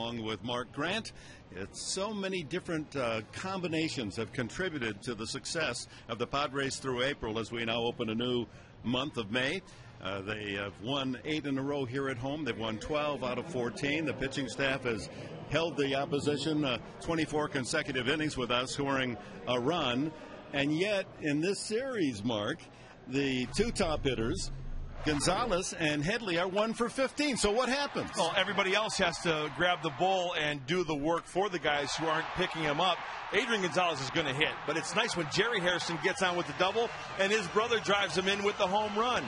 Along with Mark Grant. It's so many different combinations have contributed to the success of the Padres through April as we now open a new month of May. They have won 8 in a row here at home. They've won 12 out of 14. The pitching staff has held the opposition 24 consecutive innings without scoring a run. And yet, in this series, Mark, the two top hitters, Gonzalez and Headley, are 1 for 15. So what happens? Well, everybody else has to grab the ball and do the work for the guys who aren't picking him up. Adrian Gonzalez is going to hit, but it's nice when Jerry Harrison gets on with the double and his brother drives him in with the home run.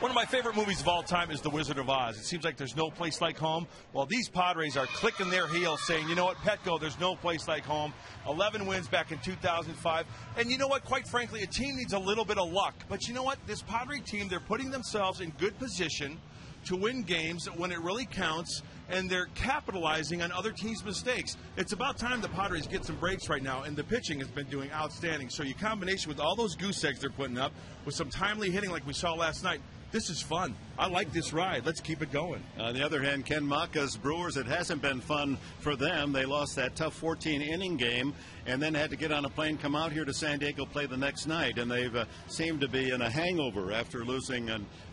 One of my favorite movies of all time is The Wizard of Oz. It seems like there's no place like home. Well, these Padres are clicking their heels saying, you know what, Petco, there's no place like home. 11 wins back in 2005. And you know what, quite frankly, a team needs a little bit of luck. But you know what, this Padre team, they're putting themselves in good position to win games when it really counts, and they're capitalizing on other teams' mistakes. It's about time the Padres get some breaks right now, and the pitching has been doing outstanding. So you combination with all those goose eggs they're putting up, with some timely hitting like we saw last night, this is fun. I like this ride. Let's keep it going. On the other hand, Ken Maka's Brewers, it hasn't been fun for them. They lost that tough 14-inning game and then had to get on a plane, come out here to San Diego, play the next night. And they've seemed to be in a hangover after losing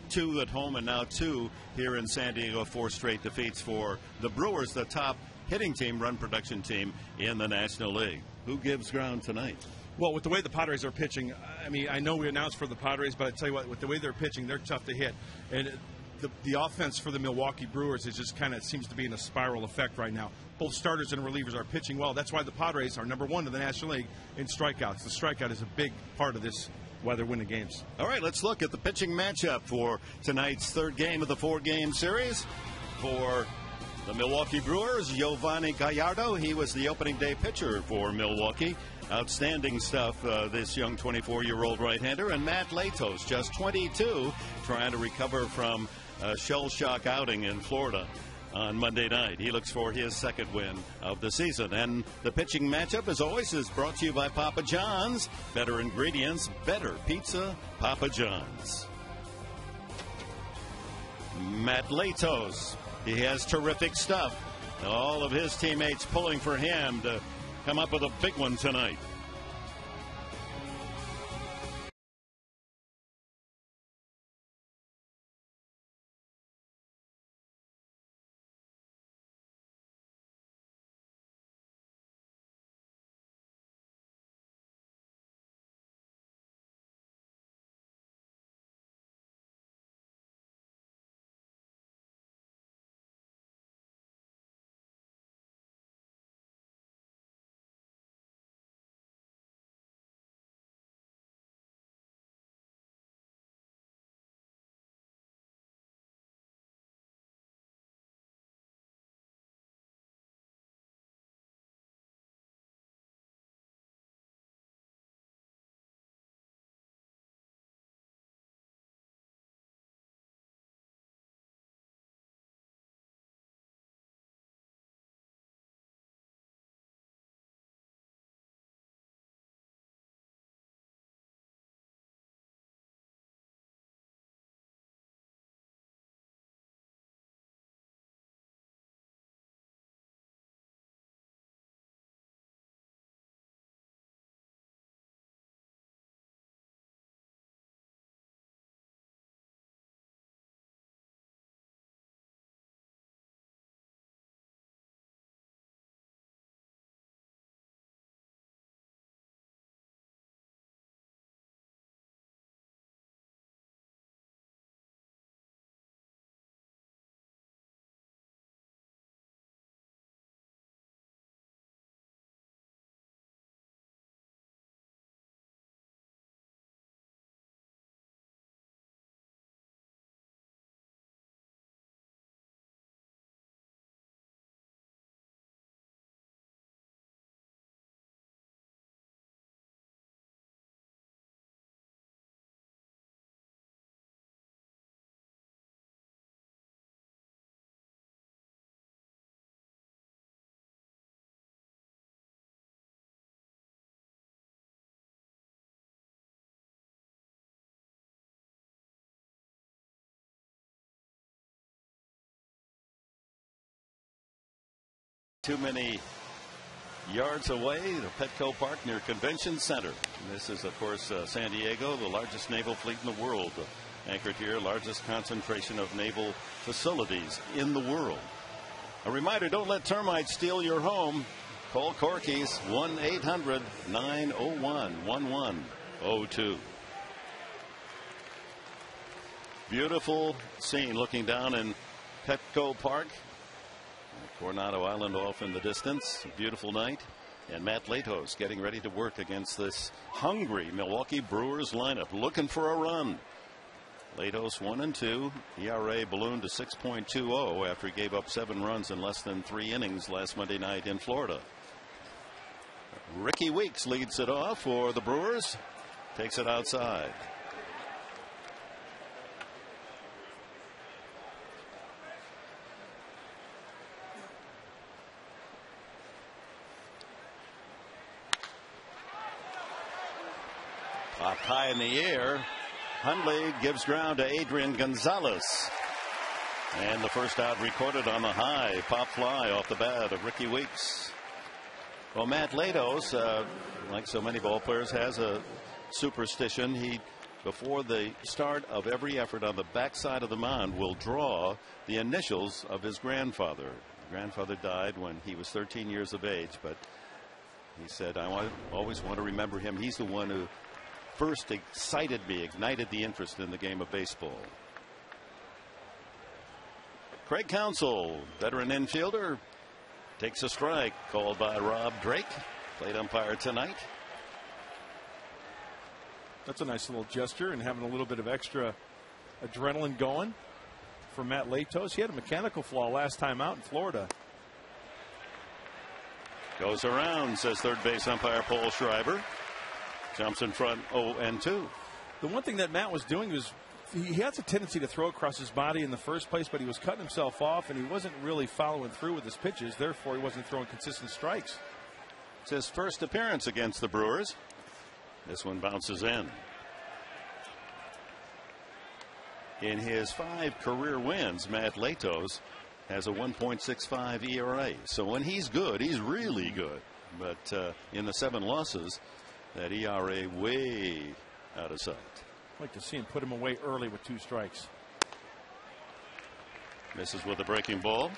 2 at home and now 2 here in San Diego. 4 straight defeats for the Brewers, the top hitting team, run production team in the National League. Who gives ground tonight? Well, with the way the Padres are pitching, I mean, I know we announced for the Padres, but I tell you what, with the way they're pitching, they're tough to hit. And the offense for the Milwaukee Brewers is just kind of seems to be in a spiral effect right now. Both starters and relievers are pitching well. That's why the Padres are number 1 in the National League in strikeouts. The strikeout is a big part of this, why they're winning games. All right, let's look at the pitching matchup for tonight's 3rd game of the 4-game series. For the Milwaukee Brewers, Giovanni Gallardo, he was the opening day pitcher for Milwaukee. Outstanding stuff, this young 24-year-old right-hander. And Matt Latos, just 22, trying to recover from a shell-shock outing in Florida on Monday night. He looks for his 2nd win of the season. And the pitching matchup, as always, is brought to you by Papa John's. Better ingredients, better pizza, Papa John's. Matt Latos, he has terrific stuff. All of his teammates pulling for him to come up with a big one tonight. Too many yards away, the Petco Park near Convention Center. And this is, of course, San Diego, the largest naval fleet in the world. Anchored here, largest concentration of naval facilities in the world. A reminder, don't let termites steal your home. Call Corky's 1-800-901-1102. Beautiful scene looking down in Petco Park. Coronado Island off in the distance. A beautiful night. And Matt Latos getting ready to work against this hungry Milwaukee Brewers lineup, looking for a run. Latos 1-2. ERA ballooned to 6.20 after he gave up 7 runs in less than 3 innings last Monday night in Florida. Ricky Weeks leads it off for the Brewers. Takes it outside. Up high in the air. Hundley gives ground to Adrian Gonzalez. And the first out recorded on the high pop fly off the bat of Ricky Weeks. Well, Matt Latos, like so many ball players, has a superstition. He, before the start of every effort on the backside of the mound, will draw the initials of his grandfather. His grandfather died when he was 13 years of age, but he said, I always want to remember him. He's the one who first excited me, ignited the interest in the game of baseball. Craig Counsell, veteran infielder, takes a strike called by Rob Drake, plate umpire tonight. That's a nice little gesture, and having a little bit of extra adrenaline going for Matt Latos. He had a mechanical flaw last time out in Florida. Goes around, says third base umpire Paul Schreiber. Jumps in front 0-2. The one thing that Matt was doing was he has a tendency to throw across his body in the first place, but he was cutting himself off and he wasn't really following through with his pitches. Therefore, he wasn't throwing consistent strikes. It's his first appearance against the Brewers. This one bounces in. In his 5 career wins, Matt Latos has a 1.65 ERA. So when he's good, he's really good. But in the 7 losses, that ERA way out of sight. I'd like to see him put him away early with 2 strikes. Misses with a breaking ball.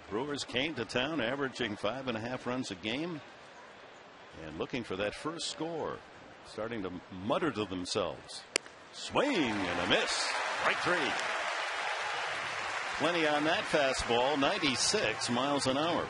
Brewers came to town averaging 5.5 runs a game and looking for that first score. Starting to mutter to themselves. Swing and a miss. Strike 3. Plenty on that fastball, 96 miles an hour.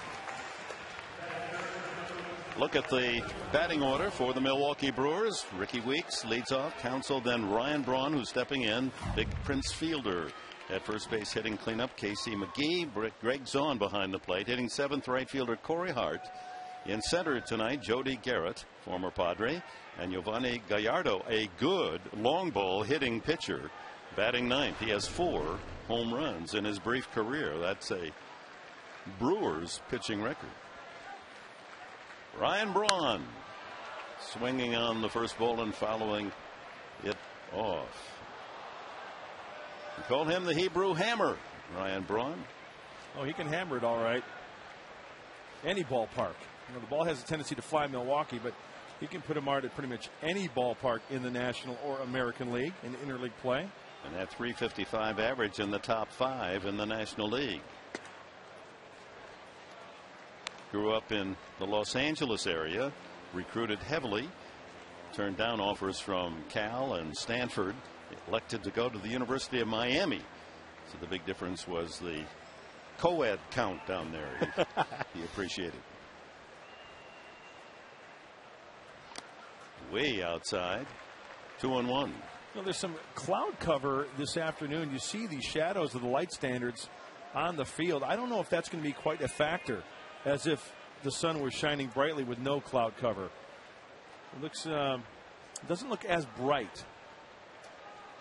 Look at the batting order for the Milwaukee Brewers. Ricky Weeks leads off. Counsell, then Ryan Braun, who's stepping in. Big Prince Fielder at first base hitting cleanup. Casey McGee. Greg Zahn behind the plate hitting 7th. Right fielder Corey Hart. In center tonight, Jody Garrett, former Padre, and Giovanni Gallardo, a good long ball hitting pitcher, batting 9th. He has 4 home runs in his brief career. That's a Brewers pitching record. Ryan Braun swinging on the first ball and following it off. We call him the Hebrew Hammer, Ryan Braun. Oh, he can hammer it all right. Any ballpark. You know, the ball has a tendency to fly Milwaukee, but he can put him out at pretty much any ballpark in the National or American League in interleague play. And that .355 average in the top 5 in the National League. Grew up in the Los Angeles area, recruited heavily, turned down offers from Cal and Stanford, elected to go to the University of Miami. So the big difference was the co-ed count down there. He appreciated. Way outside, 2-1. You know, there's some cloud cover this afternoon. You see the shadows of the light standards on the field. I don't know if that's going to be quite a factor, as if the sun was shining brightly with no cloud cover. It looks doesn't look as bright.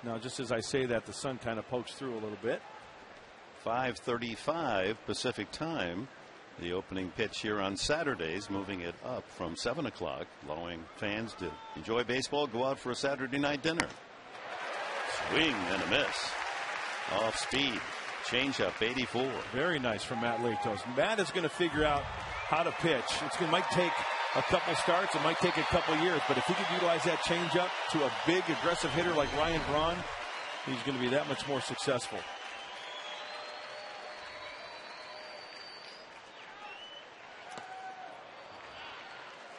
Now, just as I say that, the sun kind of pokes through a little bit. 5:35 Pacific time. The opening pitch here on Saturdays, moving it up from 7 o'clock, allowing fans to enjoy baseball, go out for a Saturday night dinner. Swing and a miss. Off speed. Changeup, 84. Very nice from Matt Latos. Matt is going to figure out how to pitch. Might take a couple starts. It might take a couple years. But if he could utilize that changeup to a big, aggressive hitter like Ryan Braun, he's going to be that much more successful.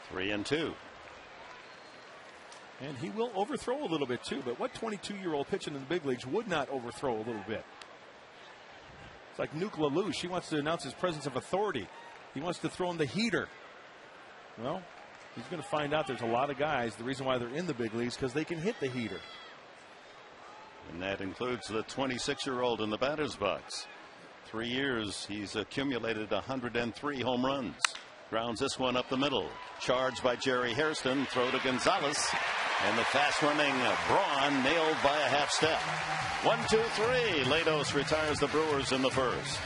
Three and two. And he will overthrow a little bit too. But what 22-year-old pitching in the big leagues would not overthrow a little bit? It's like Nuke LaLoosh. He wants to announce his presence of authority. He wants to throw in the heater. Well, he's going to find out there's a lot of guys. The reason why they're in the big leagues because they can hit the heater. And that includes the 26-year-old in the batter's box. 3 years, he's accumulated 103 home runs. Grounds this one up the middle. Charged by Jerry Hairston. Throw to Gonzalez. And the fast-running Braun nailed by a half step. 1-2-3. Latos retires the Brewers in the first.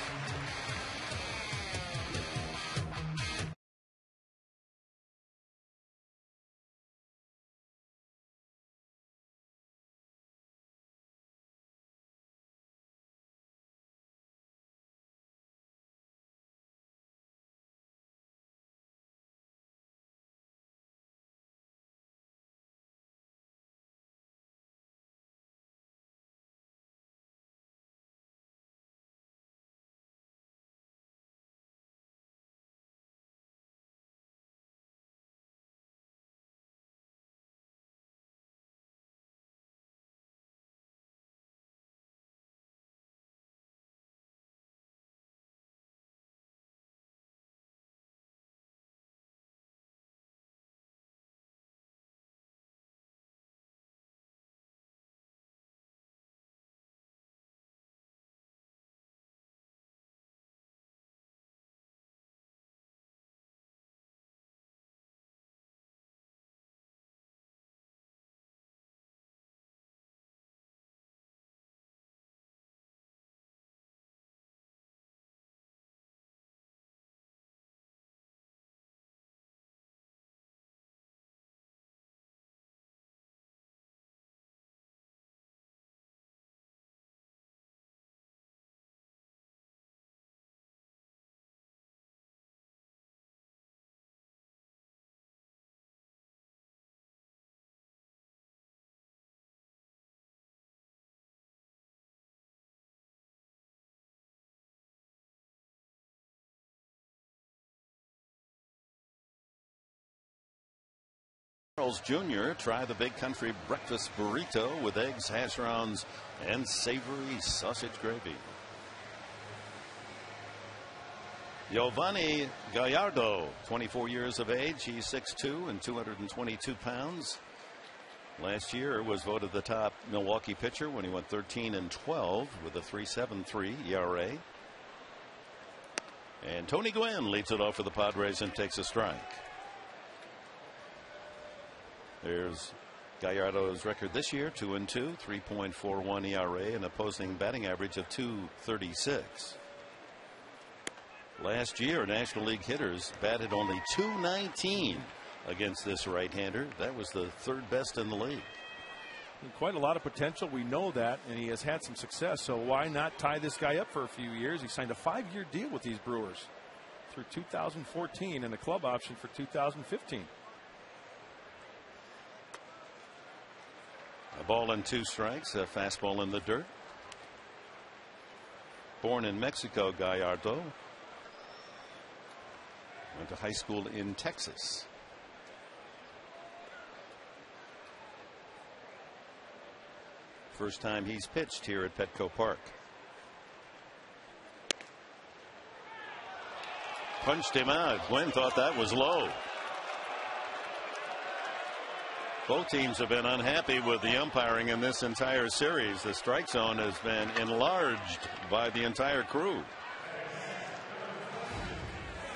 Charles Jr. try the Big Country breakfast burrito with eggs, hash browns, and savory sausage gravy. Giovanni Gallardo, 24 years of age. He's 6'2" and 222 pounds. Last year was voted the top Milwaukee pitcher when he went 13-12 with a 3.73 ERA. And Tony Gwynn leads it off for the Padres and takes a strike. There's Gallardo's record this year, 2-2, 3.41 ERA, and opposing batting average of .236. Last year, National League hitters batted only .219 against this right-hander. That was the third best in the league. Quite a lot of potential. We know that, and he has had some success. So why not tie this guy up for a few years? He signed a 5-year deal with these Brewers through 2014 and a club option for 2015. A ball and 2 strikes, a fastball in the dirt. Born in Mexico, Gallardo went to high school in Texas. First time he's pitched here at Petco Park. Punched him out. Glenn thought that was low. Both teams have been unhappy with the umpiring in this entire series. The strike zone has been enlarged by the entire crew.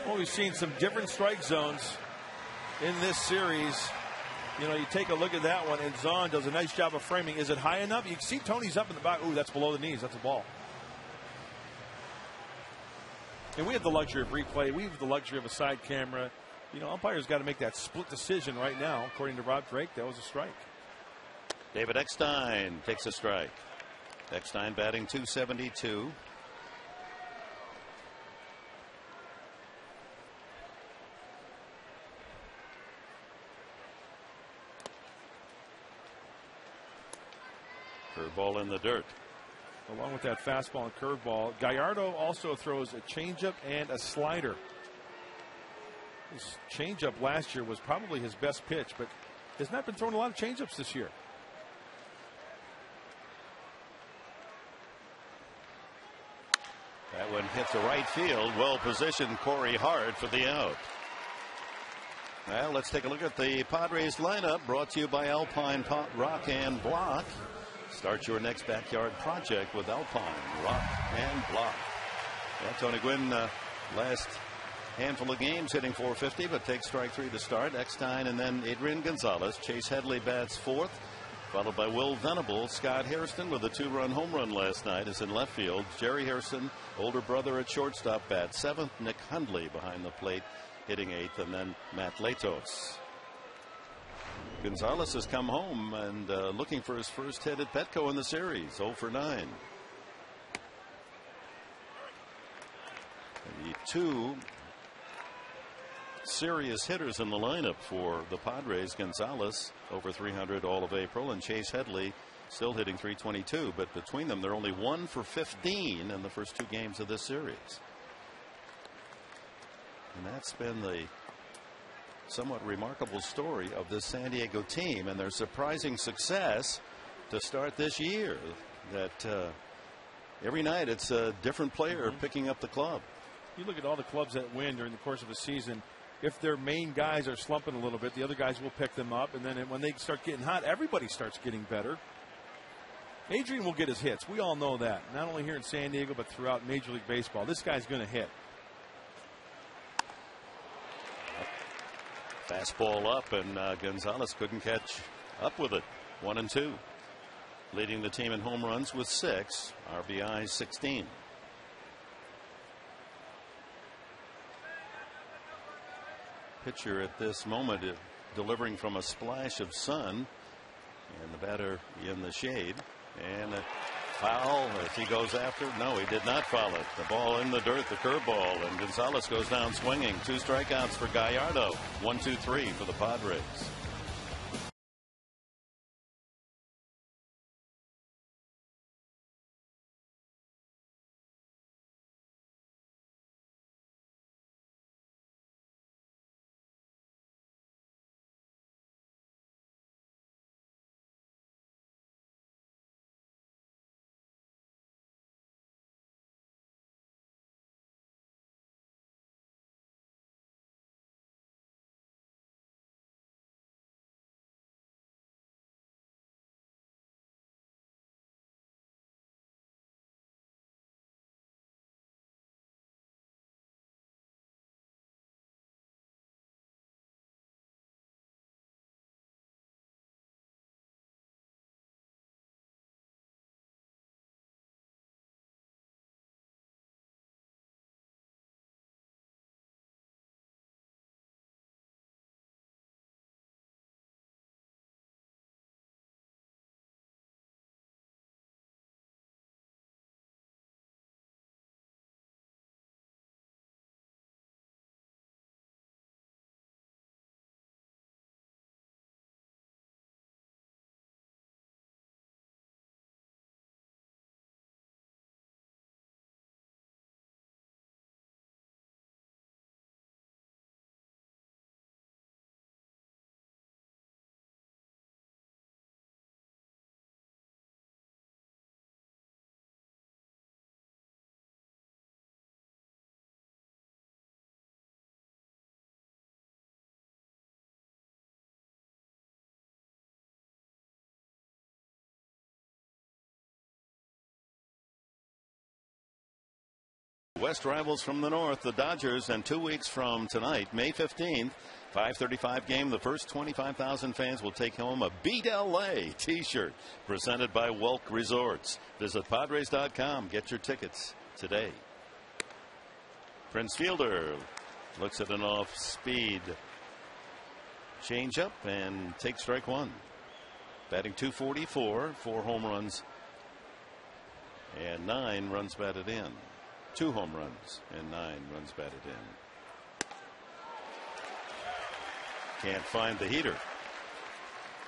Well, we've seen some different strike zones in this series. You know, you take a look at that one, and Zahn does a nice job of framing. Is it high enough? You can see Tony's up in the back. Ooh, that's below the knees. That's a ball. And we have the luxury of replay. We have the luxury of a side camera. You know, umpires got to make that split decision right now. According to Rob Drake, that was a strike. David Eckstein takes a strike. Eckstein batting .272. Curveball in the dirt. Along with that fastball and curveball, Gallardo also throws a changeup and a slider. His changeup last year was probably his best pitch, but has not been throwing a lot of changeups this year. That one hits the right field. Well positioned Corey Hart for the out. Well, let's take a look at the Padres lineup, brought to you by Alpine Rock and Block. Start your next backyard project with Alpine Rock and Block. Yeah, Tony Gwynn, last handful of games hitting .450, but takes strike 3 to start. Eckstein and then Adrian Gonzalez. Chase Headley bats 4th, followed by Will Venable. Scott Hairston with a 2-run home run last night is in left field. Jerry Hairston, older brother at shortstop, bats 7th. Nick Hundley behind the plate hitting 8th, and then Matt Latos. Gonzalez has come home and looking for his first hit at Petco in the series. 0 for 9. The 2 serious hitters in the lineup for the Padres. Gonzalez over 300 all of April, and Chase Headley still hitting .322, but between them they're only 1 for 15 in the first 2 games of this series. And that's been the somewhat remarkable story of this San Diego team and their surprising success to start this year. That every night it's a different player picking up the club. You look at all the clubs that win during the course of a season. If their main guys are slumping a little bit, the other guys will pick them up, and then when they start getting hot, everybody starts getting better. Adrian will get his hits. We all know that, not only here in San Diego but throughout Major League Baseball. This guy's going to hit. Fastball up, and Gonzalez couldn't catch up with it. 1 and 2. Leading the team in home runs with 6, RBI 16. Pitcher at this moment delivering from a splash of sun, and the batter in the shade, and a foul as he goes after. No, he did not foul it. The ball in the dirt, the curveball, and Gonzalez goes down swinging. 2 strikeouts for Gallardo. 1, 2, 3 for the Padres. West rivals from the north, the Dodgers, and 2 weeks from tonight, May 15th, 5:35 game. The first 25,000 fans will take home a Beat LA t-shirt presented by Welk Resorts. Visit Padres.com. Get your tickets today. Prince Fielder looks at an off-speed changeup and takes strike 1. Batting .244, 4 home runs and 9 runs batted in. 2 home runs and 9 runs batted in. Can't find the heater.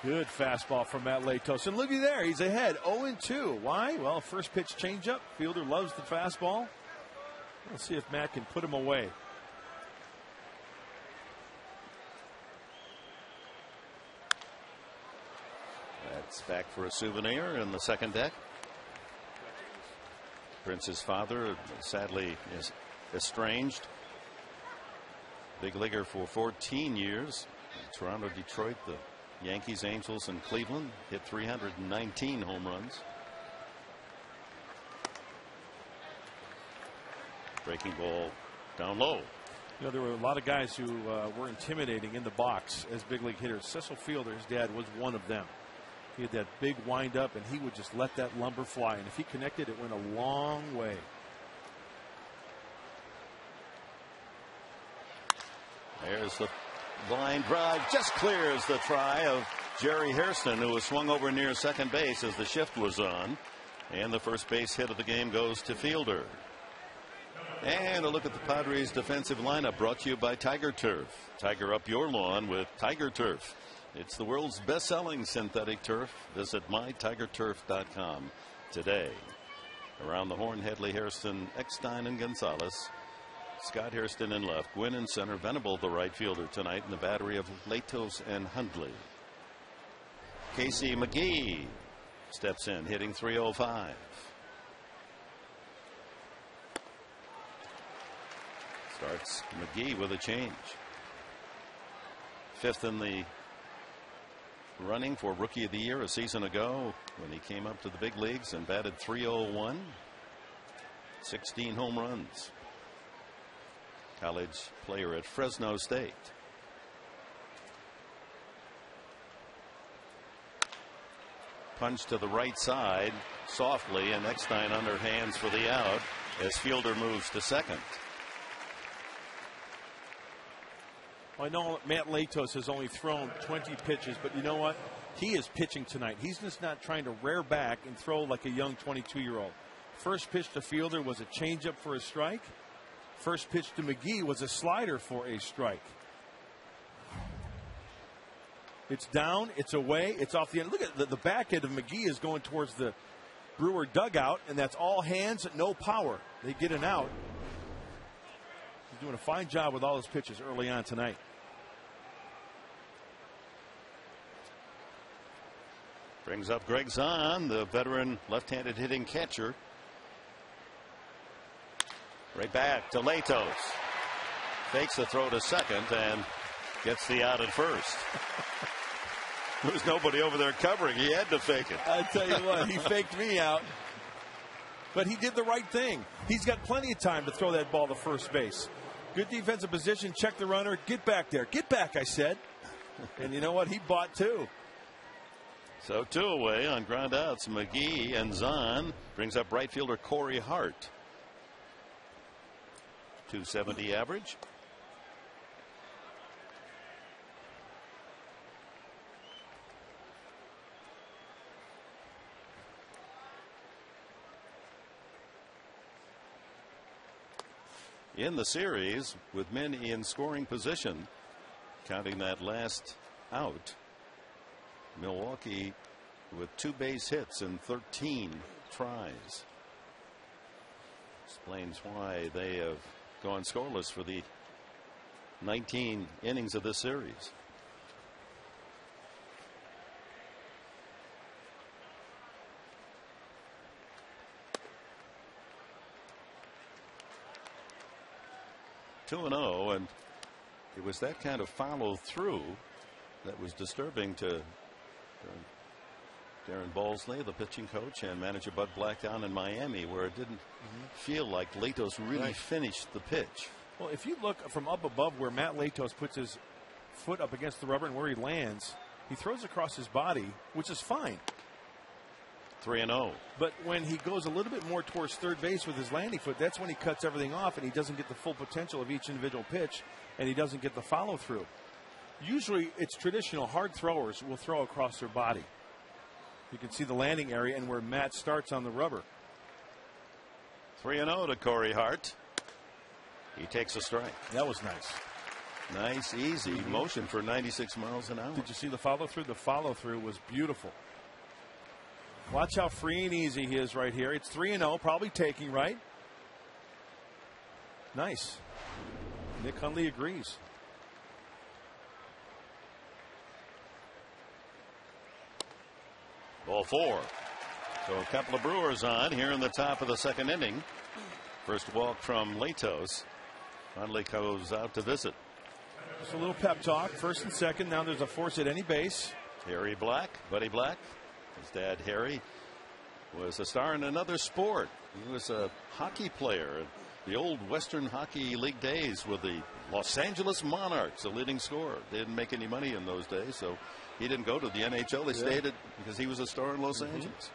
Good fastball from Matt Latos. And looky there, he's ahead 0-2. Why? Well, first pitch changeup. Fielder loves the fastball. We'll see if Matt can put him away. That's back for a souvenir in the second deck. Prince's father sadly is estranged. Big leaguer for 14 years. Toronto, Detroit, the Yankees, Angels, and Cleveland. Hit 319 home runs. Breaking ball down low. You know, there were a lot of guys who were intimidating in the box as big league hitters. Cecil Fielder, his dad, was one of them. He had that big wind up, and he would just let that lumber fly. And if he connected, it went a long way. There's the line drive, just clears the try of Jerry Hairston, who was swung over near second base as the shift was on. And the first base hit of the game goes to Fielder. And a look at the Padres defensive lineup, brought to you by Tiger Turf. Tiger up your lawn with Tiger Turf. It's the world's best-selling synthetic turf. Visit mytigerturf.com today. Around the horn, Headley, Hairston, Eckstein, and Gonzalez. Scott Hairston in left, Gwynn in center, Venable the right fielder tonight in the battery of Latos and Hundley. Casey McGee steps in, hitting .305. Starts McGee with a change. 5th in the running for Rookie of the Year a season ago when he came up to the big leagues and batted .301. 16 home runs. College player at Fresno State. Punch to the right side softly, and Eckstein underhands for the out as Fielder moves to second. Well, I know Matt Latos has only thrown 20 pitches, but you know what? He is pitching tonight. He's just not trying to rear back and throw like a young 22-year-old. First pitch to Fielder was a changeup for a strike. First pitch to McGee was a slider for a strike. It's down, it's away, it's off the end. Look at the back end of McGee is going towards the Brewer dugout, and that's all hands, no power. They get an out. He's doing a fine job with all his pitches early on tonight. Brings up Greg Zahn, the veteran left-handed hitting catcher. Right back to Latos. Fakes the throw to second and gets the out at first. There was nobody over there covering. He had to fake it. I tell you what, he faked me out. But he did the right thing. He's got plenty of time to throw that ball to first base. Good defensive position. Check the runner. Get back there. Get back, I said. And you know what? He bought two. So 2 away on ground outs. McGee and Zahn. Brings up right fielder Corey Hart. .270 average. In the series, with men in scoring position, counting that last out, Milwaukee with 2 base hits and 13 tries. Explains why they have gone scoreless for the 19 innings of this series. Two and 0, and it was that kind of follow through that was disturbing to Darren Balsley, the pitching coach, and manager Bud Black down in Miami, where it didn't feel like Latos really finished the pitch. Well, if you look from up above where Matt Latos puts his foot up against the rubber and where he lands, he throws across his body, which is fine. 3-0. But when he goes a little bit more towards third base with his landing foot, that's when he cuts everything off and he doesn't get the full potential of each individual pitch, and he doesn't get the follow through. Usually it's traditional hard throwers will throw across their body. You can see the landing area and where Matt starts on the rubber. 3-0 to Corey Hart. He takes a strike. That was nice. Nice, easy motion for 96 miles an hour. Did you see the follow through? The follow through was beautiful. Watch how free and easy he is right here. It's 3-0, probably taking, right? Nice. Nick Hundley agrees. Ball 4. So a couple of Brewers on here in the top of the second inning. First walk from Latos. Hundley goes out to visit. Just a little pep talk. First and second. Now there's a force at any base. Harry Black, Buddy Black. His dad, Harry, was a star in another sport. He was a hockey player at the old Western Hockey League days with the Los Angeles Monarchs, a leading scorer. They didn't make any money in those days, so he didn't go to the NHL. They stayed at, because he was a star in Los Angeles.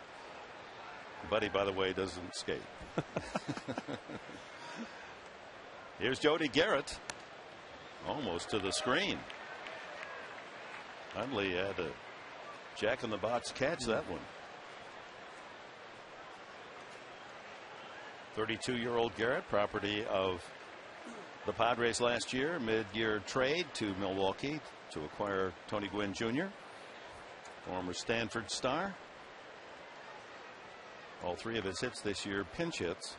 Buddy, by the way, doesn't skate. Here's Jody Garrett. Almost to the screen. Hundley had a jack-in-the-box catch that one. 32-year-old Garrett, property of the Padres last year, mid-year trade to Milwaukee to acquire Tony Gwynn Jr., former Stanford star. All three of his hits this year, pinch hits.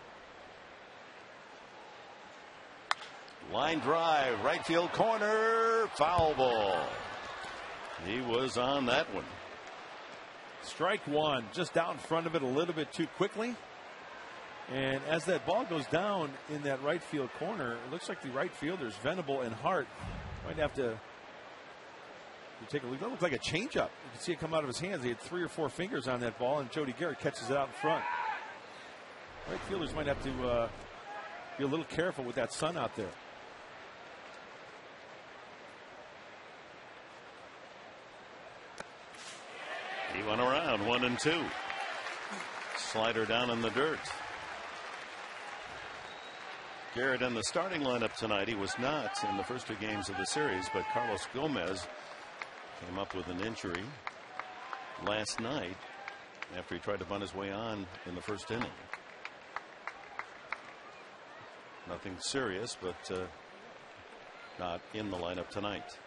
Line drive, right field corner, foul ball. He was on that one. Strike one, just out in front of it a little bit too quickly. And as that ball goes down in that right field corner, it looks like the right fielders, Venable and Hart, might have to take a look. That looks like a changeup. You can see it come out of his hands. He had 3 or 4 fingers on that ball, and Jody Garrett catches it out in front. Right fielders might have to be a little careful with that sun out there. He went around 1-2. Slider down in the dirt. Garrett in the starting lineup tonight. He was not in the first 2 games of the series, but Carlos Gomez came up with an injury last night after he tried to bunt his way on in the first inning. Nothing serious, but not in the lineup tonight.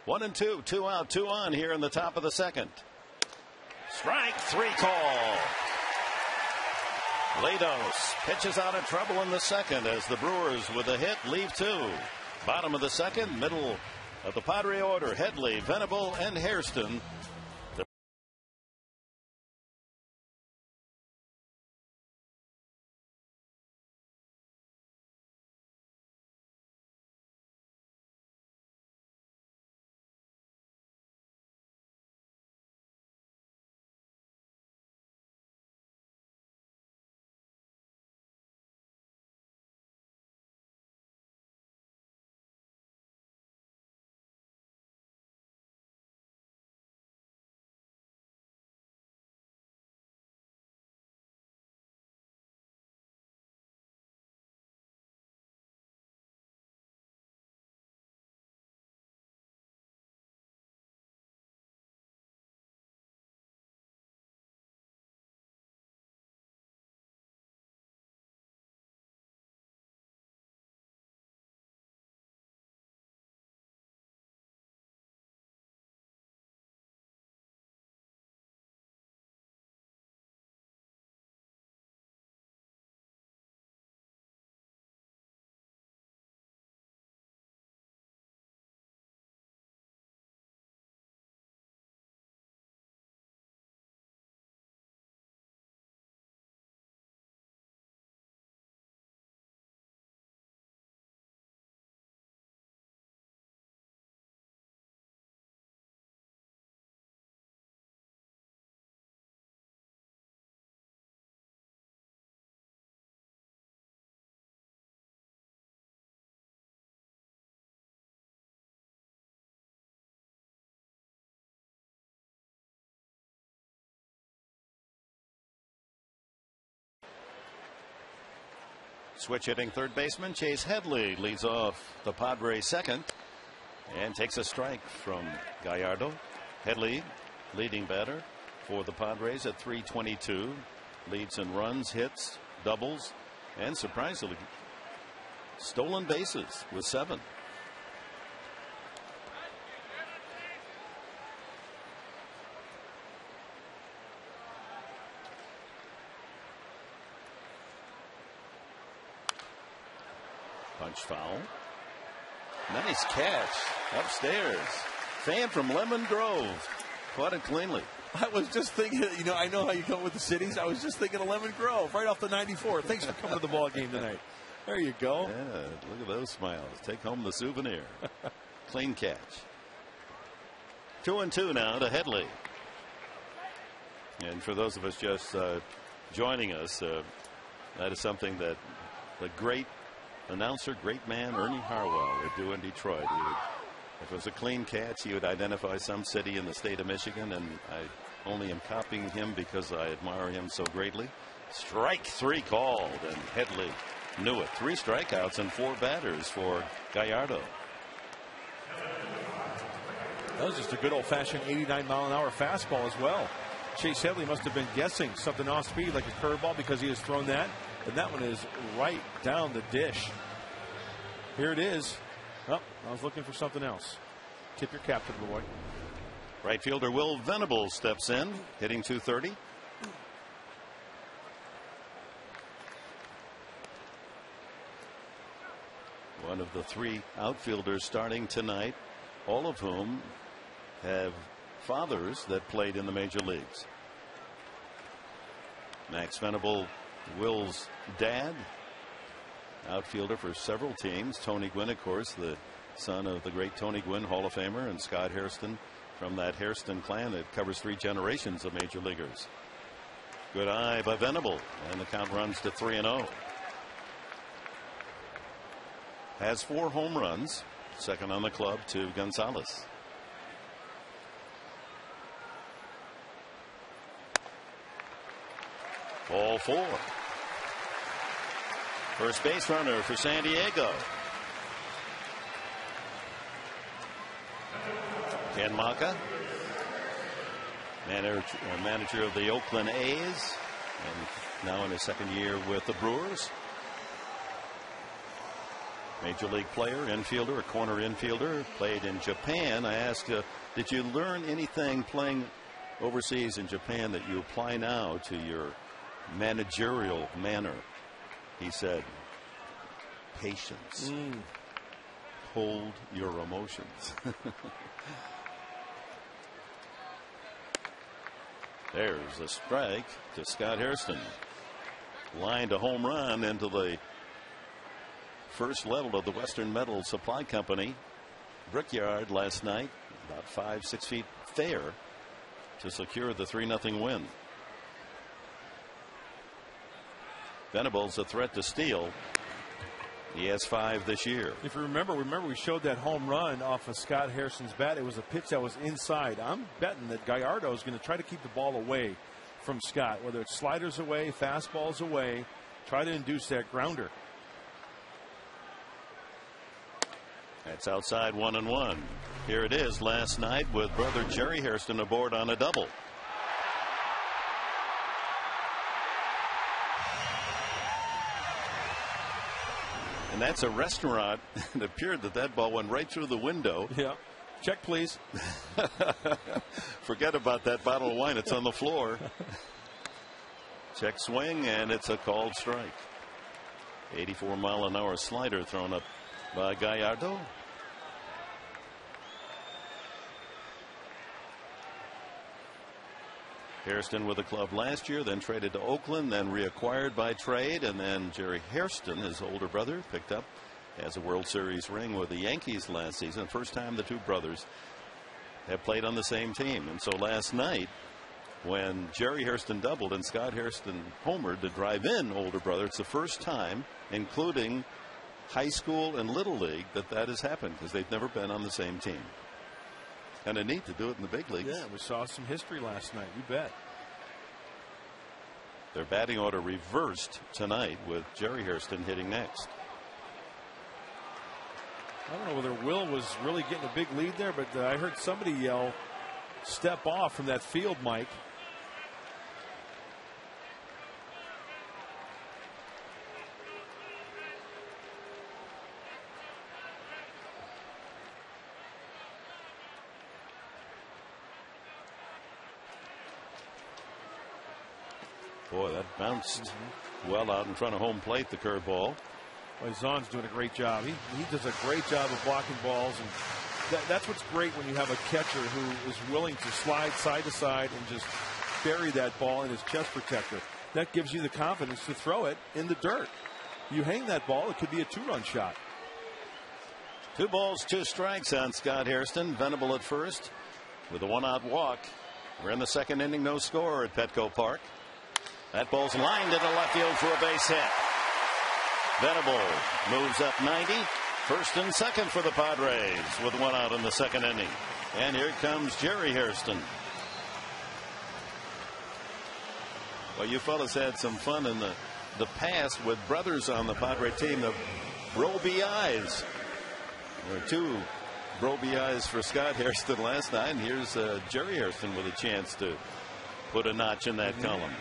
1-2, 2 out, 2 on here in the top of the second. Strike 3 call. Latos pitches out of trouble in the second as the Brewers with a hit leave 2. Bottom of the second, middle of the Padre order, Headley, Venable, and Hairston. Switch hitting third baseman Chase Headley leads off the Padres second and takes a strike from Gallardo. Headley, leading batter, for the Padres at 322. Leads in runs, hits, doubles, and surprisingly stolen bases with 7. Punch foul. Nice catch upstairs. Fan from Lemon Grove. Caught it cleanly. I was just thinking, I know how you come with the cities. I was just thinking of Lemon Grove right off the 94. Thanks for coming to the ball game tonight. There you go. Yeah, look at those smiles. Take home the souvenir. Clean catch. 2-2 now to Headley. And for those of us just joining us, that is something that the great announcer, great man Ernie Harwell would do in Detroit. If it was a clean catch, he would identify some city in the state of Michigan, and I only am copying him because I admire him so greatly. Strike 3 called, and Headley knew it. 3 strikeouts and 4 batters for Gallardo. That was just a good old-fashioned 89-mile-an-hour fastball as well. Chase Headley must have been guessing something off speed like a curveball because he has thrown that. And that one is right down the dish. Here it is. Oh, I was looking for something else. Tip your cap to the boy. Right fielder Will Venables steps in, hitting .230. One of the 3 outfielders starting tonight, all of whom have fathers that played in the major leagues. Max Venable, Will's dad, outfielder for several teams. Tony Gwynn, of course, the son of the great Tony Gwynn, Hall of Famer, and Scott Hairston from that Hairston clan that covers 3 generations of major leaguers. Good eye by Venable, and the count runs to 3-0. Has 4 home runs, second on the club to Gonzalez. Ball 4. First base runner for San Diego. Ken Maka, manager of the Oakland A's, and now in his second year with the Brewers. Major league player, infielder, a corner infielder, played in Japan. I asked, did you learn anything playing overseas in Japan that you apply now to your managerial manner? He said, patience. Hold your emotions. There's a strike to Scott Hairston. Lined a home run into the first level of the Western Metal Supply Company brickyard last night, about 5-6 feet fair, to secure the 3-0 win. Venables a threat to steal. He has 5 this year. If you remember we showed that home run off of Scott Hairston's bat. It was a pitch that was inside. I'm betting that Gallardo is going to try to keep the ball away from Scott, whether it's sliders away, fastballs away, try to induce that grounder. That's outside 1-1. Here it is last night with brother Jerry Hairston aboard on a double. And that's a restaurant. It appeared that ball went right through the window. Yeah. Check, please. Forget about that bottle of wine. It's on the floor. Check swing, and it's a called strike. 84-mile-an-hour slider thrown up by Gallardo. Hairston with the club last year, then traded to Oakland, then reacquired by trade, and then Jerry Hairston, his older brother, picked up as a World Series ring with the Yankees last season. First time the 2 brothers have played on the same team. And so last night, when Jerry Hairston doubled and Scott Hairston homered to drive in older brother, it's the first time, including high school and little league, that has happened, because they've never been on the same team. Kind of neat to do it in the big leagues. Yeah, we saw some history last night. You bet. Their batting order reversed tonight with Jerry Hairston hitting next. I don't know whether Will was really getting a big lead there, but I heard somebody yell, "Step off" from that field mic. Boy, that bounced well out in front of home plate, the curveball. Well, Zahn's doing a great job. He does a great job of blocking balls, and that's what's great when you have a catcher who is willing to slide side to side and just bury that ball in his chest protector. That gives you the confidence to throw it in the dirt. You hang that ball, it could be a 2-run shot. 2 balls, 2 strikes on Scott Hairston. Venable at first with a 1-out walk. We're in the second inning, no score at Petco Park. That ball's lined into left field for a base hit. Venable moves up 90. First and second for the Padres with 1 out in the second inning. And here comes Jerry Hairston. Well, you fellas had some fun in the past with brothers on the Padre team, the Roby Eyes. There were 2 Roby Eyes for Scott Hairston last night, and here's Jerry Hairston with a chance to put a notch in that column.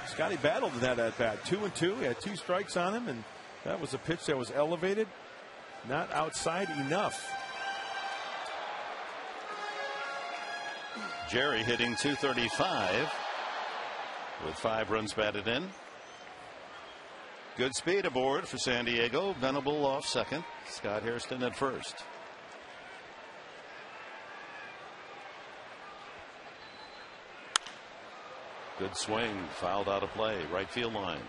Scotty battled that at bat. 2-2. He had 2 strikes on him, and that was a pitch that was elevated, not outside enough. Jerry hitting .235 with 5 runs batted in. Good speed aboard for San Diego. Venable off second. Scott Hairston at first. Good swing, fouled out of play, right field line.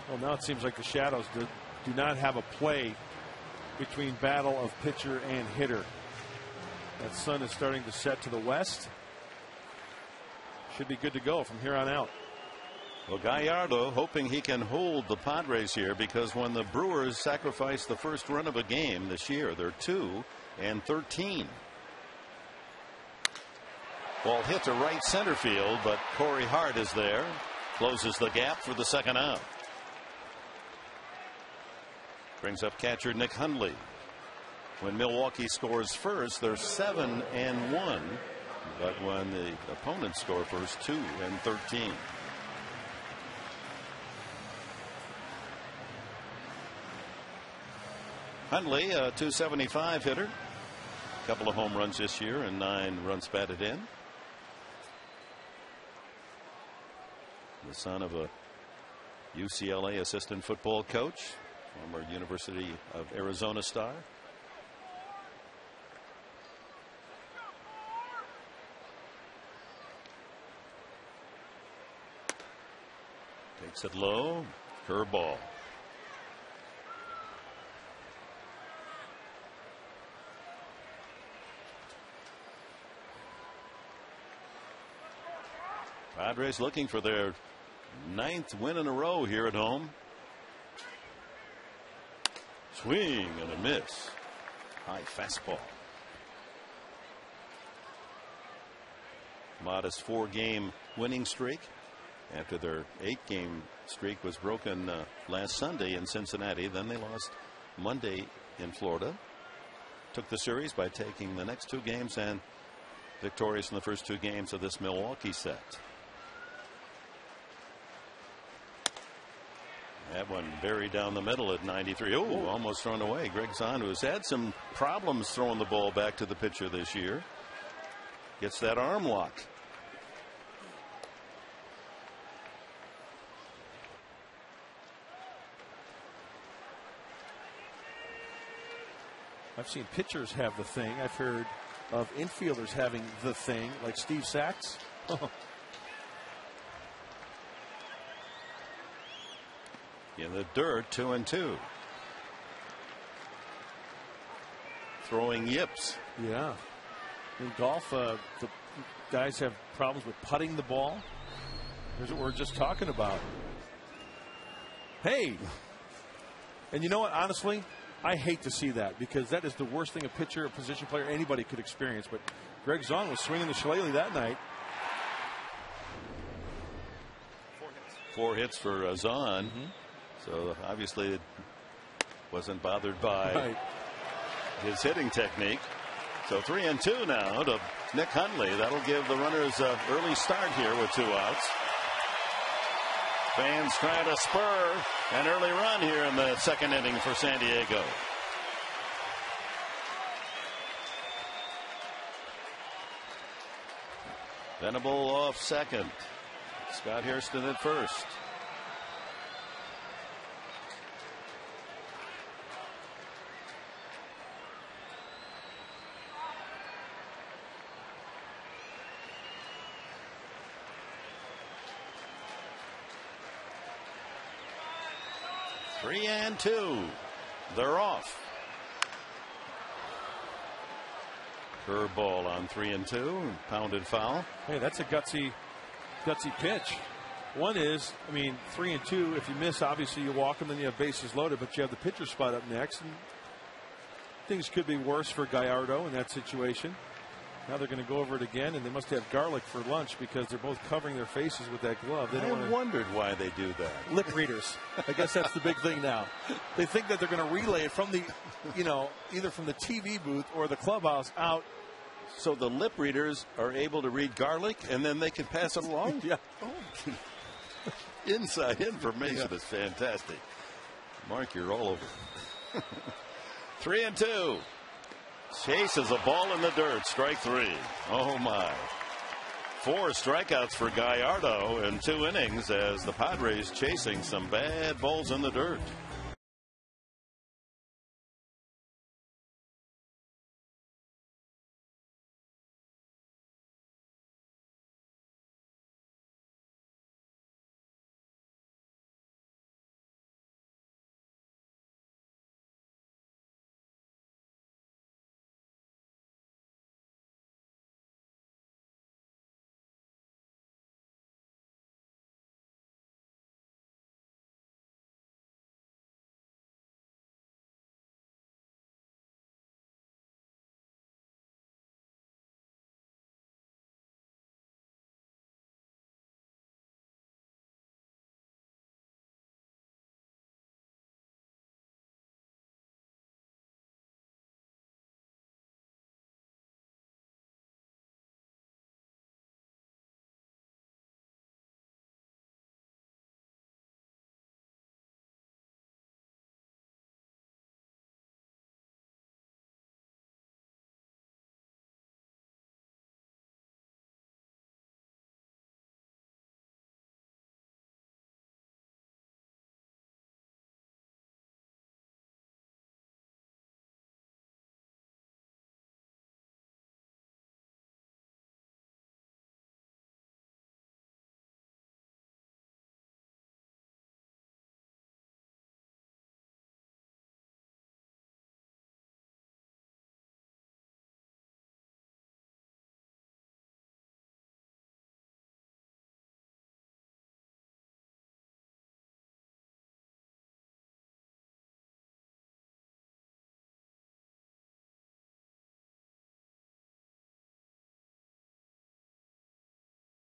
Well, now it seems like the Shadows do not have a play between battle of pitcher and hitter. That sun is starting to set to the west. Should be good to go from here on out. Well, Gallardo hoping he can hold the Padres here, because when the Brewers sacrificed the first run of a game this year, they're 2-13. Ball hit to right center field, but Corey Hart is there, closes the gap for the second out. Brings up catcher Nick Hundley. When Milwaukee scores first, they're 7-1, but when the opponents score first, 2-13. Hundley, a .275 hitter, a couple of home runs this year and 9 runs batted in. The son of a UCLA assistant football coach, former University of Arizona star. Takes it low, curveball. Padres looking for their 9th win in a row here at home. Swing and a miss. High fastball. Modest 4-game winning streak after their 8-game streak was broken last Sunday in Cincinnati. Then they lost Monday in Florida. Took the series by taking the next 2 games and victorious in the first 2 games of this Milwaukee set. That one buried down the middle at 93. Oh, almost thrown away. Greg Zahn, who has had some problems throwing the ball back to the pitcher this year, gets that arm lock. I've seen pitchers have the thing. I've heard of infielders having the thing, like Steve Sachs. In the dirt, 2-2. Throwing yips. Yeah. In golf, the guys have problems with putting the ball. Here's what we're just talking about. Hey. And you know what? Honestly, I hate to see that, because that is the worst thing a pitcher, a position player, anybody could experience. But Greg Zahn was swinging the shillelagh that night. 4 hits for Zahn. So obviously it wasn't bothered by his hitting technique. So 3-2 now to Nick Hundley. That'll give the runners an early start here with 2 outs. Fans trying to spur an early run here in the second inning for San Diego. Venable off second. Scott Hairston at first. Three and two. They're off. Curveball on 3-2. Pounded foul. Hey, that's a gutsy pitch. One is, 3-2. If you miss, obviously you walk them, then you have bases loaded, but you have the pitcher spot up next. And things could be worse for Gallardo in that situation. Now they're going to go over it again, and they must have garlic for lunch because they're both covering their faces with that glove. I wondered why they do that. Lip readers. I guess that's the big thing now. They think that they're going to relay it from the, either from the TV booth or the clubhouse out. So the lip readers are able to read garlic, and then they can pass it along? Yeah. Oh. Inside information is fantastic. Mark, you're all over. 3-2. Chases a ball in the dirt. Strike three. Oh, my. 4 strikeouts for Gallardo in 2 innings as the Padres chasing some bad balls in the dirt.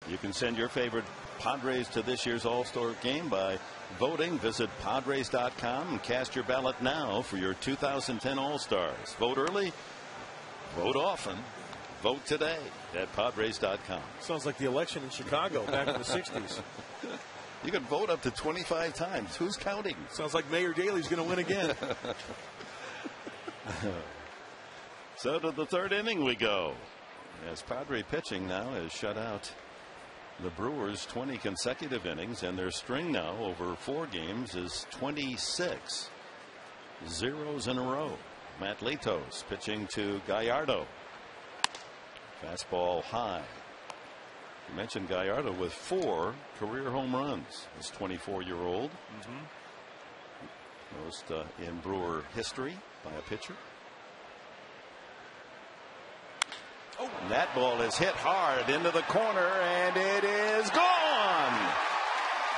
You can send your favorite Padres to this year's All-Star game by voting. Visit Padres.com and cast your ballot now for your 2010 All-Stars. Vote early, vote often, vote today at Padres.com. Sounds like the election in Chicago back in the 60s. You can vote up to 25 times. Who's counting? Sounds like Mayor Daley's going to win again. So to the 3rd inning we go. As Padre pitching now has shut out the Brewers 20 consecutive innings, and their string now over 4 games is 26 zeros in a row. Matt Litos pitching to Gallardo. Fastball high. You mentioned Gallardo with 4 career home runs. This 24-year-old. Most in Brewer history by a pitcher. Oh, and that ball is hit hard into the corner, and it is gone.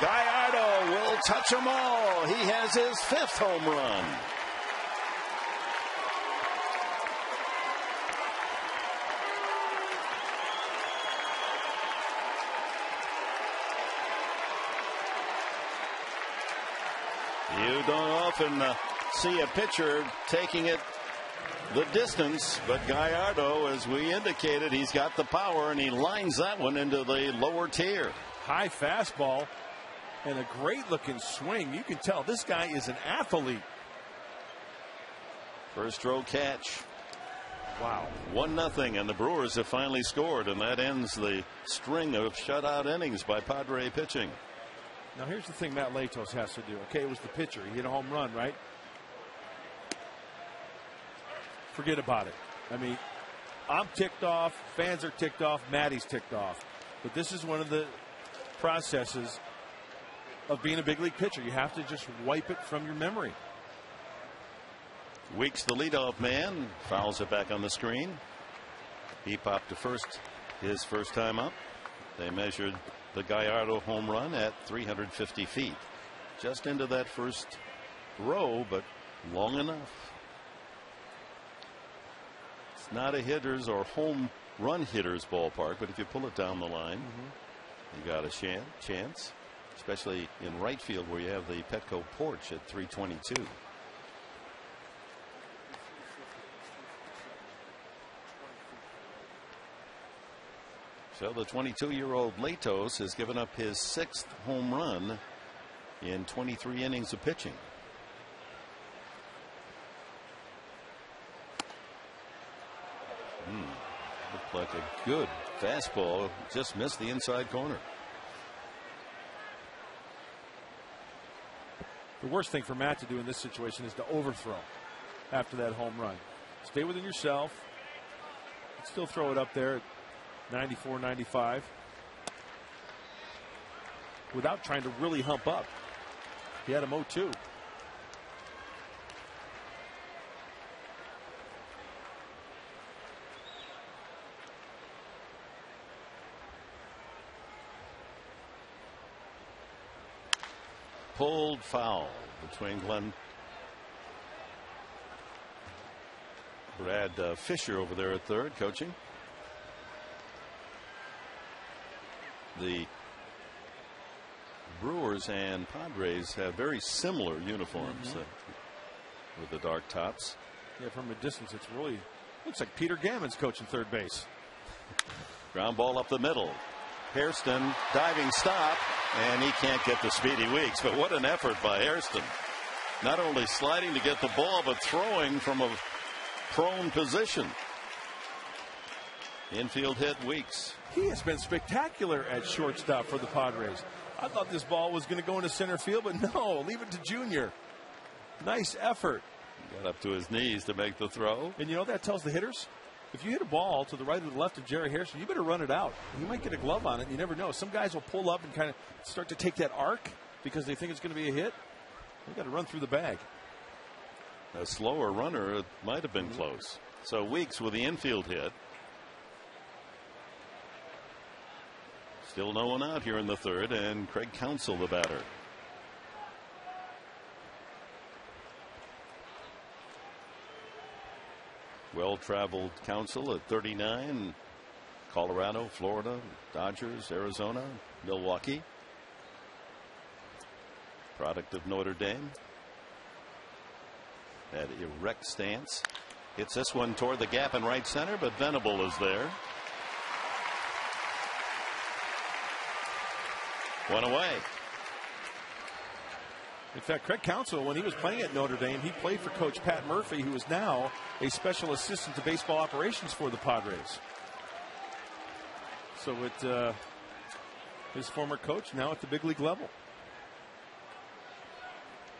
Gallardo will touch them all. He has his 5th home run. You don't often see a pitcher taking it the distance, but Gallardo, as we indicated, he's got the power, and he lines that one into the lower tier. High fastball and a great looking swing. You can tell this guy is an athlete. First row catch. Wow. 1-0, and the Brewers have finally scored, and that ends the string of shutout innings by Padre pitching. Now here's the thing Matt Latos has to do. Okay, it was the pitcher. He hit a home run, right? Forget about it. I mean, I'm ticked off. Fans are ticked off. Matty's ticked off. But this is one of the processes of being a big league pitcher. You have to just wipe it from your memory. Weeks, the leadoff man, fouls it back on the screen. He popped to first his first time up. They measured the Gallardo home run at 350 feet. Just into that first row, but long enough. It's not a hitter's or home run hitter's ballpark, but if you pull it down the line, you got a chance, especially in right field where you have the Petco porch at 322. So the 22-year-old Latos has given up his 6th home run in 23 innings of pitching. Looked like a good fastball, just missed the inside corner. The worst thing for Matt to do in this situation is to overthrow after that home run. Stay within yourself. Still throw it up there at 94, 95 without trying to really hump up. He had him 0-2. Pulled foul between Brad Fisher over there at third coaching. The Brewers and Padres have very similar uniforms with the dark tops. Yeah, from a distance, it's really looks like Peter Gammon's coaching third base. Ground ball up the middle. Hairston diving stop, and he can't get the Speedy Weeks. But what an effort by Hairston. Not only sliding to get the ball, but throwing from a prone position. Infield hit Weeks. He has been spectacular at shortstop for the Padres. I thought this ball was going to go into center field, but no, leave it to Junior. Nice effort. Got up to his knees to make the throw. And you know that tells the hitters? If you hit a ball to the right or the left of Jerry Hairston, you better run it out. You might get a glove on it. You never know. Some guys will pull up and kind of start to take that arc because they think it's going to be a hit. They got to run through the bag. A slower runner, it might have been close. So Weeks with the infield hit. Still no one out here in the third, and Craig Counsell the batter. Well-traveled Counsell at 39. Colorado, Florida, Dodgers, Arizona, Milwaukee. Product of Notre Dame. That erect stance. Hits this one toward the gap in right center, but Venable is there. One away. In fact, Craig Counsell, when he was playing at Notre Dame, he played for Coach Pat Murphy, who is now a special assistant to baseball operations for the Padres. So with his former coach now at the big league level.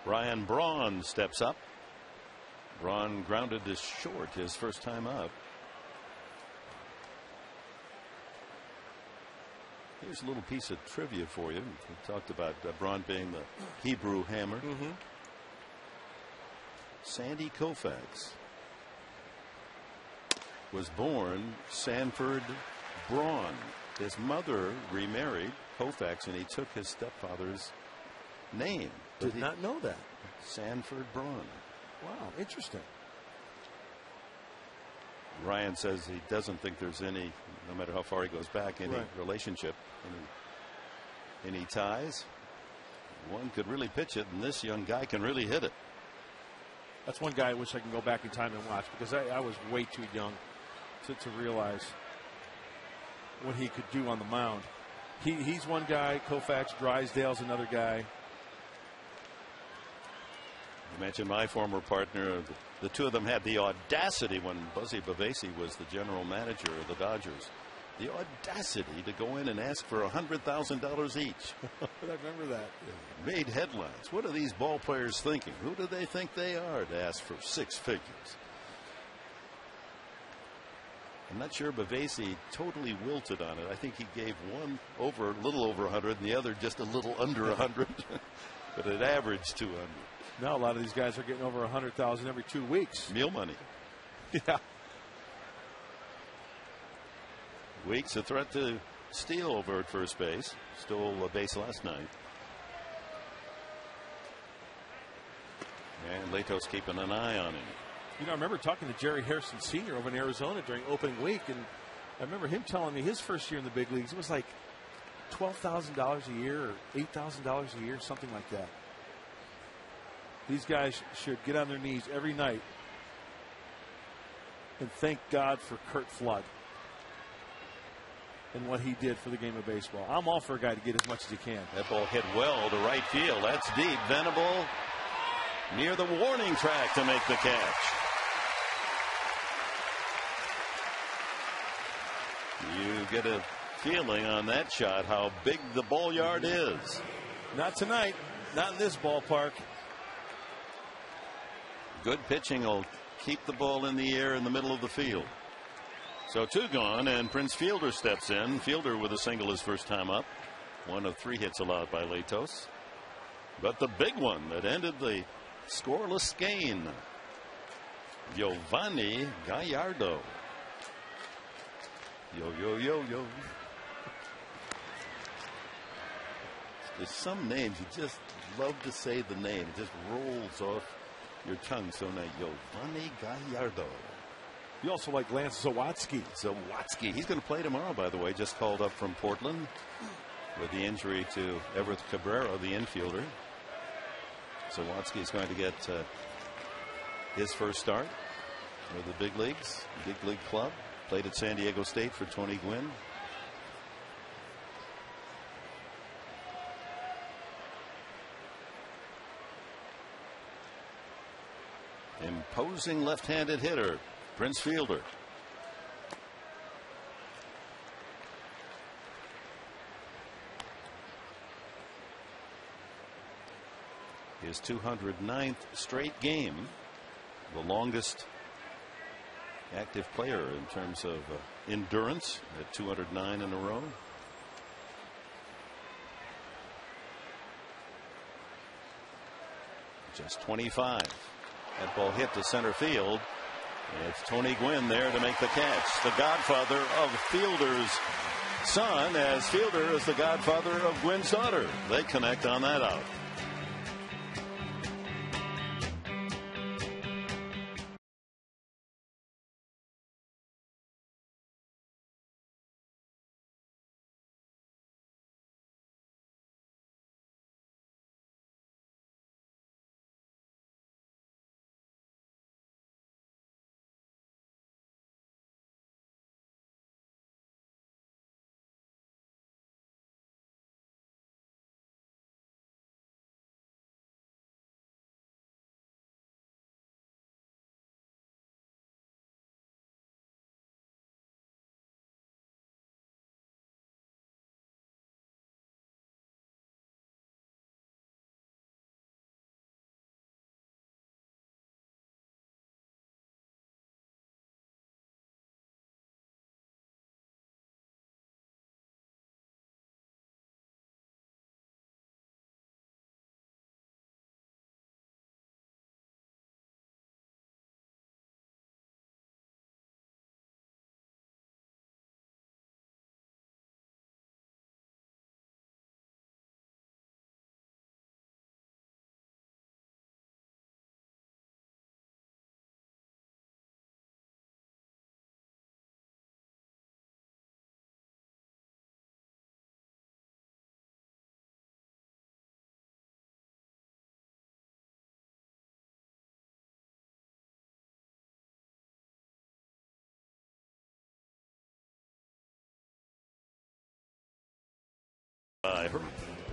Ryan Braun steps up. Braun grounded to short his first time up. Here's a little piece of trivia for you. We talked about Braun being the Hebrew Hammer. Sandy Koufax was born Sanford Braun. His mother remarried Koufax, and he took his stepfather's name. Did not know that. Sanford Braun. Wow, interesting. Ryan says he doesn't think there's any, no matter how far he goes back, any relationship, any ties. One could really pitch it, and this young guy can really hit it. That's one guy I wish I can go back in time and watch, because I was way too young to realize what he could do on the mound. He's one guy. Koufax, Drysdale's another guy. mentioned my former partner. The two of them had the audacity when Buzzy Bavasi was the general manager of the Dodgers. The audacity to go in and ask for $100,000 each. I remember that. Made headlines. What are these ball players thinking? Who do they think they are to ask for six figures? I'm not sure Bavasi totally wilted on it. I think he gave one over, a little over 100, and the other just a little under 100. But it averaged 200. Now a lot of these guys are getting over 100,000 every 2 weeks. Meal money. Yeah. Weeks a threat to steal over at first base. Stole a base last night. And Latos keeping an eye on him. You know, I remember talking to Jerry Harrison Sr. over in Arizona during opening week, and I remember him telling me his first year in the big leagues, it was like $12,000 a year or $8,000 a year, something like that. These guys should get on their knees every night and thank God for Curt Flood and what he did for the game of baseball. I'm all for a guy to get as much as he can. That ball hit well to right field. That's deep. Venable near the warning track to make the catch. You get a feeling on that shot how big the ball yard is. Not tonight. Not in this ballpark. Good pitching will keep the ball in the air in the middle of the field. So two gone, and Prince Fielder steps in. Fielder with a single his first time up. One of 3 hits allowed by Latos. But the big one that ended the scoreless game. Yovani Gallardo. Yo. There's some names you just love to say the name. It just rolls off your tongue. So now Yovani Gallardo. You also like Lance Zawatsky. He's going to play tomorrow, by the way. Just called up from Portland with the injury to Everett Cabrera, the infielder. Zawatsky is going to get his first start with the big leagues, big league club. Played at San Diego State for Tony Gwynn. Imposing left-handed hitter, Prince Fielder. His 209th straight game, the longest active player in terms of endurance at 209 in a row. Just 25. That ball hit to center field. It's Tony Gwynn there to make the catch. The godfather of Fielder's son, as Fielder is the godfather of Gwynn's daughter. They connect on that out.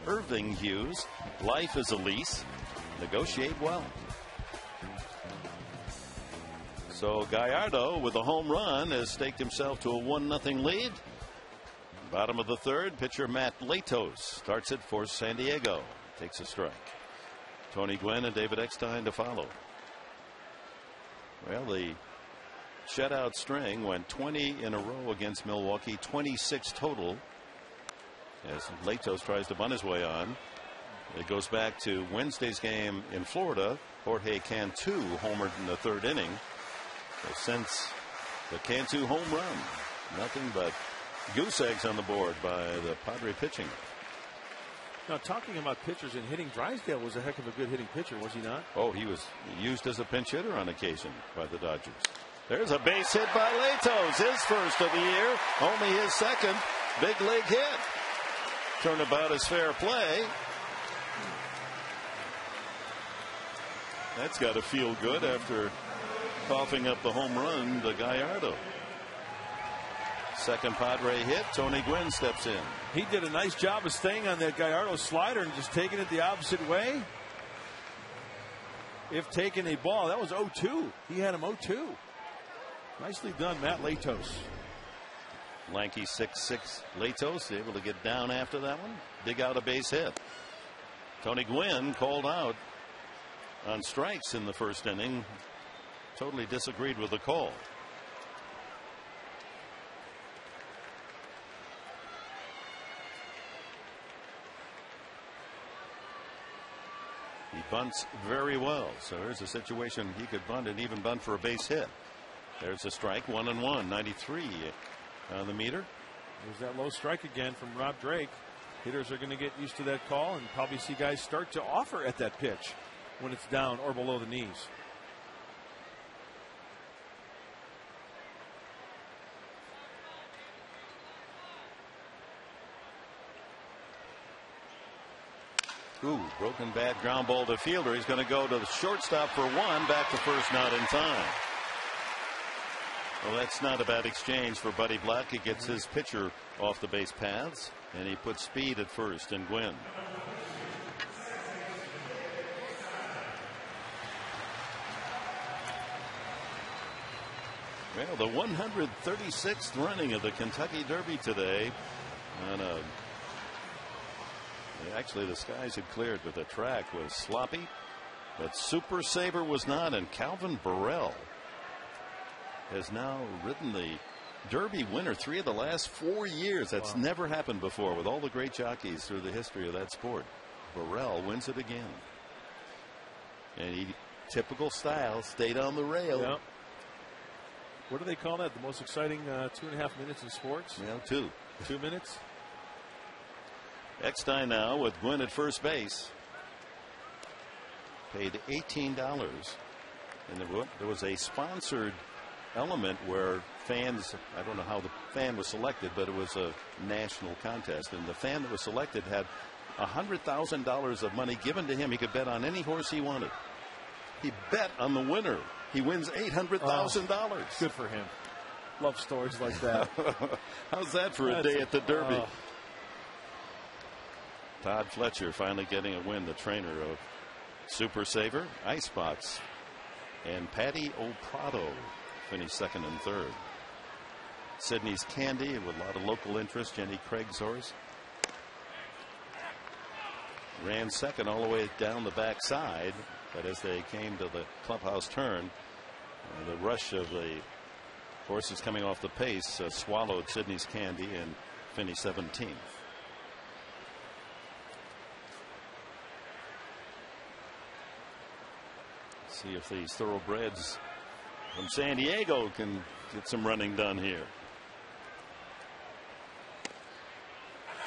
Irving Hughes. Life is a lease. Negotiate well. So Gallardo with a home run has staked himself to a 1-0 lead. Bottom of the third, pitcher Matt Latos starts it for San Diego. Takes a strike. Tony Gwynn and David Eckstein to follow. Well, the shutout string went 20 in a row against Milwaukee, 26 total, as Latos tries to bunt his way on. It goes back to Wednesday's game in Florida. Jorge Cantu homered in the third inning. So since the Cantu home run, nothing but goose eggs on the board by the Padre pitching. Now, talking about pitchers and hitting, Drysdale was a heck of a good hitting pitcher, was he not? Oh, he was used as a pinch hitter on occasion by the Dodgers. There's a base hit by Latos, his first of the year, only his second big league hit. Turnabout is fair play. That's got to feel good after coughing up the home run to Gallardo. Second Padre hit. Tony Gwynn steps in. He did a nice job of staying on that Gallardo slider and just taking it the opposite way. If taking a ball, that was 0-2. He had him 0-2. Nicely done, Matt Latos. Lanky 6'6" Latos able to get down after that one. Dig out a base hit. Tony Gwynn called out on strikes in the first inning. Totally disagreed with the call. He bunts very well. So there's a situation he could bunt and even bunt for a base hit. There's a strike, 1-1, 93 on the meter. There's that low strike again from Rob Drake. Hitters are going to get used to that call and probably see guys start to offer at that pitch when it's down or below the knees. Ooh, broken bat, ground ball to fielder. He's going to go to the shortstop for one. Back to first, not in time. Well, that's not a bad exchange for Buddy Black. He gets his pitcher off the base paths, and he puts speed at first and Gwynn. Well, the 136th running of the Kentucky Derby today. On a Actually, the skies had cleared, but the track was sloppy. But Super Saver was not, and Calvin Burrell has now ridden the Derby winner 3 of the last 4 years. That's never happened before with all the great jockeys through the history of that sport. Burrell wins it again. And he, typical style, stayed on the rail. Yep. What do they call that? The most exciting 2.5 minutes in sports? Yeah, 2. 2 minutes? Eckstein now with Gwynn at first base. Paid $18. And there was a sponsored element where fans, I don't know how the fan was selected, but it was a national contest. And the fan that was selected had $100,000 of money given to him. He could bet on any horse he wanted. He bet on the winner. He wins $800,000. Good for him. Love stories like that. How's that for a day at the Derby? Todd Fletcher finally getting a win, the trainer of Super Saver, Icebox, and Patty O'Prado finished second and third. Sydney's Candy with a lot of local interest. Jenny Craig's horse ran second all the way down the backside, but as they came to the clubhouse turn, the rush of the horses coming off the pace swallowed Sydney's Candy and finished 17th. See if these thoroughbreds from San Diego can get some running done here.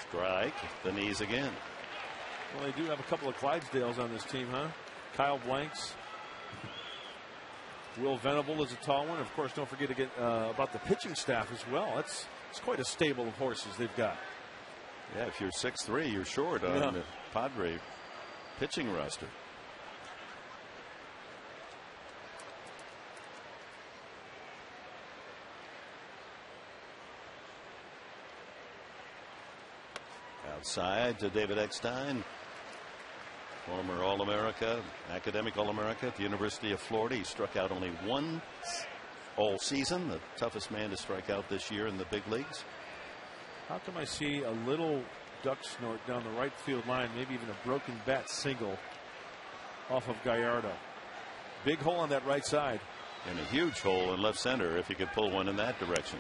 Strike, the knees again. Well, they do have a couple of Clydesdales on this team, huh? Kyle Blanks. Will Venable is a tall one. Of course, don't forget to get about the pitching staff as well. It's quite a stable of horses they've got. Yeah, if you're 6'3", you're short on the Padre pitching roster. Outside to David Eckstein, former All-America, academic All-America at the University of Florida. He struck out only once all season, the toughest man to strike out this year in the big leagues. How come I see a little duck snort down the right field line, maybe even a broken bat single off of Gallardo. Big hole on that right side. And a huge hole in left center if he could pull one in that direction.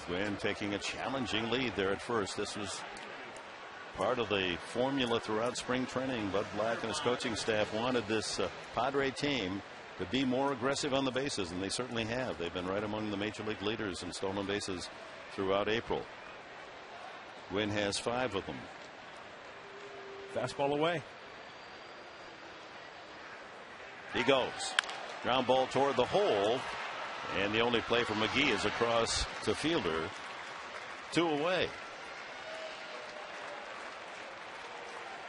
Gwynn taking a challenging lead there at first. This was part of the formula throughout spring training. Bud Black and his coaching staff wanted this Padre team to be more aggressive on the bases, and they certainly have. They've been right among the major league leaders in stolen bases throughout April. Gwynn has 5 of them. Fastball away. He goes. Ground ball toward the hole. And the only play for McGee is across to fielder. 2 away.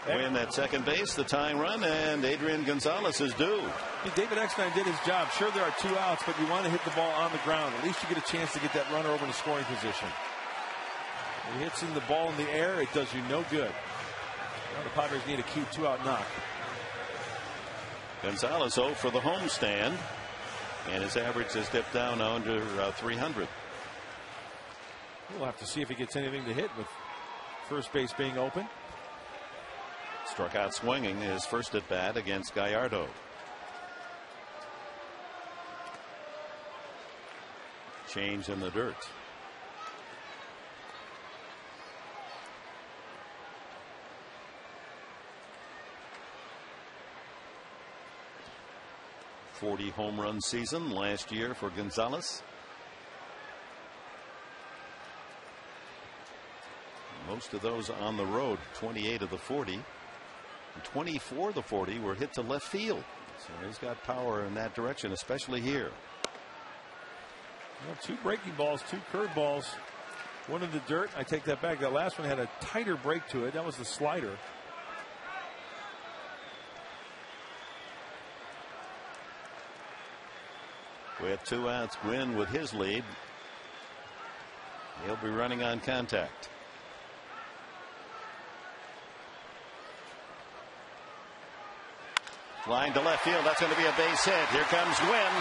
Gwynn at second base, the tying run, and Adrian Gonzalez is due. David Eckstein did his job. Sure, there are 2 outs, but you want to hit the ball on the ground. At least you get a chance to get that runner over in scoring position. He hits in the ball in the air, it does you no good. Now the Padres need a key 2-out knock. Gonzalez 0 for the homestand, and his average has dipped down under 300. We'll have to see if he gets anything to hit with first base being open. Struck out swinging his first at bat against Gallardo. Change in the dirt. .40 home run season last year for Gonzalez. Most of those on the road, 28 of the 40. And 24 of the 40 were hit to left field. So he's got power in that direction, especially here. Well, 2 breaking balls, 2 curveballs, 1 in the dirt. I take that back. That last one had a tighter break to it. That was the slider. With 2 outs, Gwynn with his lead. He'll be running on contact. Line to left field. That's going to be a base hit. Here comes Gwynn.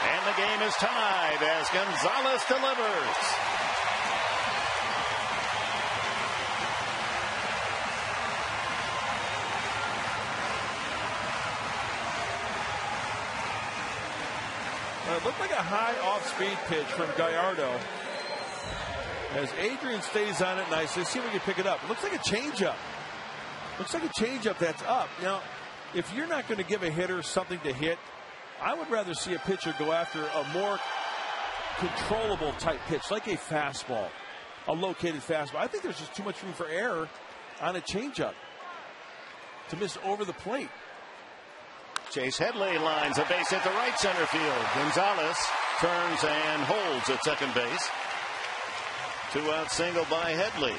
And the game is tied as Gonzalez delivers. It looked like a high off-speed pitch from Gallardo. As Adrian stays on it nicely, see if we can pick it up. It looks like a changeup. Looks like a changeup that's up. Now, if you're not going to give a hitter something to hit, I would rather see a pitcher go after a more controllable type pitch, like a fastball, a located fastball. I think there's just too much room for error on a changeup to miss over the plate. Chase Headley lines a base hit to right center field. Gonzalez turns and holds at second base. 2-out single by Headley.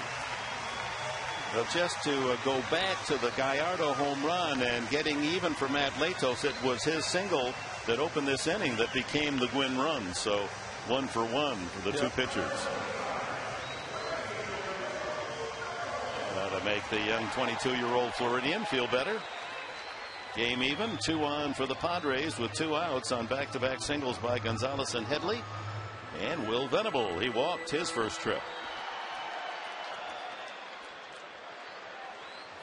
Well, just to go back to the Gallardo home run and getting even for Matt Latos, it was his single that opened this inning that became the Gwynn run. So 1 for 1 for the 2 pitchers. That'll make the young 22-year-old Floridian feel better. Game even, 2 on for the Padres with 2 outs on back-to-back singles by Gonzalez and Headley. And Will Venable, he walked his first trip.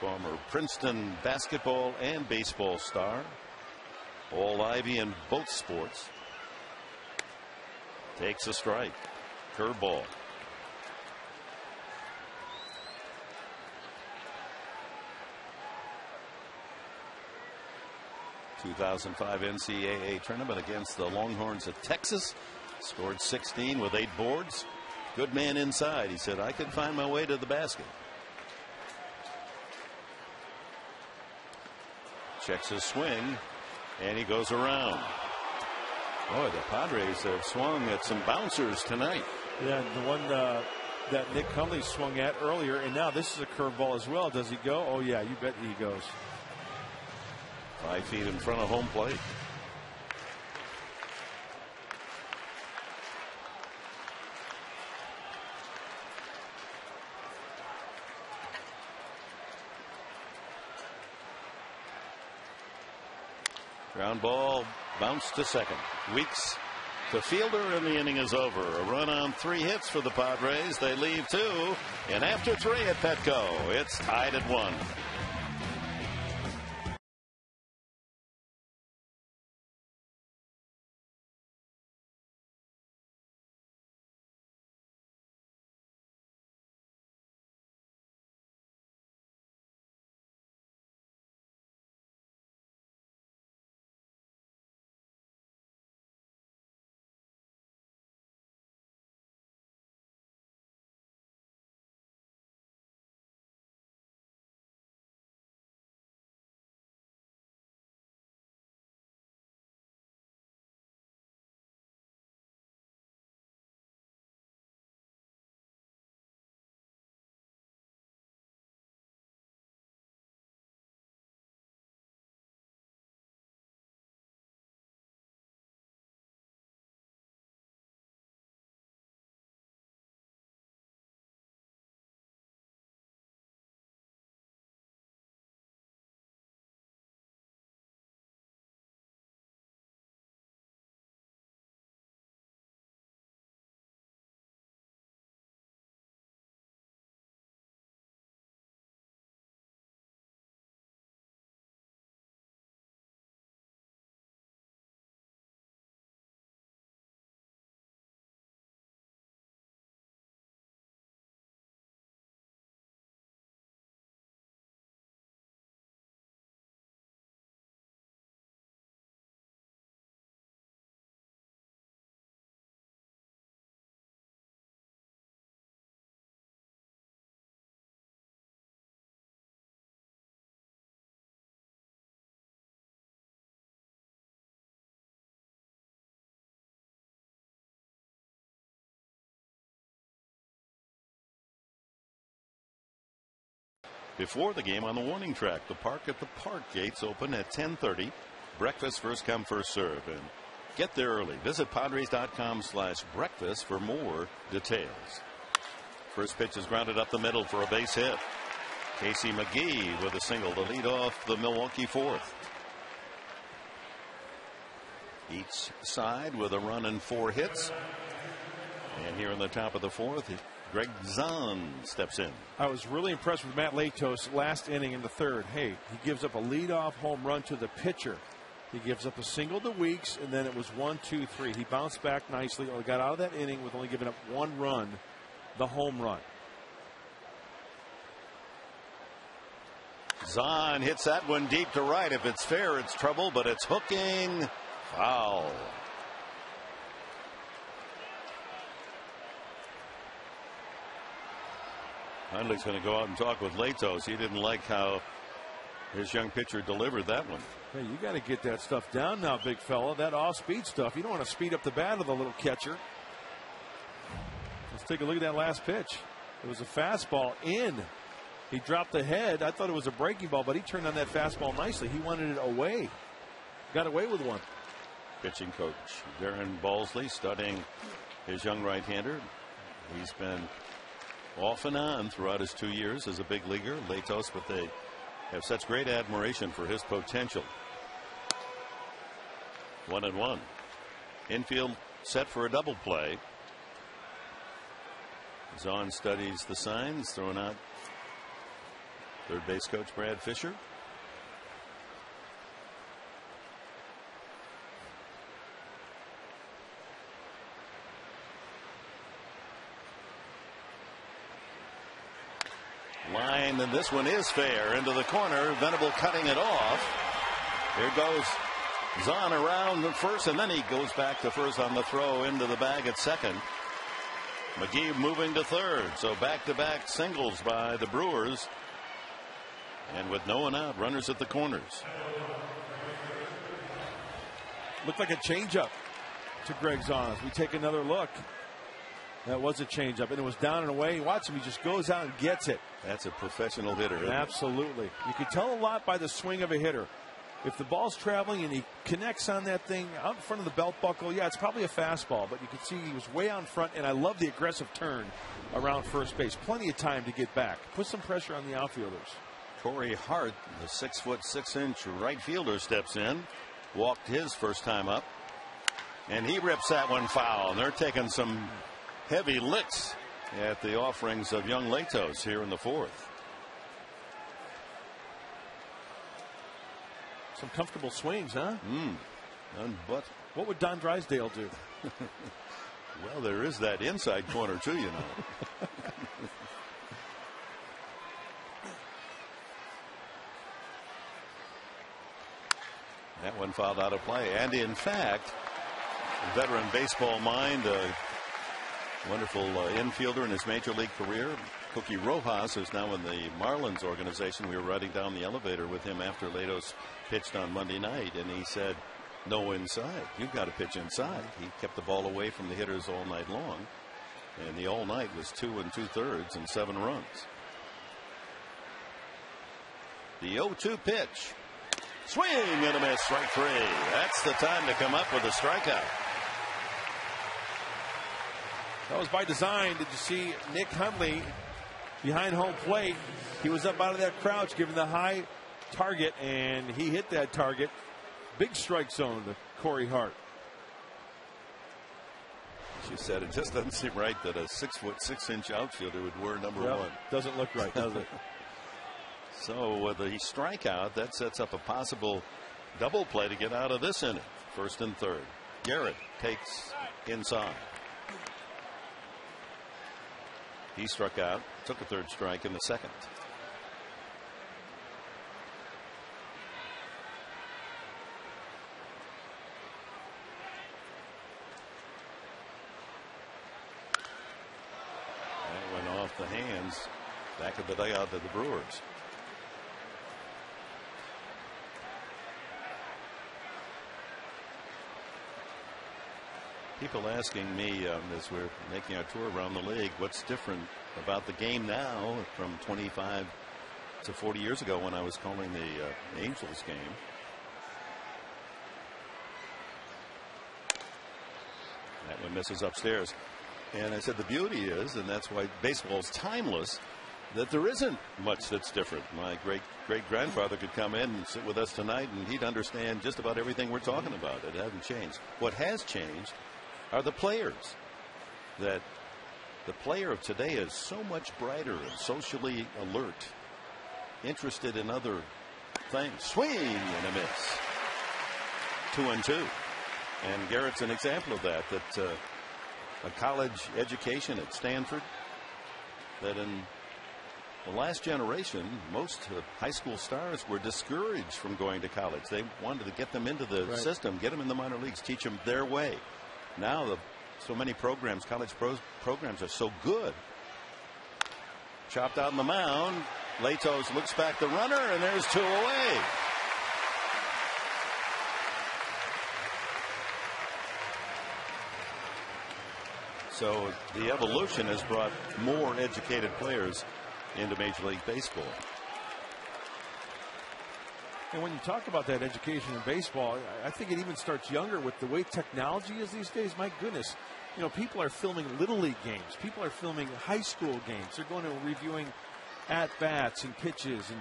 Former Princeton basketball and baseball star. All Ivy in both sports. Takes a strike. Curveball. '2005 NCAA tournament against the Longhorns of Texas. Scored 16 with 8 boards. Good man inside. He said, I could find my way to the basket. Checks his swing, and he goes around. Boy, the Padres have swung at some bouncers tonight. Yeah, the one that Nick Cumley swung at earlier, and now this is a curveball as well. Does he go? Oh, yeah, you bet he goes. 5 feet in front of home plate. Ground ball bounced to second. Weeks to fielder, and the inning is over. A run on 3 hits for the Padres. They leave 2, and after 3 at Petco, it's tied at 1. Before the game on the warning track, the park at the park gates open at 10:30. Breakfast first come first serve, and get there early. Visit Padres.com/breakfast for more details. First pitch is grounded up the middle for a base hit. Casey McGee with a single to lead off the Milwaukee 4th. Each side with a run and 4 hits. And here in the top of the 4th, Greg Zahn steps in. I was really impressed with Matt Latos last inning in the 3rd. Hey, he gives up a leadoff home run to the pitcher. He gives up a single to Weeks, and then it was 1, 2, 3. He bounced back nicely. Got out of that inning with only giving up 1 run, the home run. Zahn hits that one deep to right. If it's fair, it's trouble, but it's hooking. Foul. Hundley's going to go out and talk with Latos. He didn't like how his young pitcher delivered that one. Hey, you got to get that stuff down now, big fella. That off-speed stuff. You don't want to speed up the bat of the little catcher. Let's take a look at that last pitch. It was a fastball in. He dropped the head. I thought it was a breaking ball, but he turned on that fastball nicely. He wanted it away. Got away with one. Pitching coach Darren Balsley studying his young right-hander. He's been off and on throughout his 2 years as a big leaguer, Latos, but they have such great admiration for his potential. 1-1. Infield set for a double play. Zahn studies the signs, throwing out third base coach Brad Fisher. Line, and this one is fair into the corner. Venable cutting it off. Here goes Zahn around the first, and then he goes back to first on the throw into the bag at second. McGee moving to third. So back-to-back singles by the Brewers. And with no one out, runners at the corners. Looked like a changeup to Greg Zahn. As we take another look, that was a changeup, and it was down and away. Watch him; he just goes out and gets it. That's a professional hitter. Absolutely. You can tell a lot by the swing of a hitter. If the ball's traveling and he connects on that thing out in front of the belt buckle, yeah, it's probably a fastball, but you can see he was way out in front, and I love the aggressive turn around first base. Plenty of time to get back. Put some pressure on the outfielders. Corey Hart, the 6'6" right fielder, steps in. walked his first time up, and he rips that one foul. And they're taking some heavy licks at the offerings of young Latos here in the fourth. Some comfortable swings, huh? None but. What would Don Drysdale do? Well, there is that inside corner too, you know. That one fouled out of play. And in fact, a veteran baseball mind, a wonderful infielder in his major league career, Cookie Rojas, who's now in the Marlins organization. We were riding down the elevator with him after Latos pitched on Monday night, and he said, no inside. You've got to pitch inside. He kept the ball away from the hitters all night long, and the all night was 2 2/3 and 7 runs. The 0-2 pitch. Swing and a miss, strike 3. That's the time to come up with a strikeout. That was by design. Did you see Nick Hundley behind home plate? He was up out of that crouch, given the high target, and he hit that target. Big strike zone to Corey Hart. She said it just doesn't seem right that a 6'6" outfielder would wear number 1. Doesn't look right, does it? So with the strikeout, that sets up a possible double play to get out of this inning. First and third. Garrett takes inside. He struck out, took a third strike in the second. That went off the hands back of the dugout of the Brewers. People asking me as we're making our tour around the league, what's different about the game now from 25 to 40 years ago when I was calling the Angels game. That one misses upstairs. And I said the beauty is, and that's why baseball's timeless, that there isn't much that's different. My great-grandfather could come in and sit with us tonight, and he'd understand just about everything we're talking about. It hasn't changed. What has changed are the players. That the player of today is so much brighter and socially alert, interested in other things. Swing and a miss. 2-2. And Garrett's an example of that. That a college education at Stanford, that in the last generation, most high school stars were discouraged from going to college. They wanted to get them into the system, get them in the minor leagues, teach them their way. Now so many programs, college programs, are so good. Chopped out on the mound. Latos looks back the runner, and there's 2 away. So the evolution has brought more educated players into Major League Baseball. And when you talk about that education in baseball, I think it even starts younger with the way technology is these days. My goodness, you know, people are filming Little League games. People are filming high school games. They're going to reviewing at-bats and pitches. And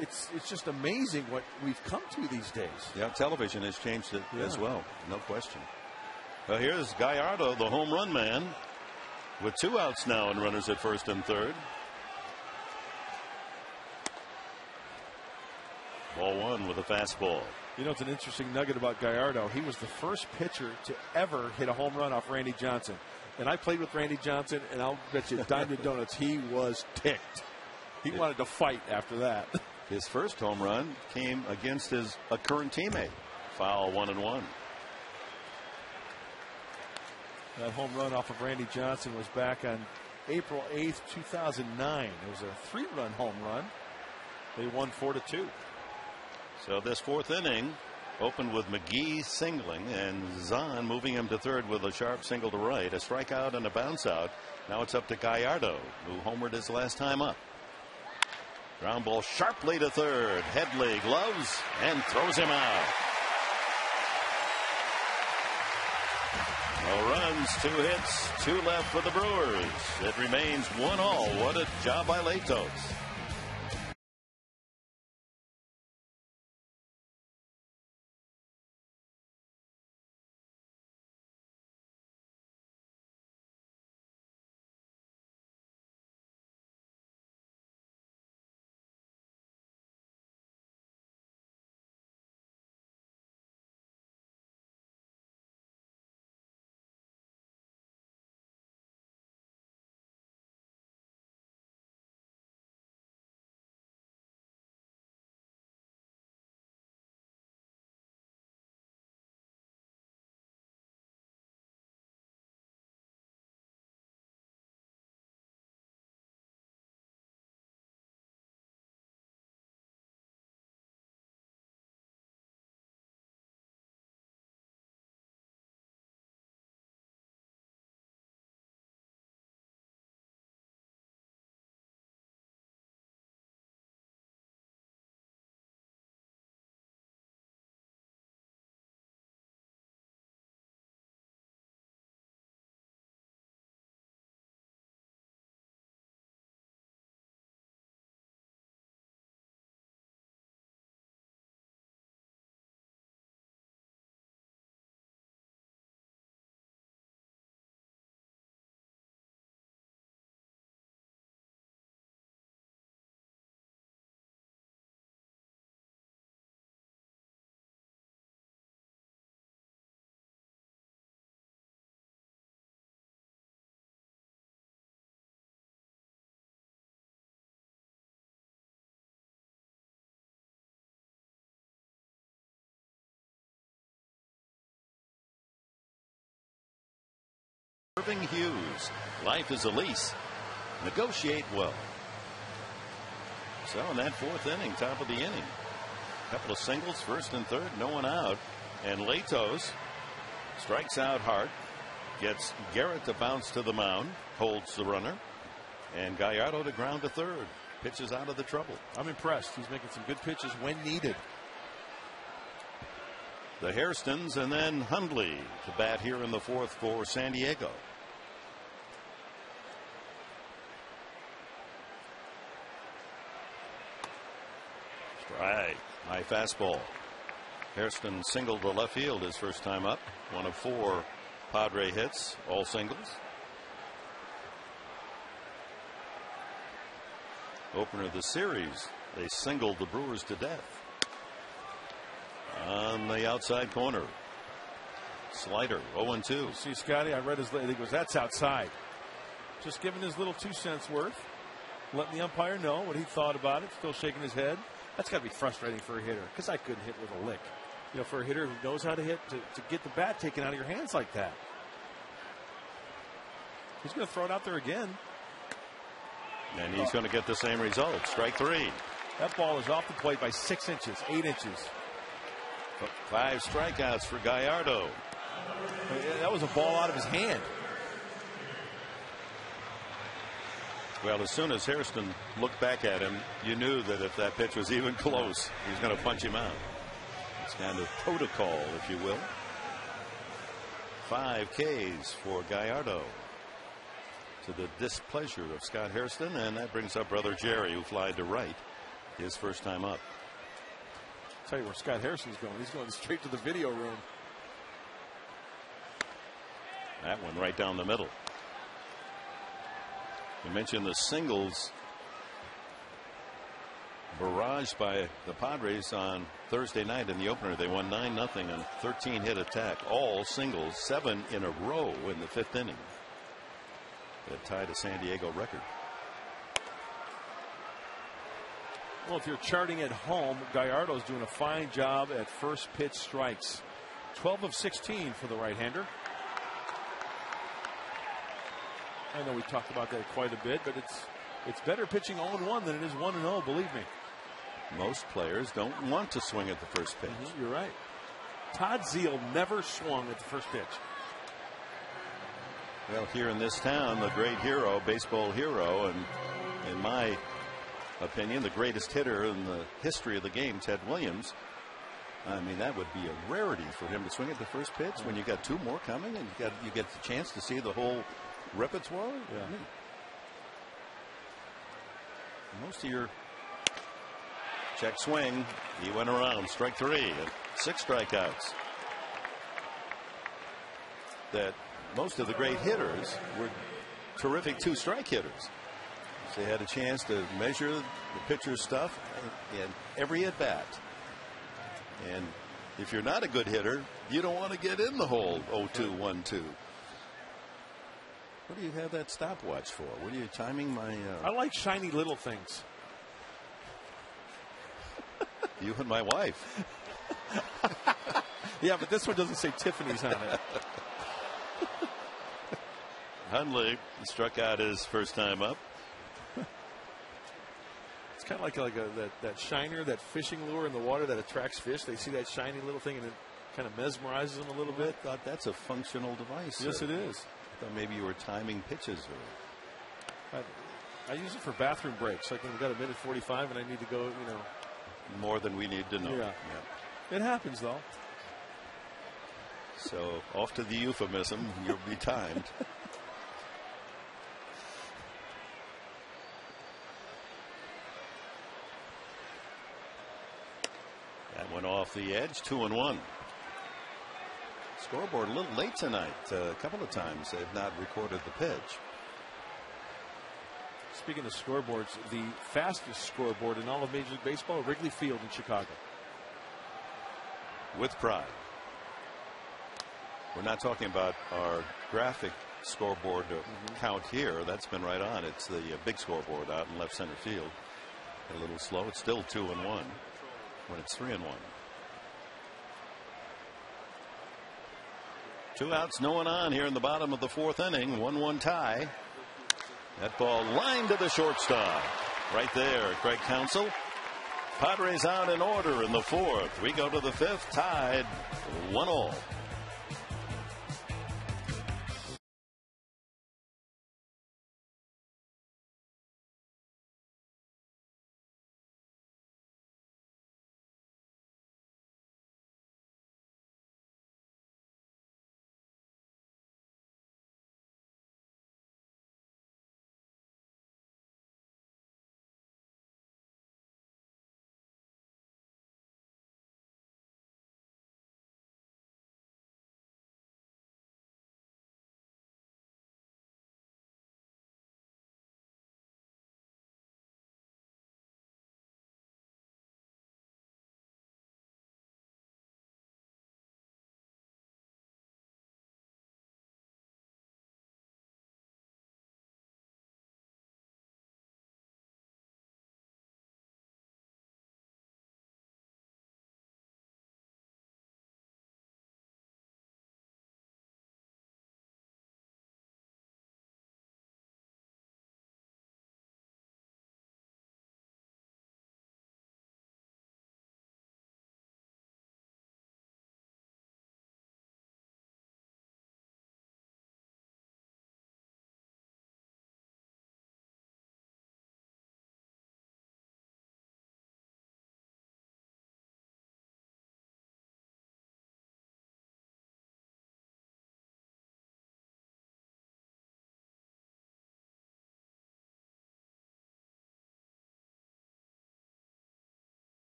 it's just amazing what we've come to these days. Yeah, television has changed it as well. No question. Well, here's Gallardo, the home run man, with 2 outs now and runners at first and third. Ball 1 with a fastball. You know, it's an interesting nugget about Gallardo. He was the first pitcher to ever hit a home run off Randy Johnson. And I played with Randy Johnson, and I'll bet you dime to donuts, he was ticked. He wanted to fight after that. His first home run came against a current teammate. Foul, 1-1. That home run off of Randy Johnson was back on April 8th, 2009. It was a 3-run home run. They won 4-2. So this fourth inning opened with McGee singling and Zahn moving him to third with a sharp single to right. A strikeout and a bounce out. Now it's up to Gallardo, who homered his last time up. Ground ball sharply to third. Headley gloves and throws him out. No runs, 2 hits, 2 left for the Brewers. It remains 1-1. What a job by Latos. Irving Hughes. Life is a lease. Negotiate well. So in that fourth inning, top of the inning, couple of singles, first and third, no one out, and Latos strikes out Hart, gets Garrett to bounce to the mound, holds the runner, and Gallardo to ground to third. Pitches out of the trouble. I'm impressed. He's making some good pitches when needed. The Hairstons and then Hundley to bat here in the fourth for San Diego. Strike. High fastball. Hairston singled to left field his first time up. One of 4 Padre hits, all singles. Opener of the series, they singled the Brewers to death. On the outside corner. Slider, 0-2. See, Scotty, I read his letter. He goes, that's outside. Just giving his little 2 cents worth. Letting the umpire know what he thought about it. Still shaking his head. That's got to be frustrating for a hitter, because I couldn't hit with a lick. You know, for a hitter who knows how to hit, to get the bat taken out of your hands like that. He's going to throw it out there again. And he's going to get the same result. Strike 3. That ball is off the plate by 6 inches, 8 inches. 5 strikeouts for Gallardo. That was a ball out of his hand. Well, as soon as Hairston looked back at him, you knew that if that pitch was even close, he was going to punch him out. It's kind of protocol, if you will. 5 Ks for Gallardo, to the displeasure of Scott Hairston, and that brings up brother Jerry, who flied to right his first time up. I'll tell you where Scott Hairston's going. He's going straight to the video room. That one right down the middle. You mentioned the singles barraged by the Padres on Thursday night in the opener. They won 9-0 on 13 hit attack, all singles, 7 in a row in the 5th inning. That tied a San Diego record. Well, if you're charting at home, Gallardo's doing a fine job at first pitch strikes. 12 of 16 for the right-hander. I know we talked about that quite a bit, but it's better pitching 0-1 than it is 1-0, believe me. Most players don't want to swing at the first pitch. You're right. Todd Zeile never swung at the first pitch. Well, here in this town, the great hero, baseball hero, and in my opinion, the greatest hitter in the history of the game, Ted Williams. I mean, that would be a rarity for him to swing at the first pitch when you got 2 more coming and you get the chance to see the whole repertoire. Yeah. Most of your check swing, he went around. Strike 3 and 6 strikeouts. That most of the great hitters were terrific 2-strike hitters. They had a chance to measure the pitcher's stuff in every at bat. And if you're not a good hitter, you don't want to get in the hole 0-2, 1-2. What do you have that stopwatch for? What are you timing my? I like shiny little things. You and my wife. Yeah, but this one doesn't say Tiffany's on it. Hundley struck out his first time up. It's kind of like that shiner, that fishing lure in the water that attracts fish. They see that shiny little thing and it kind of mesmerizes them a little bit. I thought that's a functional device. Yes, sir. it is. I thought maybe you were timing pitches. I use it for bathroom breaks, like when we've got a minute 45 and I need to go, More than we need to know. Yeah. It happens, though. So off to the euphemism. You'll be timed. That went off the edge. 2-1. Scoreboard a little late tonight. A couple of times they've not recorded the pitch. Speaking of scoreboards, the fastest scoreboard in all of Major League Baseball, Wrigley Field in Chicago. With pride. We're not talking about our graphic scoreboard count here. That's been right on. It's the big scoreboard out in left center field. A little slow. It's still 2-1 when it's 3-1. 2 outs, no one on here in the bottom of the 4th inning. 1-1 tie. That ball lined to the shortstop. Right there, Craig Counsell. Padres out in order in the 4th. We go to the 5th, tied 1-1.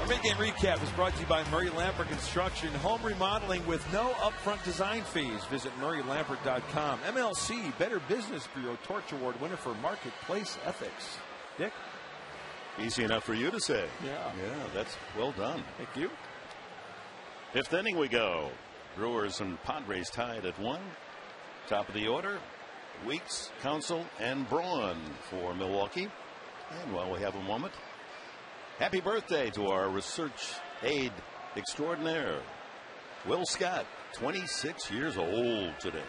Mid-game recap is brought to you by Murray Lampert Construction. Home remodeling with no upfront design fees. Visit MurrayLampert.com. MLC Better Business Bureau Torch Award winner for Marketplace Ethics. Dick? Easy enough for you to say. Yeah, that's well done. Thank you. 5th inning we go. Brewers and Padres tied at 1. Top of the order, Weeks, Counsell, and Braun for Milwaukee. And while we have a moment, happy birthday to our research aide extraordinaire, Will Scott, 26 years old today.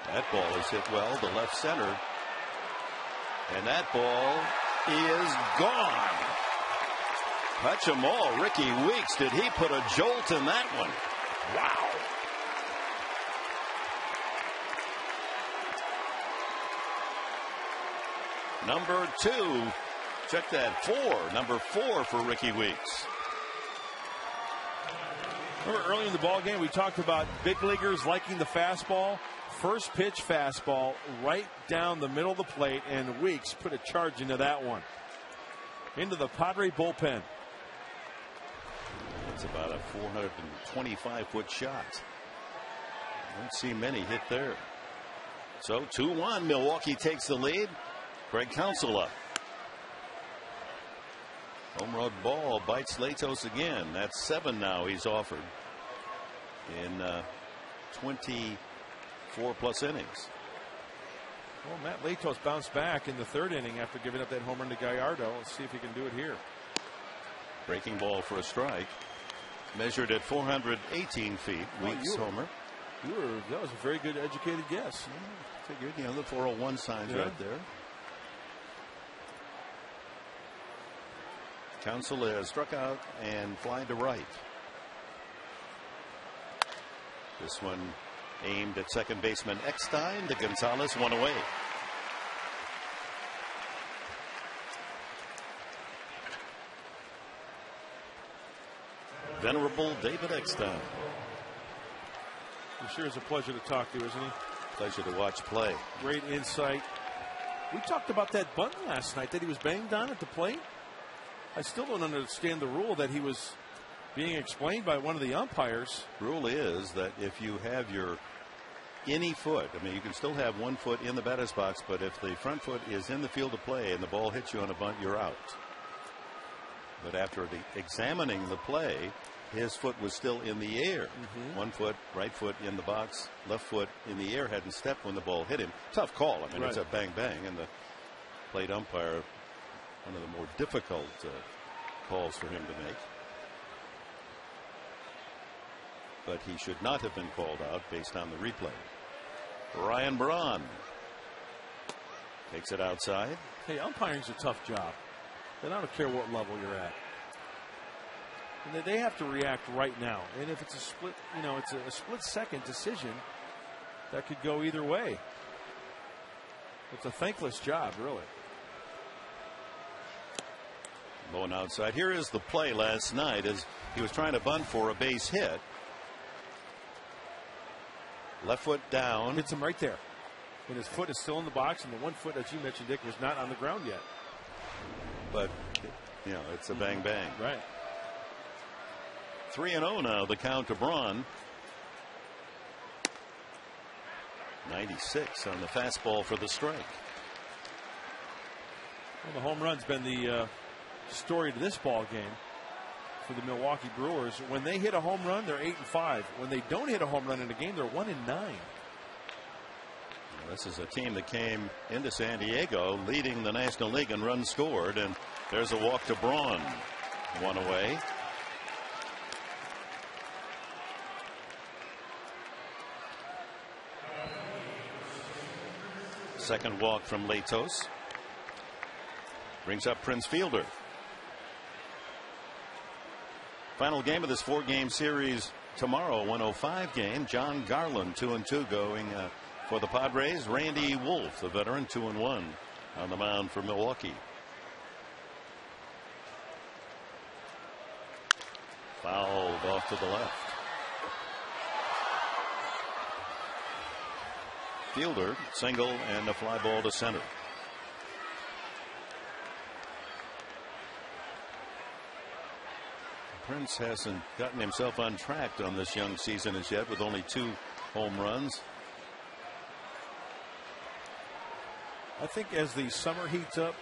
That ball is hit well to left center. And that ball is gone. Touch 'em all. Ricky Weeks, did he put a jolt in that one? Wow. Number 2. Check that, 4. Number 4 for Ricky Weeks. Remember early in the ball game we talked about big leaguers liking the fastball. First pitch fastball right down the middle of the plate, and Weeks put a charge into that one. Into the Padre bullpen. It's about a 425-foot shot. Don't see many hit there. So 2-1, Milwaukee takes the lead. Craig Counsell up. Home run ball bites Latos again. That's 7 now he's offered in 24+ innings. Well, Matt Latos bounced back in the 3rd inning after giving up that home run to Gallardo. Let's see if he can do it here. Breaking ball for a strike. Measured at 418 feet. Weeks homer. That was a very good educated guess. Figured, the 401 signs right there. Counsell has struck out and fly to right. This one aimed at second baseman Eckstein. To Gonzalez, 1 away. Venerable David Eckstein. He sure is a pleasure to talk to, isn't he? Pleasure to watch play. Great insight. We talked about that bunt last night that he was banged on at the plate. I still don't understand the rule that he was being explained by one of the umpires. Rule is that if you have your any foot, I mean, you can still have 1 foot in the batter's box, but if the front foot is in the field of play and the ball hits you on a bunt, you're out. But after examining the play, his foot was still in the air. One foot, right foot in the box, left foot in the air, hadn't stepped when the ball hit him. Tough call. I mean, it's a bang bang, and the plate umpire, one of the more difficult calls for him to make. But he should not have been called out based on the replay. Ryan Braun takes it outside. Hey, umpiring's a tough job. And I don't care what level you're at. And they have to react right now. And if it's a split, it's a split-second decision that could go either way. It's a thankless job, really. Low and outside. Here is the play last night as he was trying to bunt for a base hit. Left foot down. Hits him right there. And his foot is still in the box, and the one foot, as you mentioned, Dick, was not on the ground yet. But, it's a bang bang. Right. 3-0 now, the count to Braun. 96 on the fastball for the strike. Well, the home run's been the story to this ball game for the Milwaukee Brewers. When they hit a home run, they're 8-5. When they don't hit a home run in a game, they're 1-9. This is a team that came into San Diego leading the National League in runs scored, and there's a walk to Braun. One away. Second walk from Latos. Brings up Prince Fielder. Final game of this 4-game series tomorrow, 105 game. John Garland 2-2 going for the Padres. Randy Wolf, the veteran, 2-1 on the mound for Milwaukee. Fouled off to the left. Fielder single and a fly ball to center. Prince hasn't gotten himself on track on this young season as yet, with only 2 home runs. I think as the summer heats up,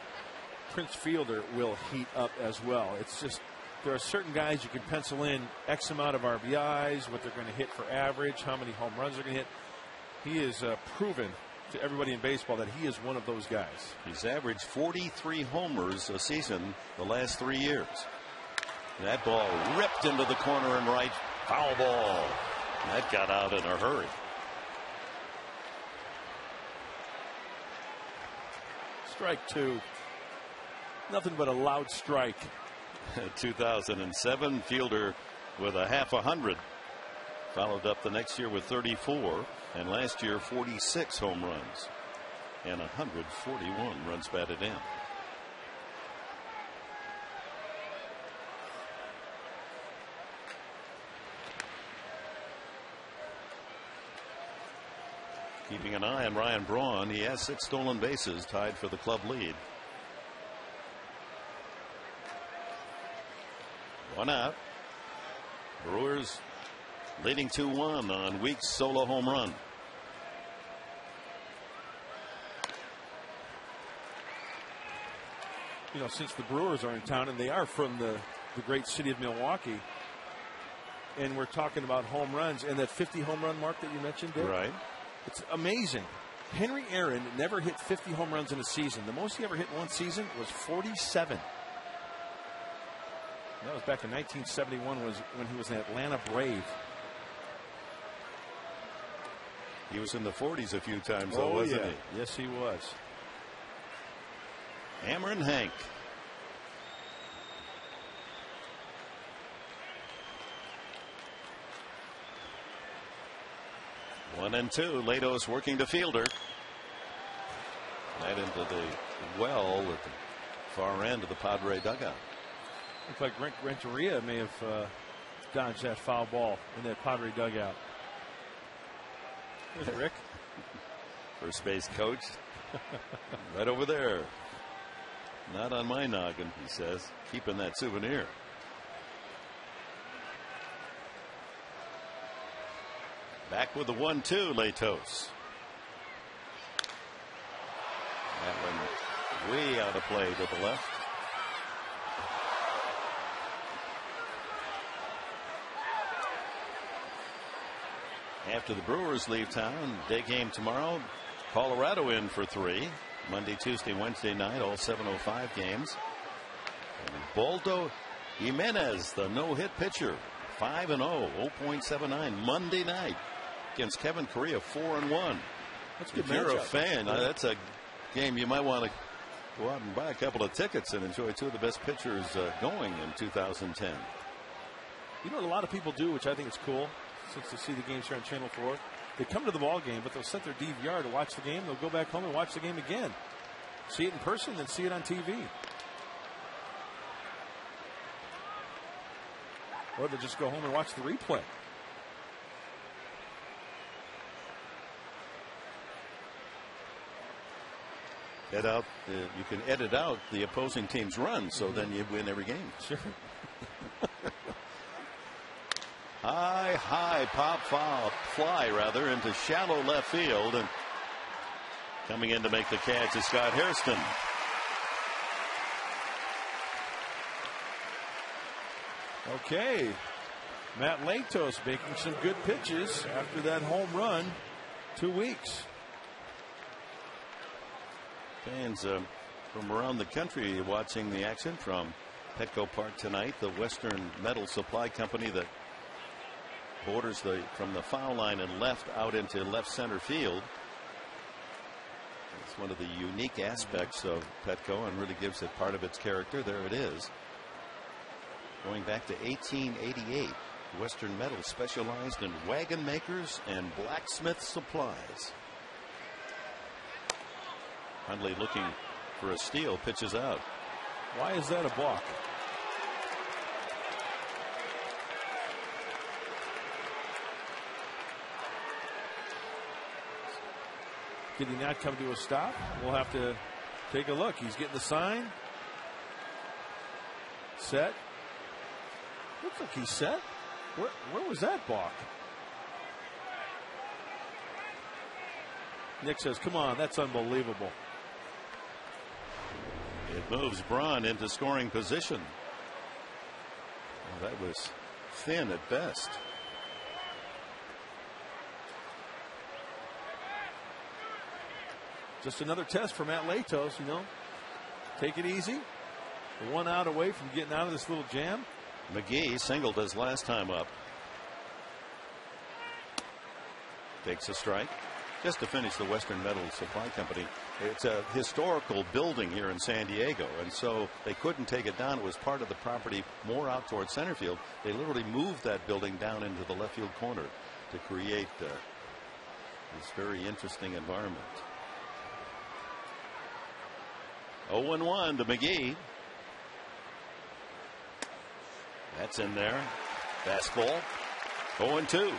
Prince Fielder will heat up as well. It's just there are certain guys you can pencil in X amount of RBIs, what they're going to hit for average, how many home runs they're going to hit. He is proven to everybody in baseball that he is one of those guys. He's averaged 43 homers a season the last 3 years. That ball ripped into the corner and right. Foul ball. That got out in a hurry. Strike 2. Nothing but a loud strike. 2007, Fielder with a half 100. Followed up the next year with 34, and last year 46 home runs and 141 runs batted in. Keeping an eye on Ryan Braun, he has 6 stolen bases, tied for the club lead. 1 out. Brewers leading 2-1 on Week's solo home run. Since the Brewers are in town, and they are from the great city of Milwaukee, and we're talking about home runs and that 50 home run mark that you mentioned, Dick. Right. It's amazing. Henry Aaron never hit 50 home runs in a season. The most he ever hit in one season was 47. That was back in 1971, was when he was an Atlanta Brave. He was in the 40s a few times, though, wasn't he? Yes, he was. Hammer and Hank. One and two. Latos working to Fielder. That into the well at the far end of the Padre dugout. Looks like Renteria may have dodged that foul ball in that Padre dugout. There's Rick. First base coach. Right over there. Not on my noggin, he says. Keeping that souvenir. Back with the 1-2, Latos. That one way out of play to the left. After the Brewers leave town, day game tomorrow. Colorado in for 3. Monday, Tuesday, Wednesday night, all 7:05 games. And Baldo Jimenez, the no-hit pitcher, 5-0, 0.79 Monday night against Kevin Correa, 4-1. That's a good if you're a matchup. fan, that's a game you might want to go out and buy a couple of tickets and enjoy two of the best pitchers going in 2010. You know what a lot of people do, which I think is cool, since they see the games here on Channel 4, they come to the ball game, but they'll set their DVR to watch the game. They'll go back home and watch the game again. See it in person, then see it on TV. Or they'll just go home and watch the replay. You can edit out the opposing team's run, so then you win every game. Sure. High pop fly into shallow left field, and coming in to make the catch is Scott Hairston. Okay, Matt Latos making some good pitches after that home run 2 weeks. Fans from around the country watching the action from Petco Park tonight, the Western Metal Supply Company that borders from the foul line and left out into left center field. It's one of the unique aspects of Petco and really gives it part of its character. There it is. Going back to 1888, Western Metal specialized in wagon makers and blacksmith supplies. Hundley looking for a steal, pitches out. Why is that a balk? Did he not come to a stop? We'll have to take a look. He's getting the sign. Set. Looks like he's set. Where was that balk? Nick says, come on, that's unbelievable. It moves Braun into scoring position. Well, that was thin at best. Just another test for Matt Latos, Take it easy. 1 out away from getting out of this little jam. McGee singled his last time up. Takes a strike. Just to finish, the Western Metal Supply Company, it's a historical building here in San Diego, and so they couldn't take it down. It was part of the property more out towards center field. They literally moved that building down into the left field corner to create this very interesting environment. 0-1 to McGee. That's in there. Fastball. 0-2.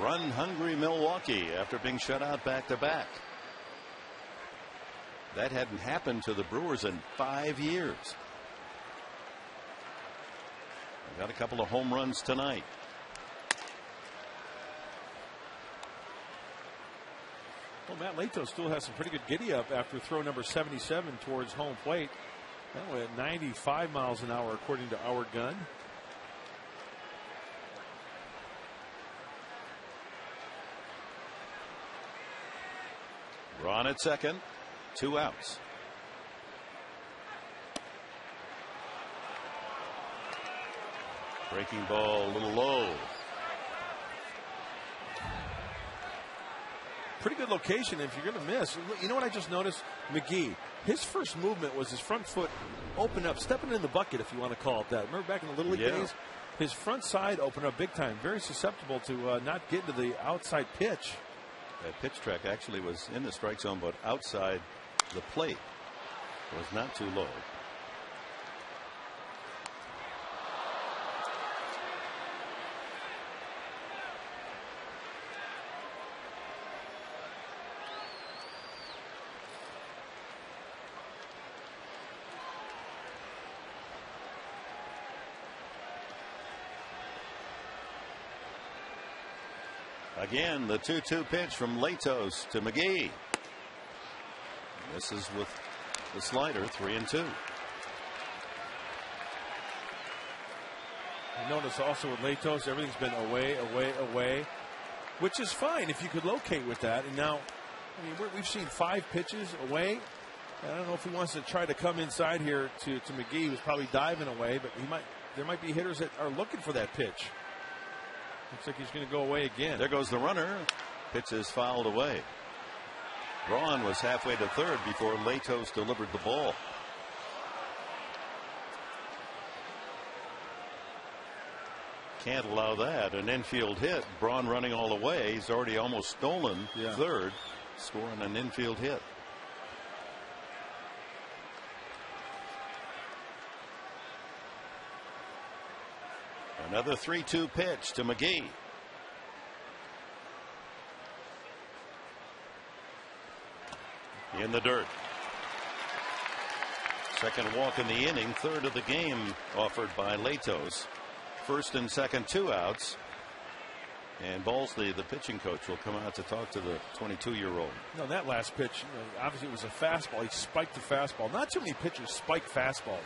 Run hungry Milwaukee after being shut out back-to-back. That hadn't happened to the Brewers in 5 years. They got a couple of home runs tonight. Well, Matt Latos still has some pretty good giddy up after throw number 77 towards home plate. That went at 95 miles an hour according to our gun. Ron at second, 2 outs. Breaking ball a little low. Pretty good location if you're going to miss. You know what I just noticed? McGee, his first movement was his front foot open up, stepping in the bucket, if you want to call it that. Remember back in the Little League days? His front side opened up big time. Very susceptible to not getting to the outside pitch. That pitch track actually was in the strike zone, but outside the plate. Was not too low. Again, the 2-2 pitch from Latos to McGee. This is with the slider, 3-2. Notice also with Latos, everything's been away, away, away, which is fine if you could locate with that. And now, I mean, we've seen 5 pitches away. I don't know if he wants to try to come inside here to McGee, who's probably diving away, but there might be hitters that are looking for that pitch. Looks like he's going to go away again. There goes the runner. Pitch is fouled away. Braun was halfway to third before Latos delivered the ball. Can't allow that. An infield hit. Braun running all the way. He's already almost stolen third, scoring an infield hit. Another 3-2 pitch to McGee. In the dirt. Second walk in the inning, third of the game offered by Latos. First and second, 2 outs. And Balsley, the pitching coach, will come out to talk to the 22-year-old. No, that last pitch, obviously it was a fastball. He spiked the fastball. Not too many pitchers spike fastballs.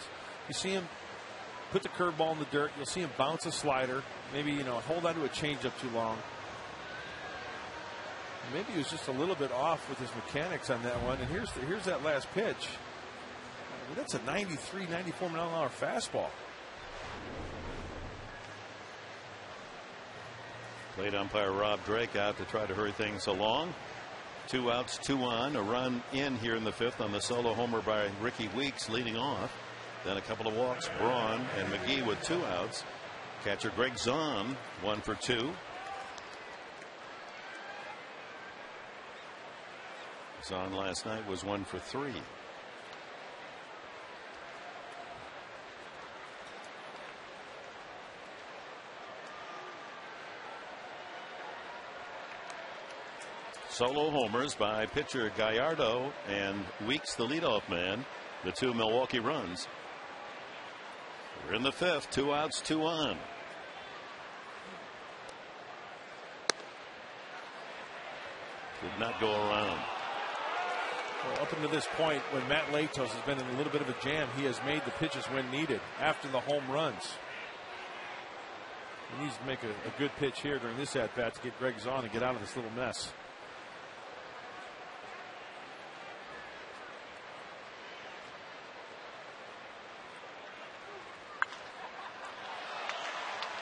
You see him put the curveball in the dirt. You'll see him bounce a slider. Maybe, hold on to a changeup too long. Maybe he was just a little bit off with his mechanics on that one. And here's that last pitch. I mean, that's a 93, 94 mile-an-hour fastball. Plate umpire Rob Drake out to try to hurry things along. 2 outs, 2 on. A run in here in the 5th on the solo homer by Ricky Weeks leading off. Then a couple of walks. Braun and McGee with 2 outs. Catcher Greg Zahn 1 for 2. Zahn last night was 1 for 3. Solo homers by pitcher Gallardo and Weeks, the leadoff man. The 2 Milwaukee runs. We're in the 5th. 2 outs, 2 on. Did not go around. Well, up until this point, when Matt Latos has been in a little bit of a jam, he has made the pitches when needed after the home runs. He needs to make a good pitch here during this at-bat to get Greg Zahn and get out of this little mess.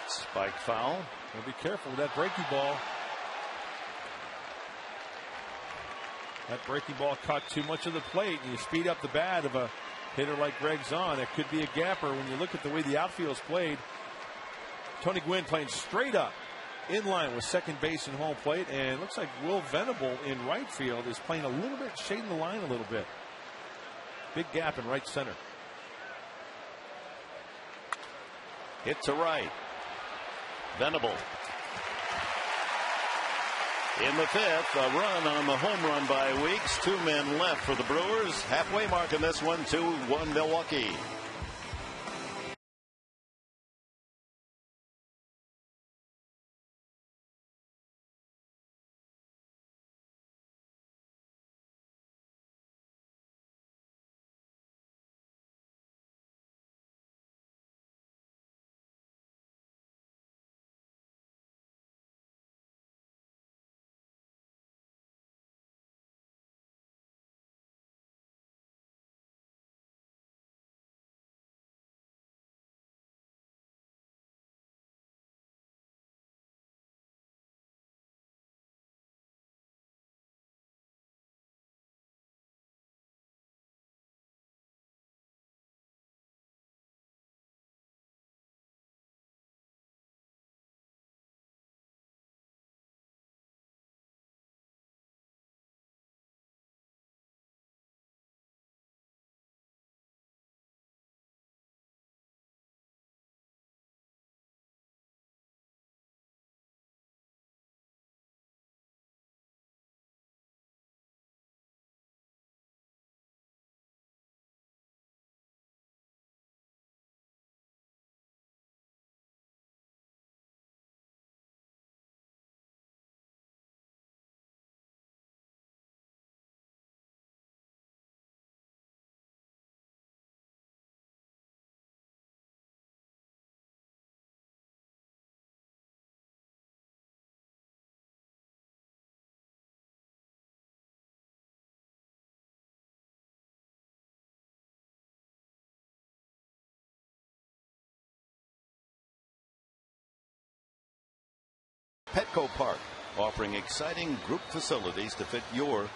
Spike foul. Well, be careful with that breaking ball. That breaking ball caught too much of the plate, and you speed up the bat of a hitter like Greg Zahn. It could be a gapper when you look at the way the outfield's played. Tony Gwynn playing straight up in line with second base and home plate, and it looks like Will Venable in right field is playing a little bit, shading the line a little bit. Big gap in right center. Hit to right. Venable. In the 5th, a run on the home run by Weeks. 2 men left for the Brewers. Halfway mark in this one, 2-1 Milwaukee. Petco Park, offering exciting group facilities to fit your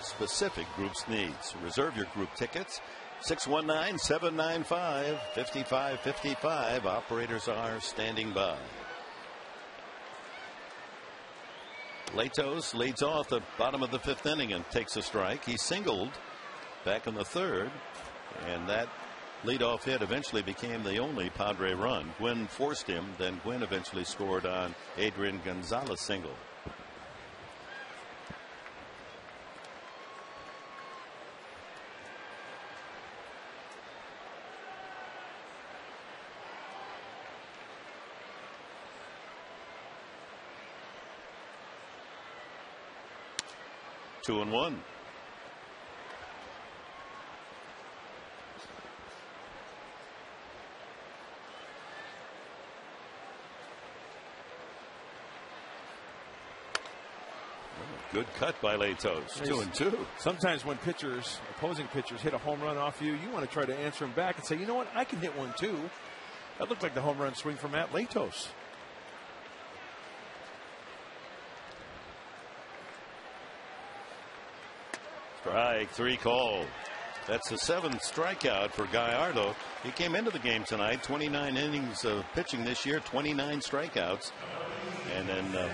specific group's needs. Reserve your group tickets. 619-795-5555. Operators are standing by. Latos leads off the bottom of the 5th inning and takes a strike. He singled back in the 3rd, and that leadoff hit eventually became the only Padre run. Gwynn forced him, then Gwynn eventually scored on Adrian Gonzalez single. Two and one. Good cut by Latos. 2-2. Sometimes when opposing pitchers hit a home run off you, you want to try to answer them back and say, you know what, I can hit one too. That looked like the home run swing from Matt Latos. Strike 3 called. That's the 7th strikeout for Gallardo. He came into the game tonight, 29 innings of pitching this year, 29 strikeouts, and then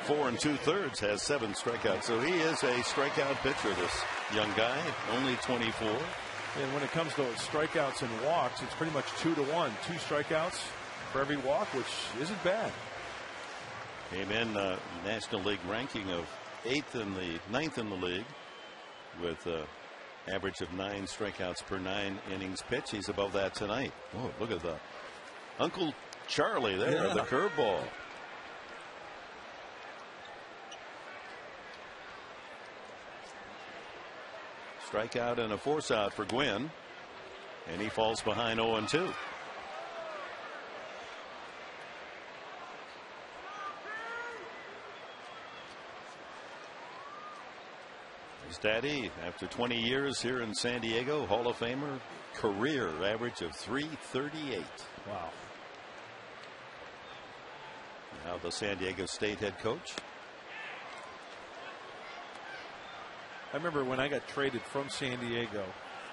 4 2/3 has 7 strikeouts. So he is a strikeout pitcher, this young guy, only 24. And when it comes to strikeouts and walks, it's pretty much 2-to-1. 2 strikeouts for every walk, which isn't bad. Came in National League ranking of 9th in the league, with average of 9 strikeouts per 9 innings pitched. He's above that tonight. Oh, look at the Uncle Charlie there, the curveball. Strikeout and a force out for Gwynn, and he falls behind 0-2. His daddy, after 20 years here in San Diego, Hall of Famer, career average of .338. Wow. Now the San Diego State head coach. I remember when I got traded from San Diego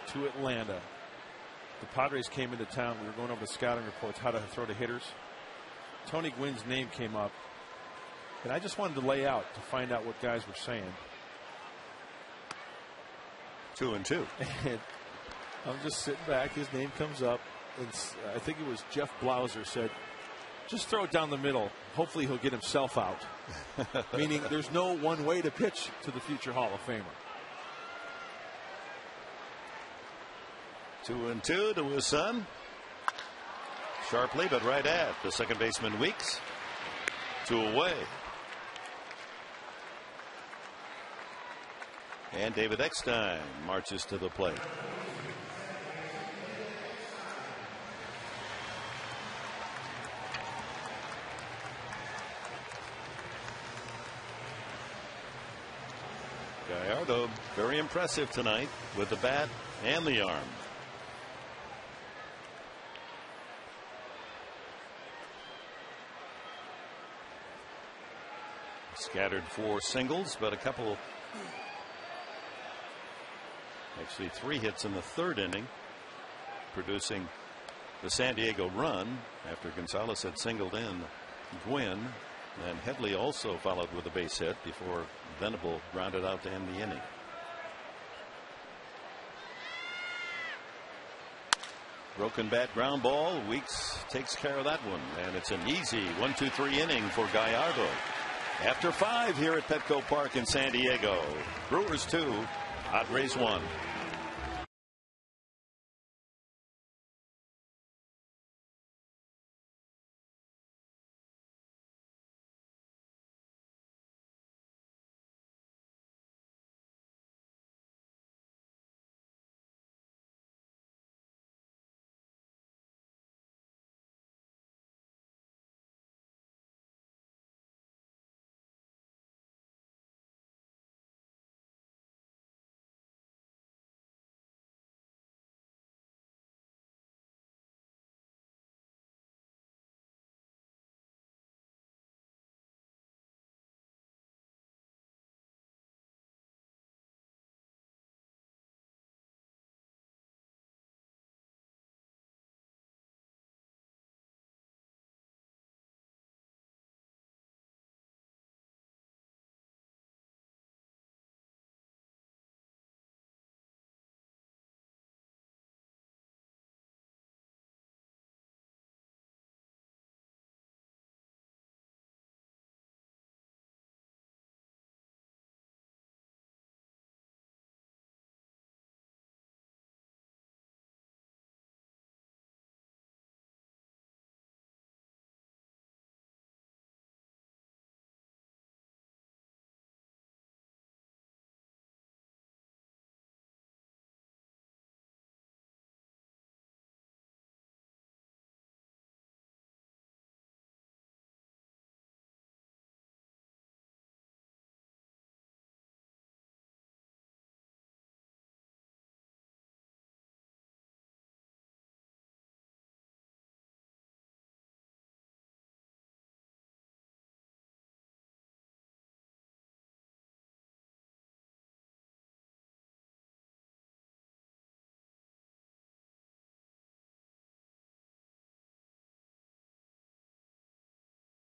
to Atlanta, the Padres came into town. We were going over the scouting reports, how to throw to hitters. Tony Gwynn's name came up, and I just wanted to lay out to find out what guys were saying. 2-2. And I'm just sitting back. His name comes up, and I think it was Jeff Blauser said, just throw it down the middle. Hopefully he'll get himself out. Meaning there's no one way to pitch to the future Hall of Famer. 2-2 to his son. Sharply, but right at the second baseman Weeks. 2 away. And David Eckstein marches to the plate. Gallardo very impressive tonight with the bat and the arm. Scattered 4 singles, but a couple, actually 3 hits in the 3rd inning, producing the San Diego run after Gonzalez had singled in Gwynn. And Headley also followed with a base hit before Venable grounded out to end the inning. Broken bat ground ball. Weeks takes care of that one, and it's an easy 1-2-3 inning for Gallardo. After 5 here at Petco Park in San Diego. Brewers 2, Padres 1.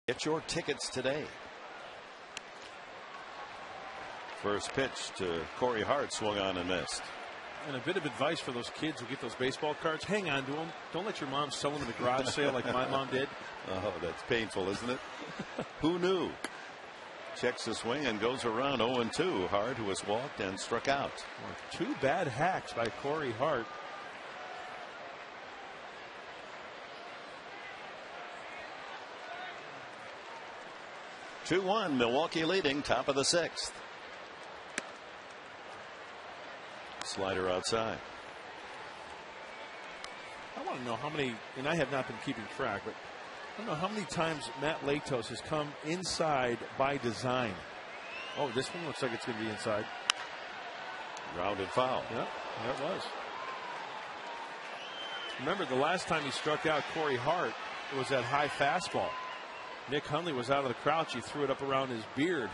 Get your tickets today. First pitch to Corey Hart, swung on and missed. And a bit of advice for those kids who get those baseball cards: hang on to them. Don't let your mom sell them in the garage sale like my mom did. Oh, that's painful, isn't it? Who knew? Checks the swing and goes around 0-2. Hart, who has walked and struck out. Two bad hacks by Corey Hart. (2-1), Milwaukee leading, top of the 6th. Slider outside. I want to know how many, and I have not been keeping track, but I don't know how many times Matt Latos has come inside by design. Oh, this one looks like it's going to be inside. Grounded foul. Yep, that was. Remember, the last time he struck out Corey Hart, it was that high fastball. Nick Hundley was out of the crouch. He threw it up around his beard.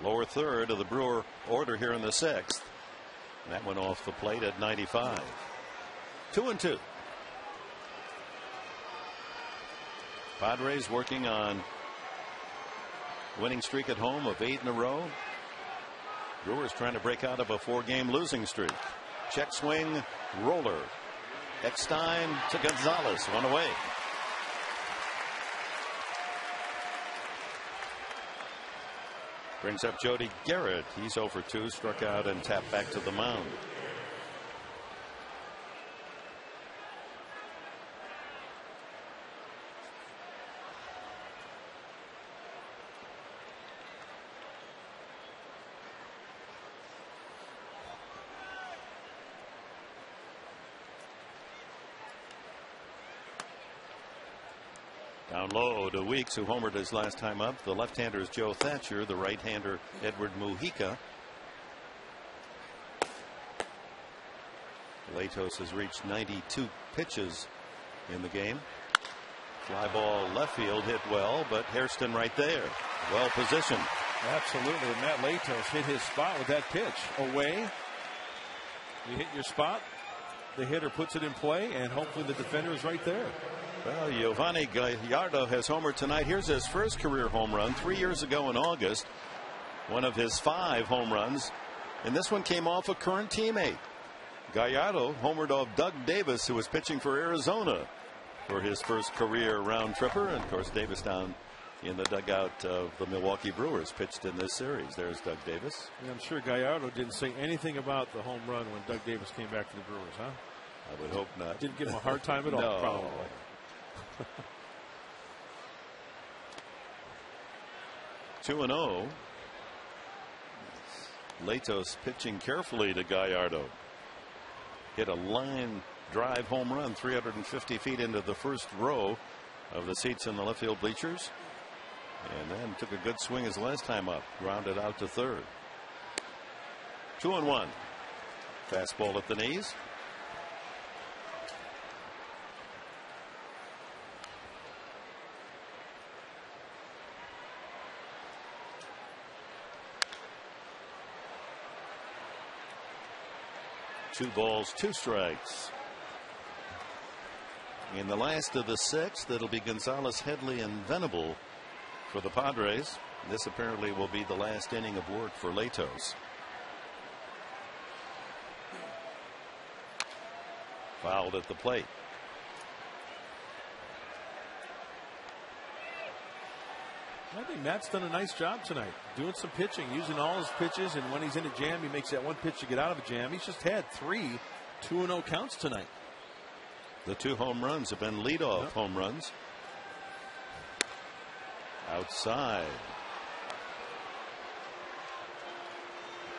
Lower third of the Brewer order here in the 6th. That went off the plate at 95. 2-2. Padres working on winning streak at home of 8 in a row. Brewers trying to break out of a 4-game losing streak. Check swing, roller. Eckstein to Gonzalez, one away. Brings up Jody Garrett. He's 0 for 2, struck out and tapped back to the mound. Down low to Weeks, who homered his last time up. The left-hander is Joe Thatcher, the right-hander Edward Mujica. Latos has reached 92 pitches in the game. Fly ball left field, hit well, but Hairston right there, well positioned. Absolutely. Matt Latos hit his spot with that pitch. Away. You hit your spot, the hitter puts it in play, and hopefully the defender is right there. Well, Giovanni Gallardo has homered tonight. Here's his first career home run 3 years ago in August. One of his 5 home runs. And this one came off a current teammate. Gallardo homered off Doug Davis, who was pitching for Arizona for his first career round tripper. And of course, Davis down in the dugout of the Milwaukee Brewers pitched in this series. There's Doug Davis. And I'm sure Gallardo didn't say anything about the home run when Doug Davis came back to the Brewers, huh? I would hope not. Didn't give him a hard time at all. No. Probably. Two and 0. Latos pitching carefully to Gallardo. Hit a line drive home run 350 feet into the first row of the seats in the left field bleachers, and then took a good swing his last time up, grounded out to third. 2-1. Fastball at the knees. Two balls, 2 strikes. In the last of the 6th, it'll be Gonzalez, Headley, and Venable for the Padres. This apparently will be the last inning of work for Latos. Fouled at the plate. I think Matt's done a nice job tonight, doing some pitching, using all his pitches, and when he's in a jam, he makes that one pitch to get out of a jam. He's just had 3 2-0 counts tonight. The 2 home runs have been leadoff home runs. Outside.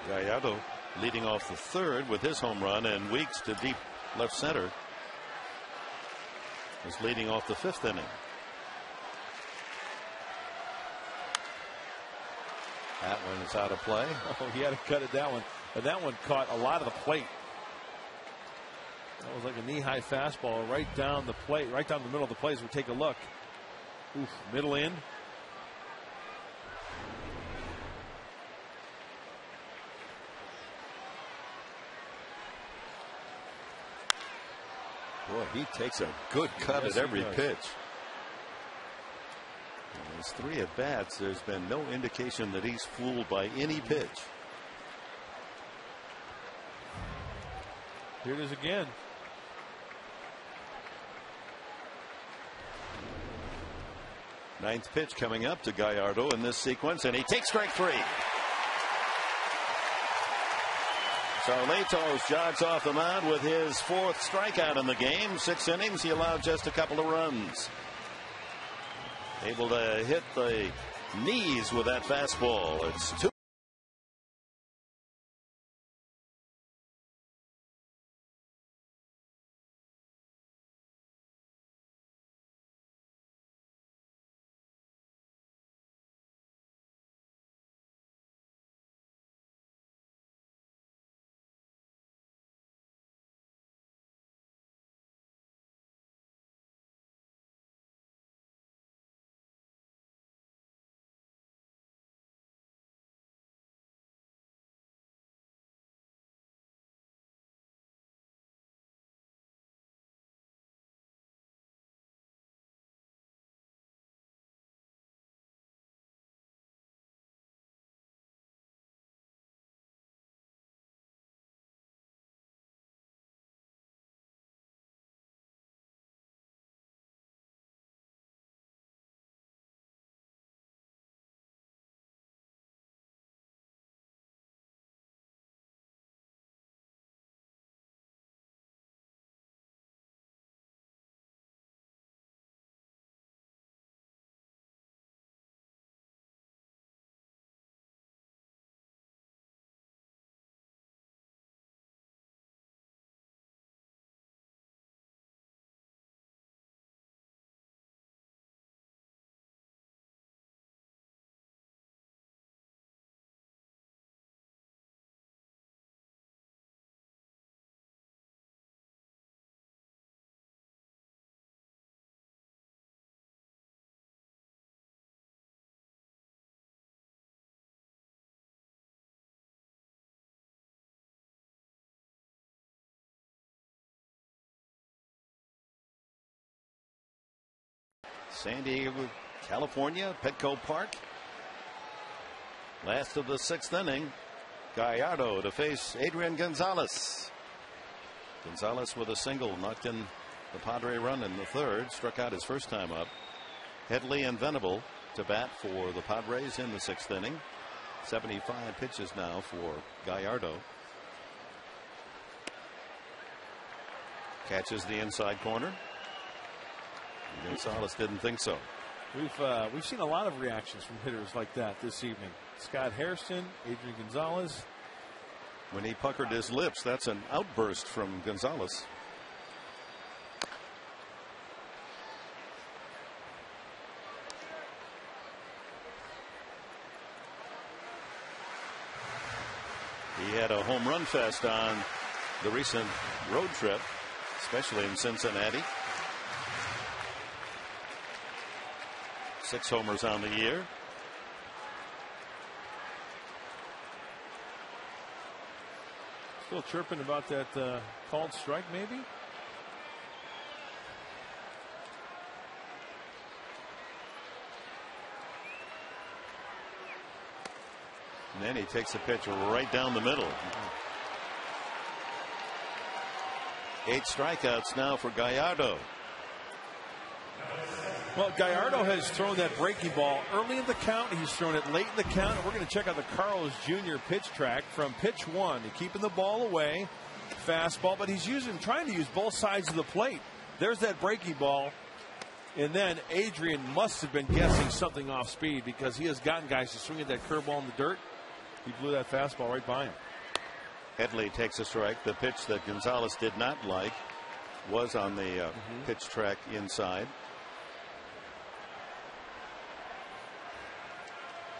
Gallardo leading off the 3rd with his home run, and Weeks to deep left center is leading off the 5th inning. That one is out of play. Oh, he had to cut it that one. And that one caught a lot of the plate. That was like a knee-high fastball right down the plate, right down the middle of the plate as we take a look. Oof, middle in. Boy, he takes a good cut at every pitch. In his 3 at bats, there's been no indication that he's fooled by any pitch. Here it is again. Ninth pitch coming up to Gallardo in this sequence, and he takes strike 3. So Latos jogs off the mound with his 4th strikeout in the game. 6 innings, he allowed just a couple of runs. Able to hit the knees with that fastball. It's 2. San Diego, California, Petco Park. Last of the 6th inning. Gallardo to face Adrian Gonzalez. Gonzalez with a single knocked in the Padre run in the 3rd. Struck out his first time up. Headley and Venable to bat for the Padres in the 6th inning. 75 pitches now for Gallardo. Catches the inside corner. Gonzalez didn't think so. We've seen a lot of reactions from hitters like that this evening. Scott Hairston, Adrian Gonzalez. When he puckered his lips, that's an outburst from Gonzalez. He had a home run fest on the recent road trip, especially in Cincinnati. 6 homers on the year. Still chirping about that called strike, maybe? And then he takes a pitch right down the middle. 8 strikeouts now for Gallardo. Well, Gallardo has thrown that breaking ball early in the count. He's thrown it late in the count. And we're going to check out the Carlos Jr. pitch track from pitch 1. He's keeping the ball away. Fastball, but he's trying to use both sides of the plate. There's that breaking ball. And then Adrian must have been guessing something off speed because he has gotten guys to swing at that curveball in the dirt. He blew that fastball right by him. Headley takes a strike. The pitch that Gonzalez did not like was on the pitch track inside.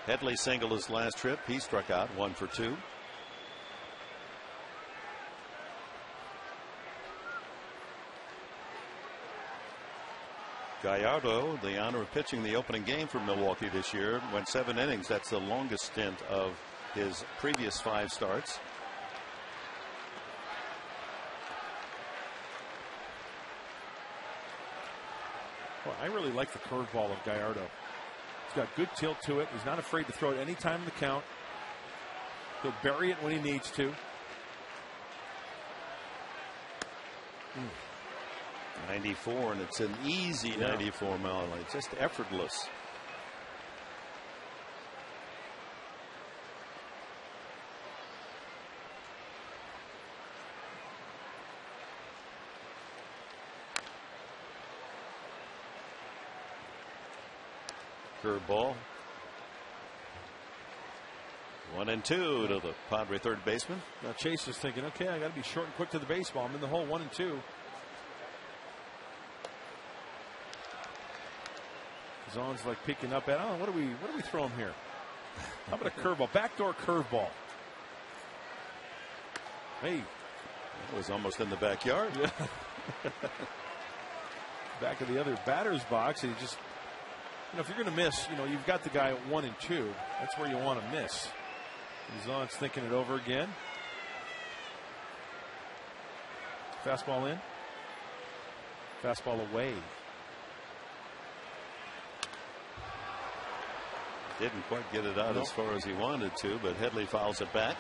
Headley singled his last trip. He struck out 1 for 2. Gallardo, the honor of pitching the opening game for Milwaukee this year, went 7 innings. That's the longest stint of his previous 5 starts. Well, I really like the curveball of Gallardo. He's got good tilt to it. He's not afraid to throw it any time in the count. He'll bury it when he needs to. 94, and it's an easy 94 mile line, just effortless. Curveball. 1-2 to the Padre third baseman. Now Chase is thinking, okay, I got to be short and quick to the baseball. I'm in the hole. 1-2. Zon's like picking up at, what do we throw him here? How about a curveball? Backdoor curveball. Hey. That was almost in the backyard. Yeah. Back of the other batter's box, and he just, if you're going to miss, you've got the guy at 1-2. That's where you want to miss. Zon's thinking it over again. Fastball in. Fastball away. Didn't quite get it out as far as he wanted to, but Headley fouls it back.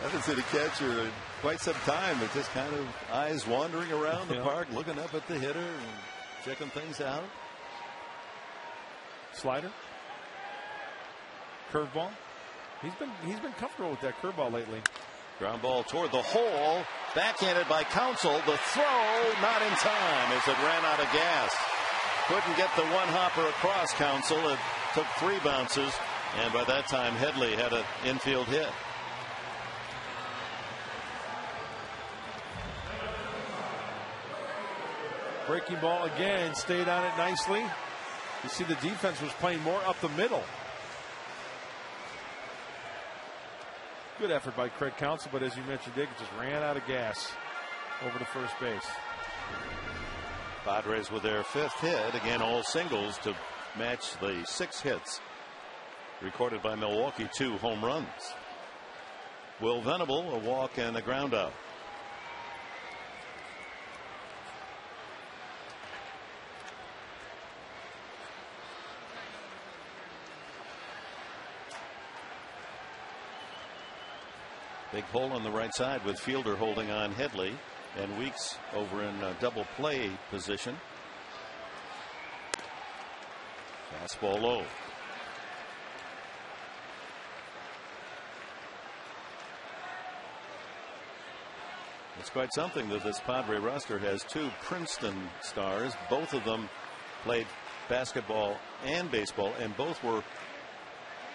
Haven't seen a catcher in quite some time. It's just kind of eyes wandering around the park, looking up at the hitter and checking things out. Slider. Curveball. He's been comfortable with that curveball lately. Ground ball toward the hole. Backhanded by Counsell. The throw not in time as it ran out of gas. Couldn't get the one hopper across Counsell. It took 3 bounces, and by that time Headley had an infield hit. Breaking ball again, stayed on it nicely. You see the defense was playing more up the middle. Good effort by Craig Counsell, but as you mentioned, Dick, just ran out of gas over to first base. Padres with their 5th hit, again all singles to match the 6 hits recorded by Milwaukee, 2 home runs. Will Venable, a walk and a ground out. Big hole on the right side with Fielder holding on Headley and Weeks over in double play position. Fastball low. It's quite something that this Padre roster has 2 Princeton stars. Both of them played basketball and baseball, and both were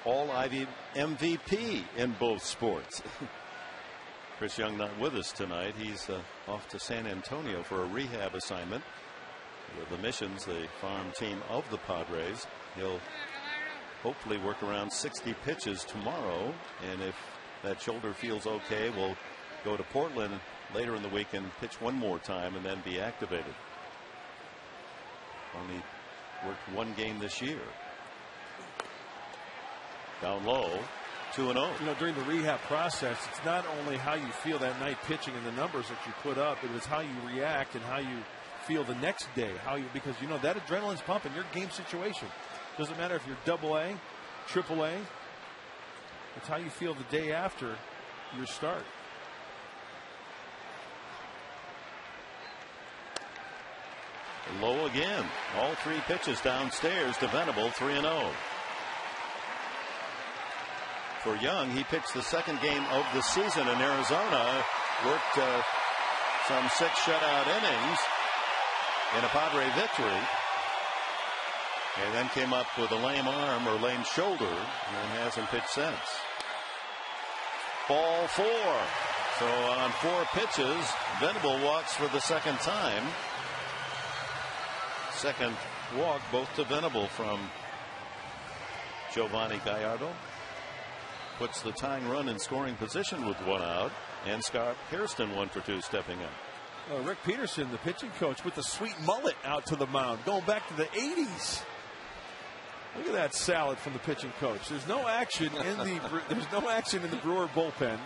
all Ivy MVP in both sports. Chris Young not with us tonight. He's off to San Antonio for a rehab assignment with the Missions, the farm team of the Padres. He'll hopefully work around 60 pitches tomorrow, and if that shoulder feels okay, we'll go to Portland later in the week and pitch one more time and then be activated. Only worked 1 game this year. Down low, 2-0. During the rehab process, it's not only how you feel that night pitching and the numbers that you put up, it was how you react and how you feel the next day. Because that adrenaline's pumping your game situation. Doesn't matter if you're AA, AAA. It's how you feel the day after your start. Low again. All 3 pitches downstairs to Venable, 3-0. For Young, he pitched the 2nd game of the season in Arizona, worked some 6 shutout innings in a Padre victory, and then came up with a lame arm or lame shoulder and hasn't pitched since. Ball 4. So on 4 pitches, Venable walks for the 2nd time. 2nd walk, both to Venable from Giovanni Gallardo. Puts the tying run in scoring position with 1 out, and Scott Hairston 1 for 2 stepping up. Rick Peterson, the pitching coach, with the sweet mullet out to the mound, going back to the 80s. Look at that salad from the pitching coach. There's no action in the Brewer bullpen.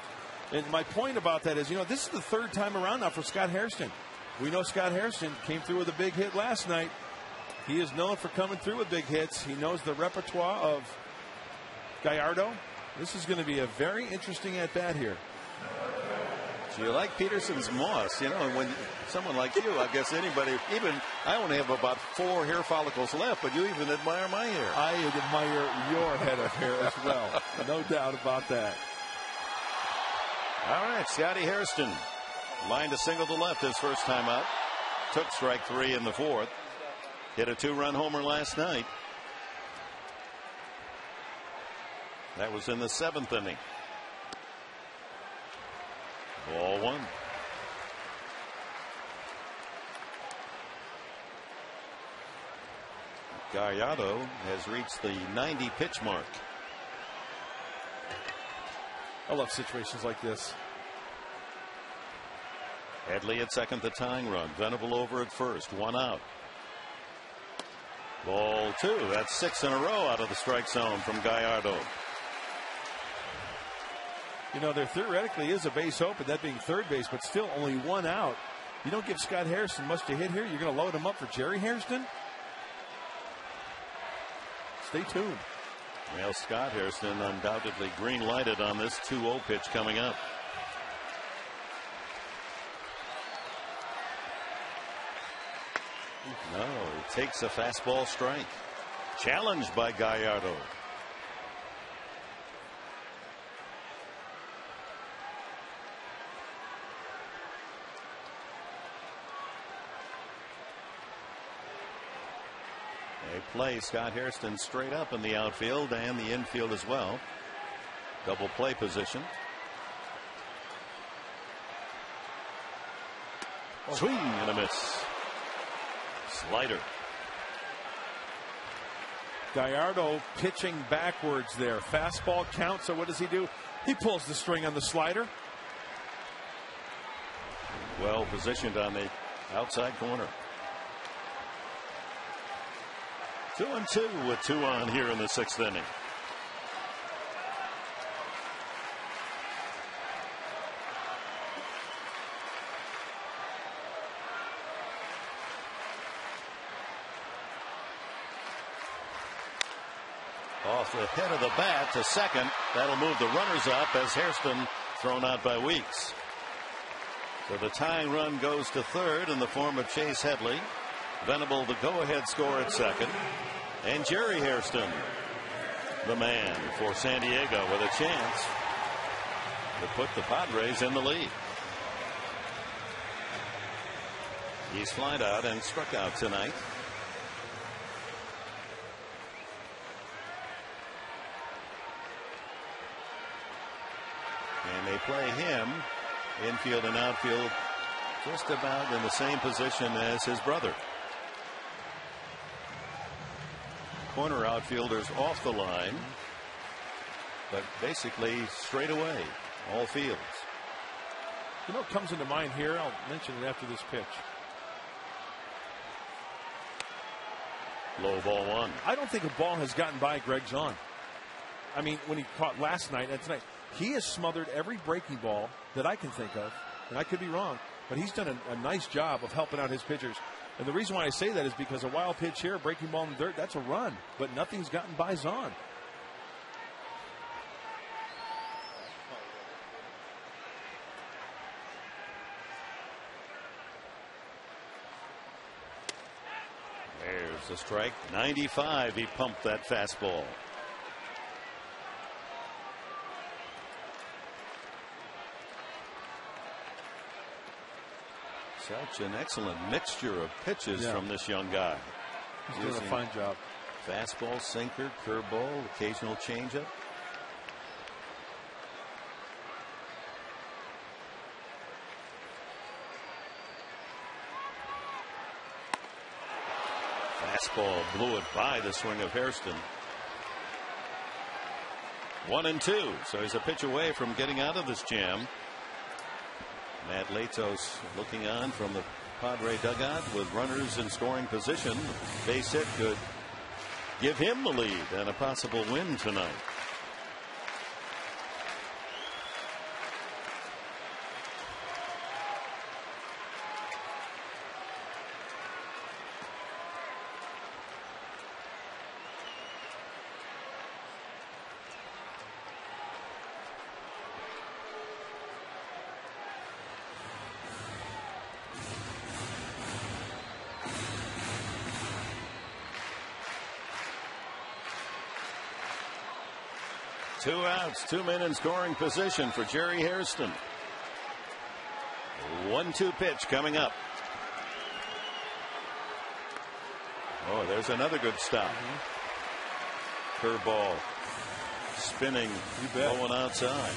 And my point about that is, this is the third time around now for Scott Hairston. We know Scott Hairston came through with a big hit last night. He is known for coming through with big hits. He knows the repertoire of Gallardo. This is going to be a very interesting at-bat here. So you like Peterson's moss, when someone like you, I guess anybody, even I only have about 4 hair follicles left, but you even admire my hair. I admire your head of hair as well. No doubt about that. All right, Scotty Hairston lined a single to left his first time out. Took strike 3 in the 4th. Hit a 2-run homer last night. That was in the 7th inning. Ball 1. Gallardo has reached the 90 pitch mark. I love situations like this. Headley at second, the tying run. Venable over at first. 1 out. Ball 2. That's 6 in a row out of the strike zone from Gallardo. There theoretically is a base open, that being third base, but still only 1 out. You don't give Scott Hairston much to hit here. You're going to load him up for Jerry Hairston? Stay tuned. Well, Scott Hairston undoubtedly green-lighted on this 2-0 pitch coming up. No, he takes a fastball strike. Challenged by Gallardo. They play Scott Hairston straight up in the outfield and the infield as well. Double play position. Swing and a miss. Slider. Gallardo pitching backwards there. Fastball count. So what does he do? He pulls the string on the slider. Well positioned on the outside corner. 2-2 with 2 on here in the 6th inning. Off the head of the bat to second. That'll move the runners up as Hairston thrown out by Weeks. So the tying run goes to third in the form of Chase Headley. Venable the go-ahead score at second. And Jerry Hairston, the man for San Diego, with a chance to put the Padres in the lead. He's flied out and struck out tonight. And they play him infield and outfield just about in the same position as his brother. Corner outfielders off the line, but basically straight away, all fields. What comes into mind here? I'll mention it after this pitch. Low ball 1. I don't think a ball has gotten by Greg Zahn. I mean, when he caught last night and tonight, he has smothered every breaking ball that I can think of, and I could be wrong, but he's done a nice job of helping out his pitchers. And the reason why I say that is because a wild pitch here, breaking ball in the dirt, that's a run. But nothing's gotten by Zahn. There's the strike. 95. He pumped that fastball. Such an excellent mixture of pitches from this young guy. He's doing a fine job. Fastball, sinker, curveball, occasional changeup. Fastball blew it by the swing of Hairston. 1-2. So he's a pitch away from getting out of this jam. Matt Latos looking on from the Padre dugout with runners in scoring position. Base hit could give him the lead and a possible win tonight. 2 outs, 2 men in scoring position for Jerry Hairston. 1-2 pitch coming up. Oh, there's another good stop. Curveball spinning, going outside.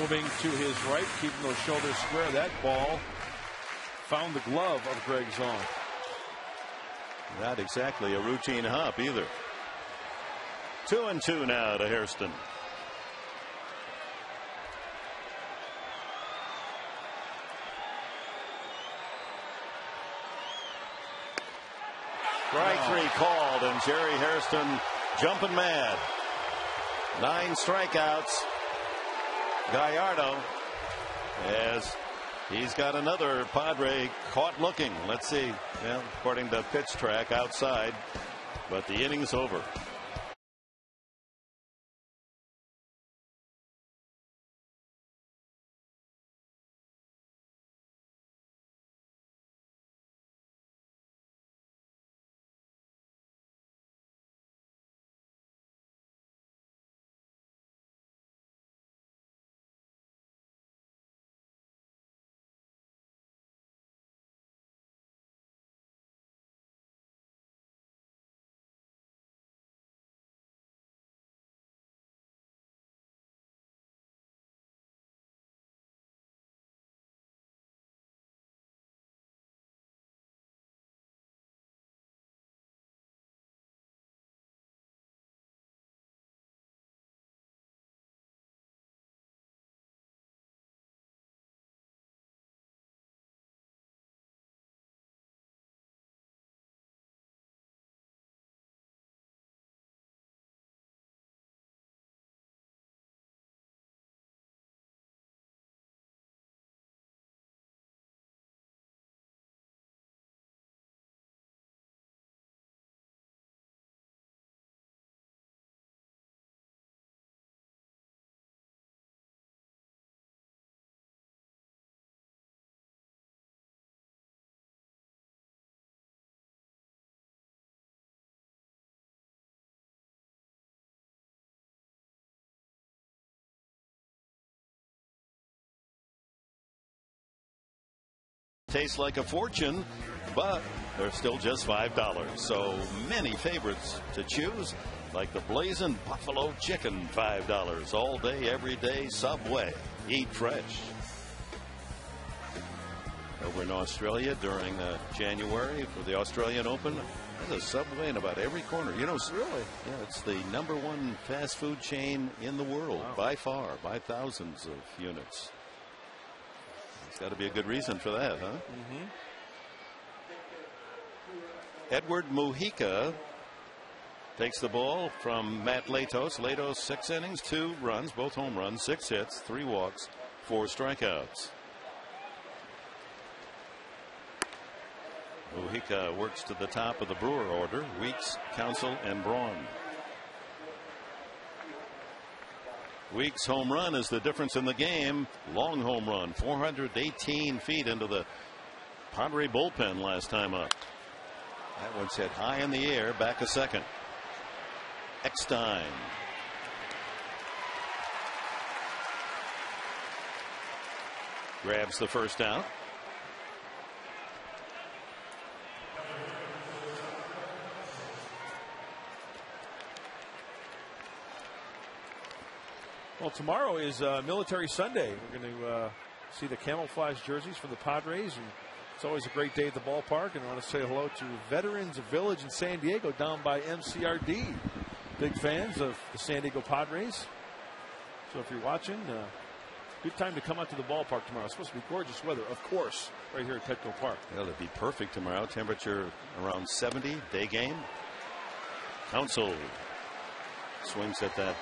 Moving to his right, keeping those shoulders square. That ball found the glove of Greg Zong. Not exactly a routine hop either. 2-2 now to Hairston. Strike 3 called, and Jerry Hairston jumping mad. 9 strikeouts. Gallardo, as he's got another Padre caught looking. Let's see. Well, according to pitch track, outside, but the inning's over. Tastes like a fortune, but they're still just $5. So many favorites to choose, like the Blazing Buffalo Chicken, $5 all day, every day. Subway, eat fresh. Over in Australia during January for the Australian Open, there's a Subway in about every corner. You know, really? Yeah, it's the #1 fast food chain in the world, by far, by thousands of units. Got to be a good reason for that, huh? Edward Mujica takes the ball from Matt Latos. Latos 6 innings, 2 runs, both home runs, 6 hits, 3 walks, 4 strikeouts. Mujica works to the top of the Brewer order. Weeks, Counsell, and Braun. Weeks' home run is the difference in the game. Long home run, 418 feet into the Padre bullpen last time up. That one's hit high in the air, back a second. Eckstein. Grabs the first out. Well, tomorrow is Military Sunday. We're going to see the camouflage jerseys for the Padres, and it's always a great day at the ballpark. And I want to say hello to Veterans Village in San Diego down by MCRD. Big fans of the San Diego Padres. So if you're watching, good time to come out to the ballpark tomorrow. It's supposed to be gorgeous weather, of course, right here at Petco Park. Well, it'll be perfect tomorrow. Temperature around 70, day game. Counsell swings at that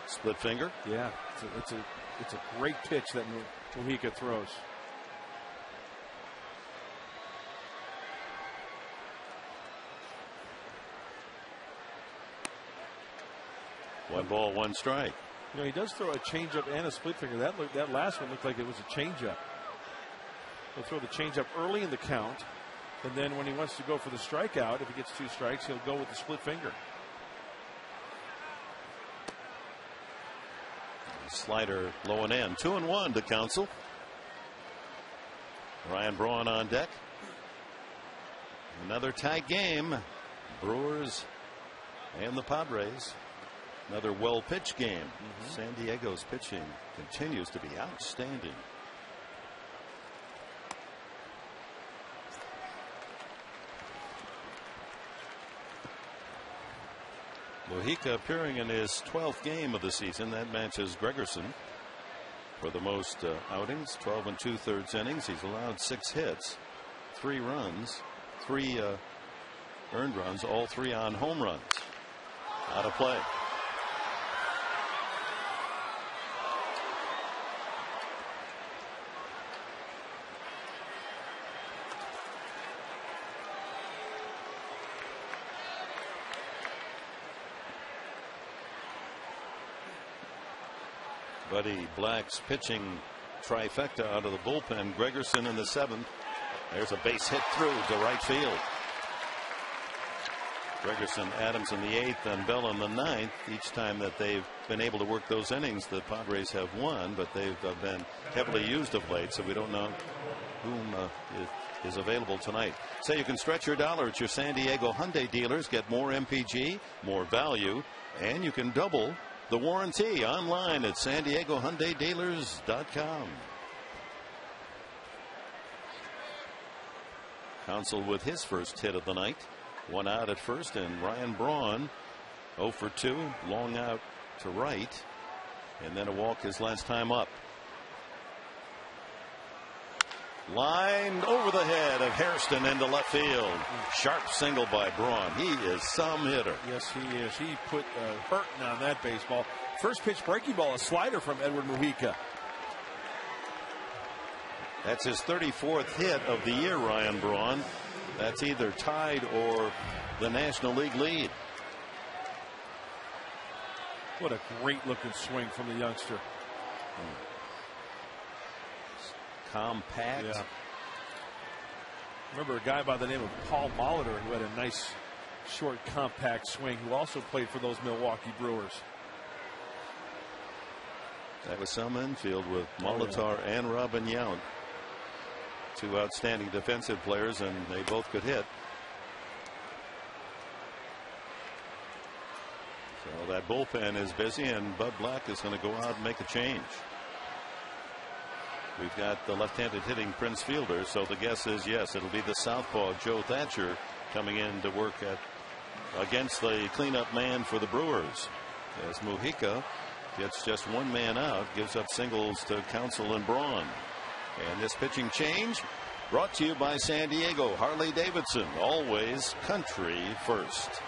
split finger. Yeah, it's a great pitch that Mujica throws. One ball, one strike. You know, he does throw a changeup and a split finger. That last one looked like it was a changeup. He'll throw the changeup early in the count, and then when he wants to go for the strikeout, if he gets 2 strikes, he'll go with the split finger. Slider low and in. 2-1 to Counsell. Ryan Braun on deck. Another tight game. Brewers and the Padres. Another well-pitched game. San Diego's pitching continues to be outstanding. Mujica appearing in his 12th game of the season. That matches Gregerson for the most outings. 12 2/3 innings. He's allowed 6 hits, 3 runs, 3 earned runs, all 3 on home runs. Out of play. Buddy Black's pitching trifecta out of the bullpen. Gregerson in the 7th. There's a base hit through to right field. Gregerson, Adams in the 8th, and Bell in the 9th. Each time that they've been able to work those innings, the Padres have won, but they've been heavily used of late, so we don't know whom is available tonight. So you can stretch your dollar at your San Diego Hyundai dealers. Get more MPG, more value, and you can double the warranty online at SanDiegoHyundaiDealers.com. Counsell with his first hit of the night. 1 out at first, and Ryan Braun 0 for 2, long out to right, and then a walk his last time up. Lined over the head of Hairston into left field. Sharp single by Braun. He is some hitter. Yes, he is. He put hurting on that baseball. First pitch breaking ball, a slider from Edward Mujica. That's his 34th hit of the year, Ryan Braun. That's either tied or the National League lead. What a great looking swing from the youngster. Compact. Yeah. Remember a guy by the name of Paul Molitor who had a nice short compact swing, who also played for those Milwaukee Brewers. That was some infield with Molitor and Robin Yount. 2 outstanding defensive players, and they both could hit. So that bullpen is busy, and Bud Black is going to go out and make a change. We've got the left-handed hitting Prince Fielder, so the guess is yes, it'll be the southpaw Joe Thatcher coming in to work against the cleanup man for the Brewers, as Mujica gets just 1 man out, gives up singles to Counsell and Braun. And this pitching change brought to you by San Diego Harley-Davidson, always country first.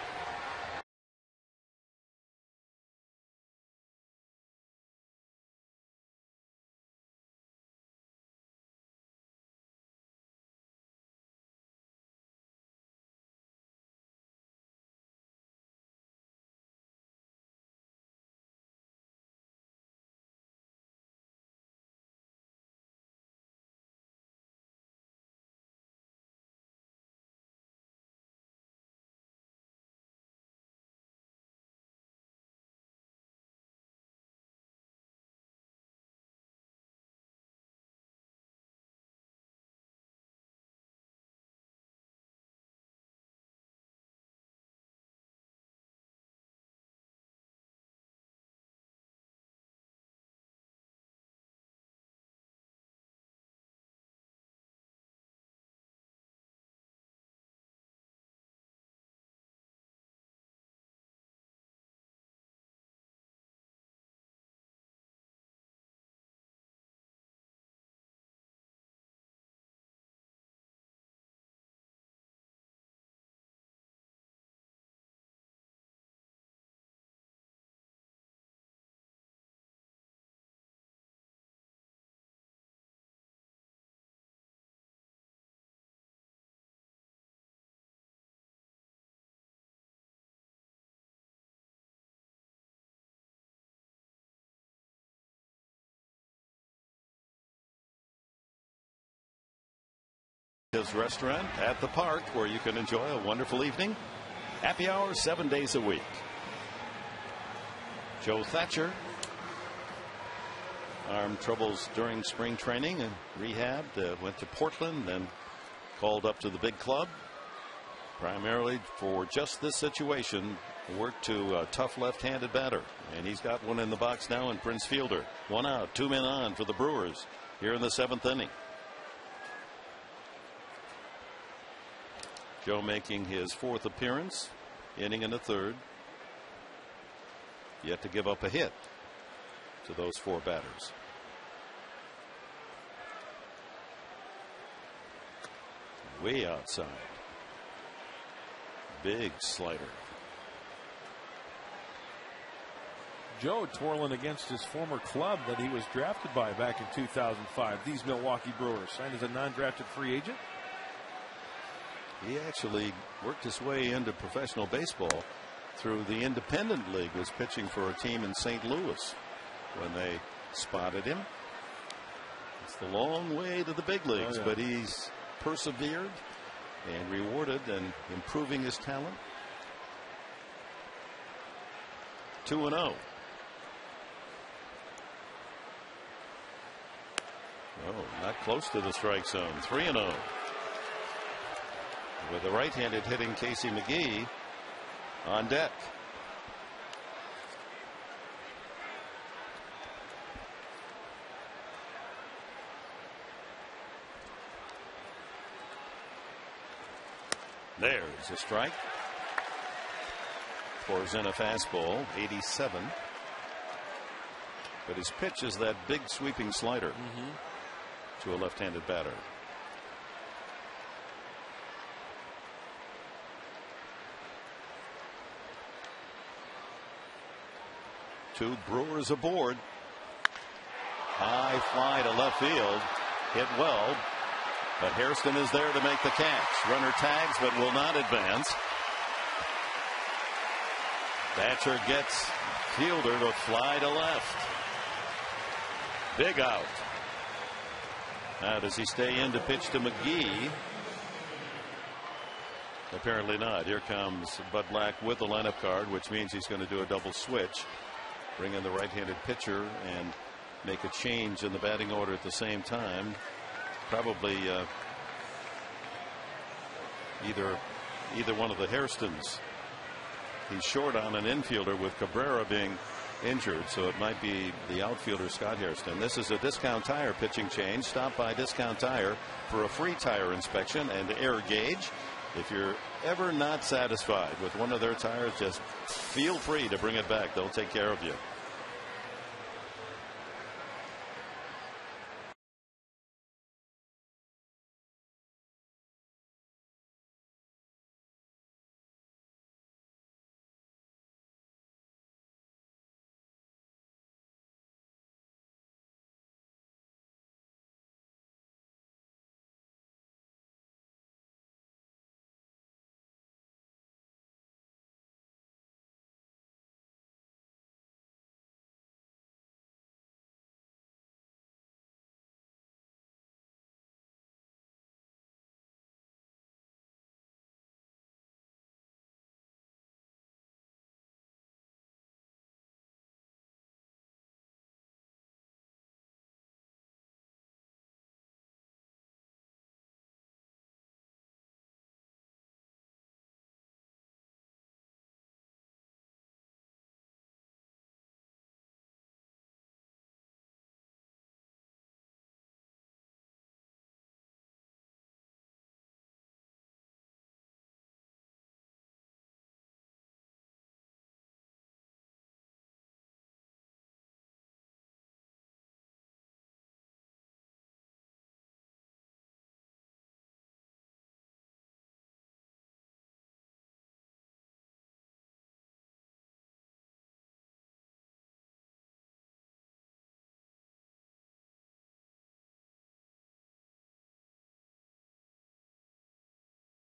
Joe's Restaurant at the park, where you can enjoy a wonderful evening. Happy hour 7 days a week. Joe Thatcher, arm troubles during spring training and rehabbed, went to Portland, then called up to the big club primarily for just this situation. Worked to a tough left-handed batter, and he's got one in the box now in Prince Fielder. 1 out, 2 men on for the Brewers here in the 7th inning. Joe making his 4th appearance, inning and a third. Yet to give up a hit to those 4 batters. Way outside. Big slider. Joe twirling against his former club that he was drafted by back in 2005. These Milwaukee Brewers, signed as a non-drafted free agent. He actually worked his way into professional baseball through the Independent League. Was pitching for a team in St. Louis when they spotted him. It's the long way to the big leagues, but he's persevered and rewarded and improving his talent. 2-0. Oh, not close to the strike zone. 3-0. With the right-handed hitting Casey McGee on deck. There's a strike. Pours in a fastball, 87. But his pitch is that big sweeping slider to a left-handed batter. Two Brewers aboard. High fly to left field. Hit well. But Hairston is there to make the catch. Runner tags but will not advance. Thatcher gets fielder to fly to left. Big out. Now does he stay in to pitch to McGee? Apparently not. Here comes Bud Black with the lineup card, which means he's going to do a double switch. Bring in the right-handed pitcher and make a change in the batting order at the same time. Probably either one of the Hairstons. He's short on an infielder with Cabrera being injured, so it might be the outfielder Scott Hairston. This is a Discount Tire pitching change. Stop by Discount Tire for a free tire inspection and air gauge. If you're ever not satisfied with one of their tires, just feel free to bring it back. They'll take care of you.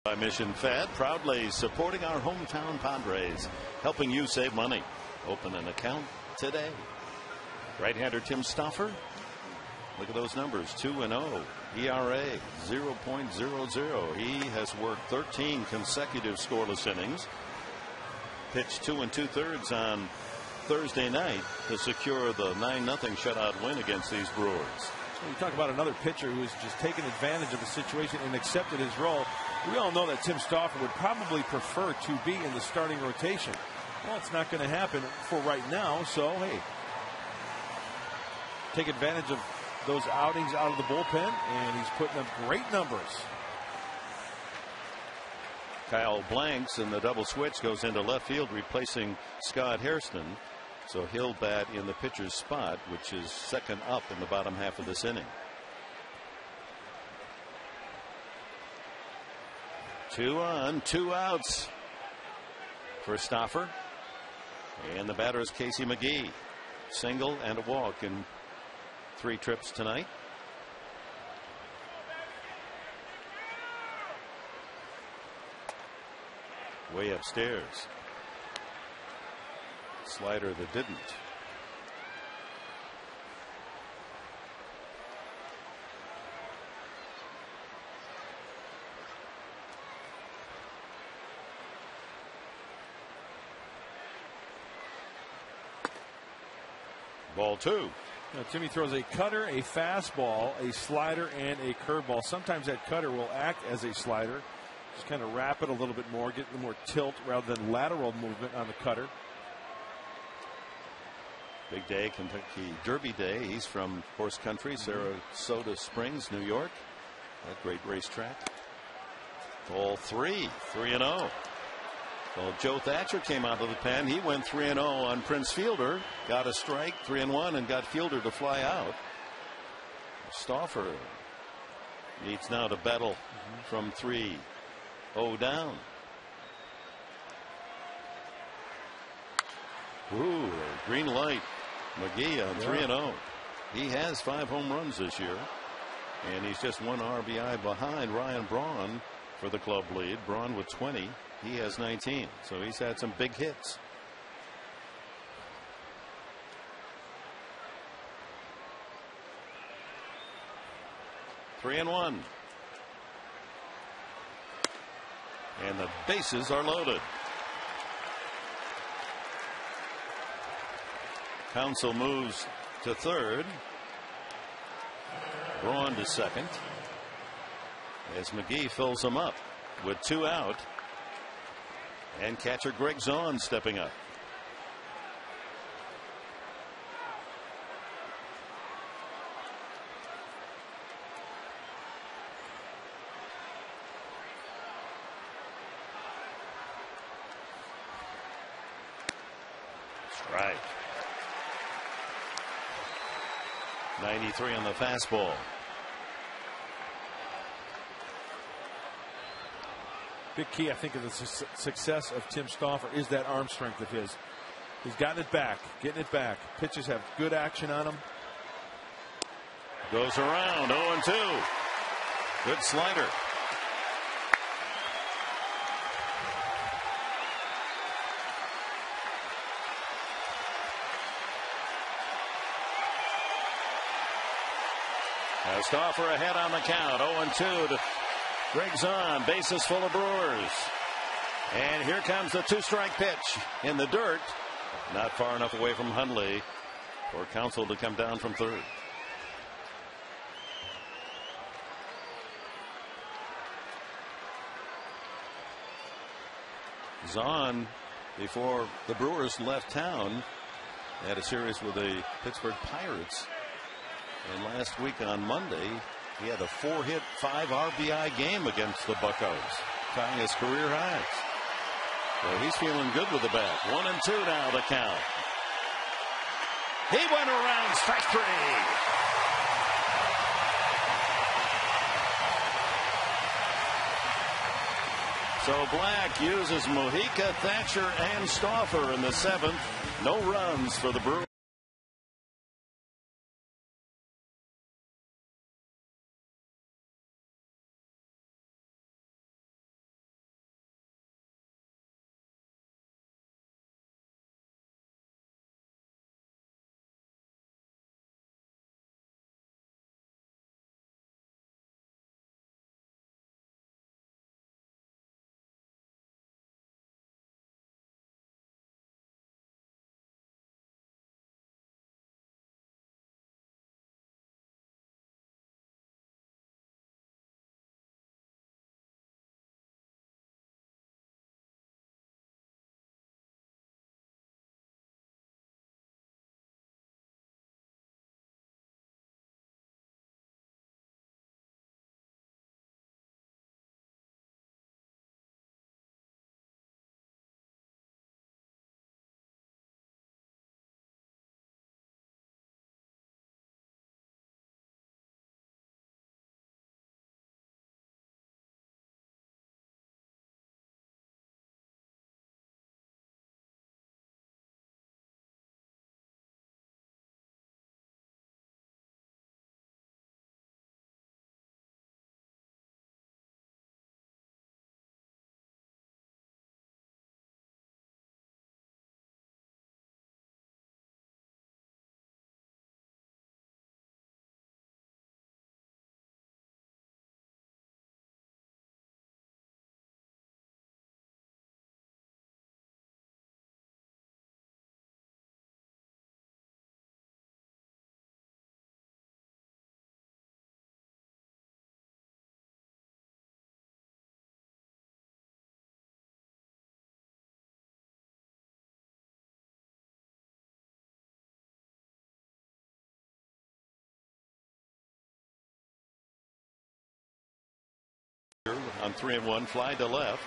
By Mission Fed, proudly supporting our hometown Padres, helping you save money. Open an account today. Right-hander Tim Stauffer. Look at those numbers, 2-0. ERA 0.00. He has worked 13 consecutive scoreless innings. Pitched 2 2/3 on Thursday night to secure the 9-0 shutout win against these Brewers. You talk about another pitcher who's just taken advantage of the situation and accepted his role. We all know that Tim Stauffer would probably prefer to be in the starting rotation. Well, it's not going to happen for right now, so hey, take advantage of those outings out of the bullpen, and he's putting up great numbers. Kyle Blanks in the double switch goes into left field, replacing Scott Hairston. So he'll bat in the pitcher's spot, which is second up in the bottom half of this inning. 2 on, 2 outs for Stauffer. And the batter is Casey McGee. Single and a walk in 3 trips tonight. Way upstairs. Slider that didn't. Ball 2. Now, Timmy throws a cutter, a fastball, a slider, and a curveball. Sometimes that cutter will act as a slider. Just kind of wrap it a little bit more, get a little more tilt rather than lateral movement on the cutter. Big day, Kentucky Derby Day. He's from horse country, Sarasota Springs, New York. That great racetrack. Ball 3, 3-0. Well, Joe Thatcher came out of the pen. He went 3-0 on Prince Fielder. Got a strike, 3-1, and got Fielder to fly out. Stauffer needs now to battle from 3-0 down. Ooh, green light. McGee on 3-0. He has 5 home runs this year, and he's just 1 RBI behind Ryan Braun for the club lead. Braun with 20. He has 19, so he's had some big hits. Three and 1. And the bases are loaded. Counsell moves to third. Braun to second. As McGee fills him up with 2 out. And catcher Greg Zahn stepping up. Strike. 93 on the fastball. Big key, I think, of the success of Tim Stauffer is that arm strength of his. He's gotten it back, getting it back. Pitches have good action on him. Goes around, 0-2. Good slider. Stauffer ahead on the count, 0-2 to Greg Zahn. Bases full of Brewers. And here comes the 2-strike pitch in the dirt. Not far enough away from Hundley for Counsell to come down from third. Zahn, before the Brewers left town, had a series with the Pittsburgh Pirates. And last week on Monday, he had a 4-hit, 5 RBI game against the Buccos, tying his career highs. So he's feeling good with the bat. 1-2 now the count. He went around, strike 3. So Black uses Mojica, Thatcher, and Stauffer in the 7th. No runs for the Brewers. On 3-1, fly to left.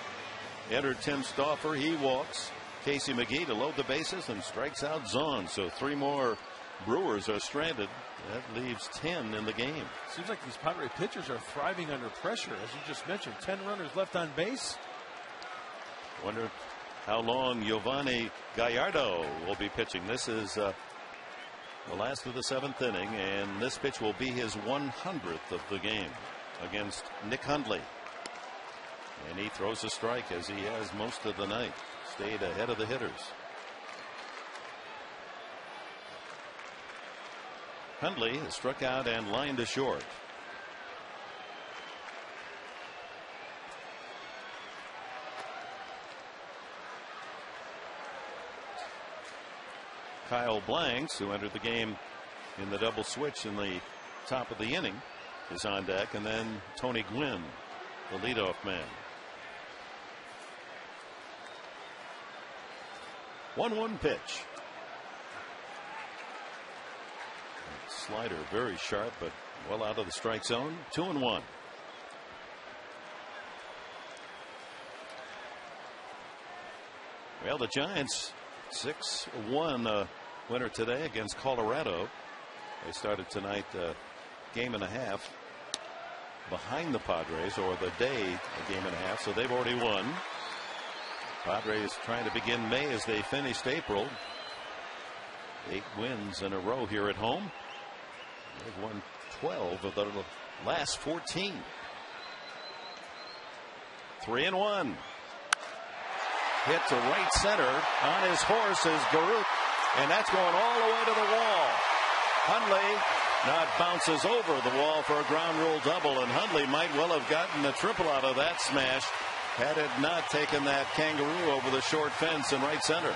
Entered Tim Stauffer. He walks. Casey McGee to load the bases and strikes out Zahn. So 3 more Brewers are stranded. That leaves 10 in the game. Seems like these Padre pitchers are thriving under pressure. As you just mentioned, 10 runners left on base. Wonder how long Giovanni Gallardo will be pitching. This is the last of the 7th inning, and this pitch will be his 100th of the game against Nick Hundley. And he throws a strike, as he has most of the night. Stayed ahead of the hitters. Hundley has struck out and lined to short. Kyle Blanks, who entered the game in the double switch in the top of the inning, is on deck, and then Tony Gwynn, the leadoff man. 1-1 pitch. Slider very sharp, but well out of the strike zone. 2-1. Well, the Giants 6-1 winner today against Colorado. They started tonight game and a half behind the Padres, or the day a game and a half, so they've already won. Padres trying to begin May as they finished April. 8 wins in a row here at home. They've won 12 of the last 14. 3-1. Hit to right center. On his horse is Garut, and that's going all the way to the wall. Hundley now bounces over the wall for a ground rule double, and Hundley might well have gotten a triple out of that smash had it not taken that kangaroo over the short fence in right center.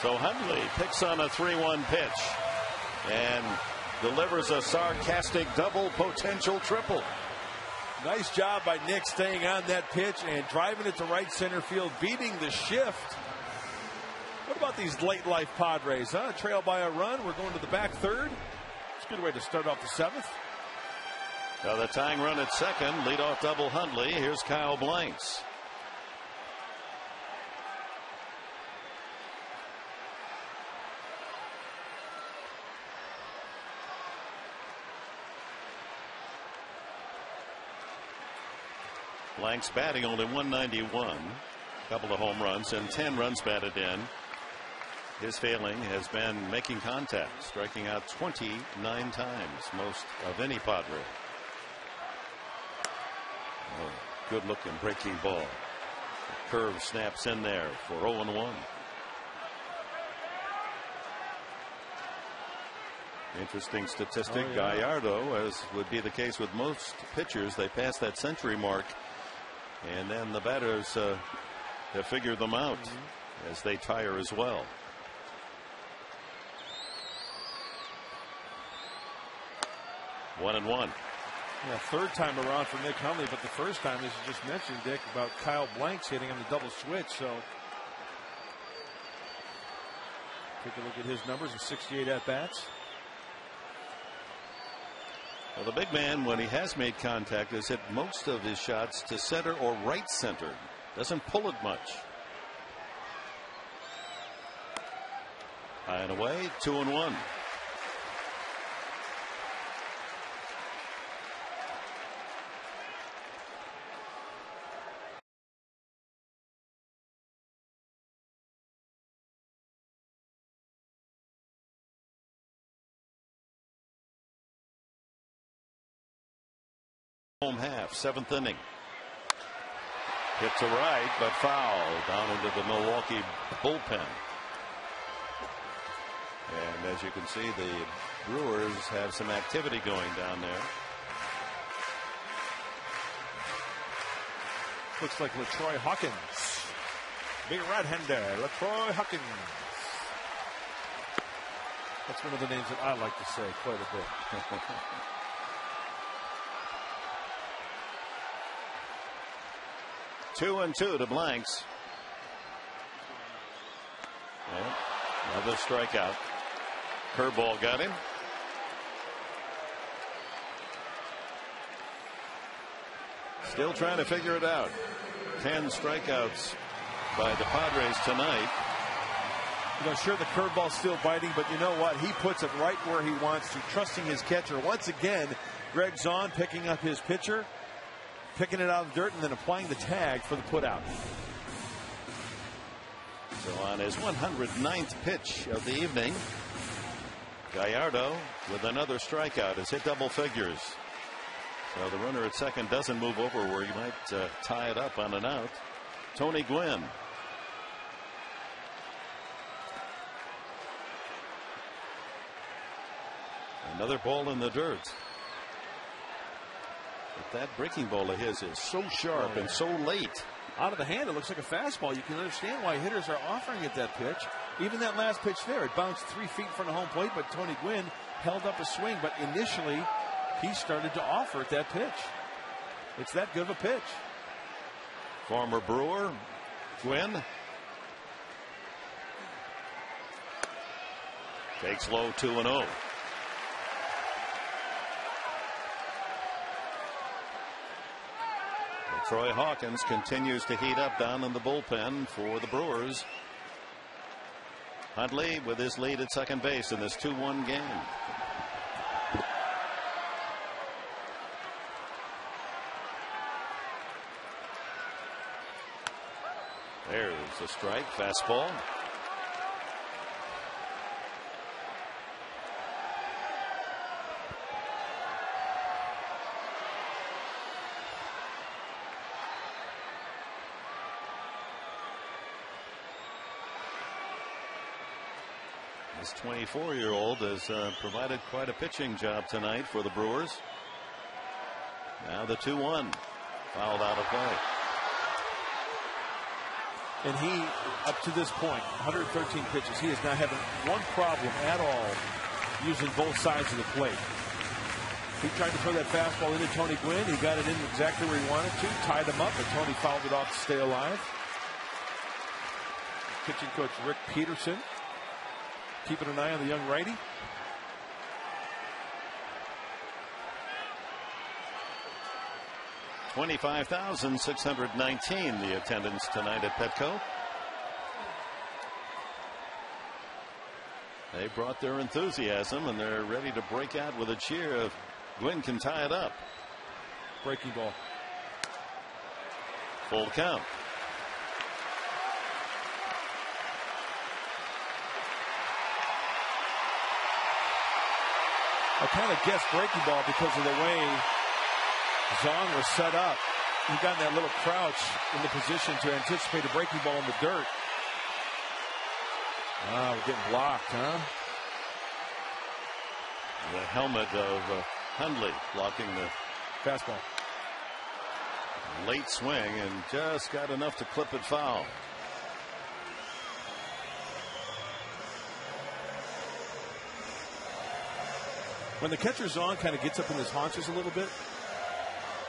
So Hundley picks on a 3-1 pitch and delivers a sarcastic double, potential triple. Nice job by Nick staying on that pitch and driving it to right center field, beating the shift. What about these late life Padres, huh? Trail by a run. We're going to the back third. It's a good way to start off the 7th. Now the tying run at second, leadoff double Hundley. Here's Kyle Blanks. Blanks batting only 191, a couple of home runs and 10 runs batted in. His failing has been making contact, striking out 29 times, most of any Padre. Oh, good looking breaking ball. The curve snaps in there for 0-1. Interesting statistic. Oh, yeah. Gallardo, as would be the case with most pitchers, they pass that century mark, and then the batters have figured them out as they tire as well. One and one. Yeah, third time around for Nick Hundley, but the first time, as you just mentioned, Dick, about Kyle Blanks hitting on the double switch. So take a look at his numbers of 68 at-bats. Well, the big man, when he has made contact, has hit most of his shots to center or right center. Doesn't pull it much. High and away, 2-1. Home half, 7th inning. Hit to right, but foul down into the Milwaukee bullpen. And as you can see, the Brewers have some activity going down there. Looks like LaTroy Hawkins. Big right-hander, LaTroy Hawkins. That's one of the names that I like to say quite a bit. 2-2 to Blanks. And another strikeout. Curveball got him. Still trying to figure it out. 10 strikeouts by the Padres tonight. Sure, the curveball's still biting, but you know what? He puts it right where he wants to, trusting his catcher. Once again, Greg Zahn picking up his pitcher, picking it out of the dirt, and then applying the tag for the putout. So on his 109th pitch of the evening, Gallardo with another strikeout has hit double figures. So the runner at second doesn't move over where he might tie it up on an out. Tony Gwynn. Another ball in the dirt. But that breaking ball of his is so sharp and so late. Out of the hand, it looks like a fastball. You can understand why hitters are offering it that pitch. Even that last pitch there, it bounced 3 feet in front of home plate, but Tony Gwynn held up a swing. But initially, he started to offer at that pitch. It's that good of a pitch. Former Brewer, Gwynn. Takes low 2-0. Troy Hawkins continues to heat up down in the bullpen for the Brewers. Huntley with his lead at second base in this 2-1 game. There's a strike, fastball. This 24-year-old has provided quite a pitching job tonight for the Brewers. Now the 2-1, fouled out of play. And he, up to this point, 113 pitches, he is not having one problem at all using both sides of the plate. He tried to throw that fastball into Tony Gwynn. He got it in exactly where he wanted to, tied him up, but Tony fouled it off to stay alive. Pitching coach Rick Peterson keeping an eye on the young righty. $25,619 the attendance tonight at Petco. They brought their enthusiasm and they're ready to break out with a cheer if Gwynn can tie it up. Breaking ball. Full count. I kind of guessed breaking ball because of the way Zahn was set up. He got in that little crouch in the position to anticipate a breaking ball in the dirt. Ah, we're getting blocked, huh? The helmet of Hundley blocking the fastball. Late swing and just got enough to clip it foul. When the catcher's on, kind of gets up in his haunches a little bit.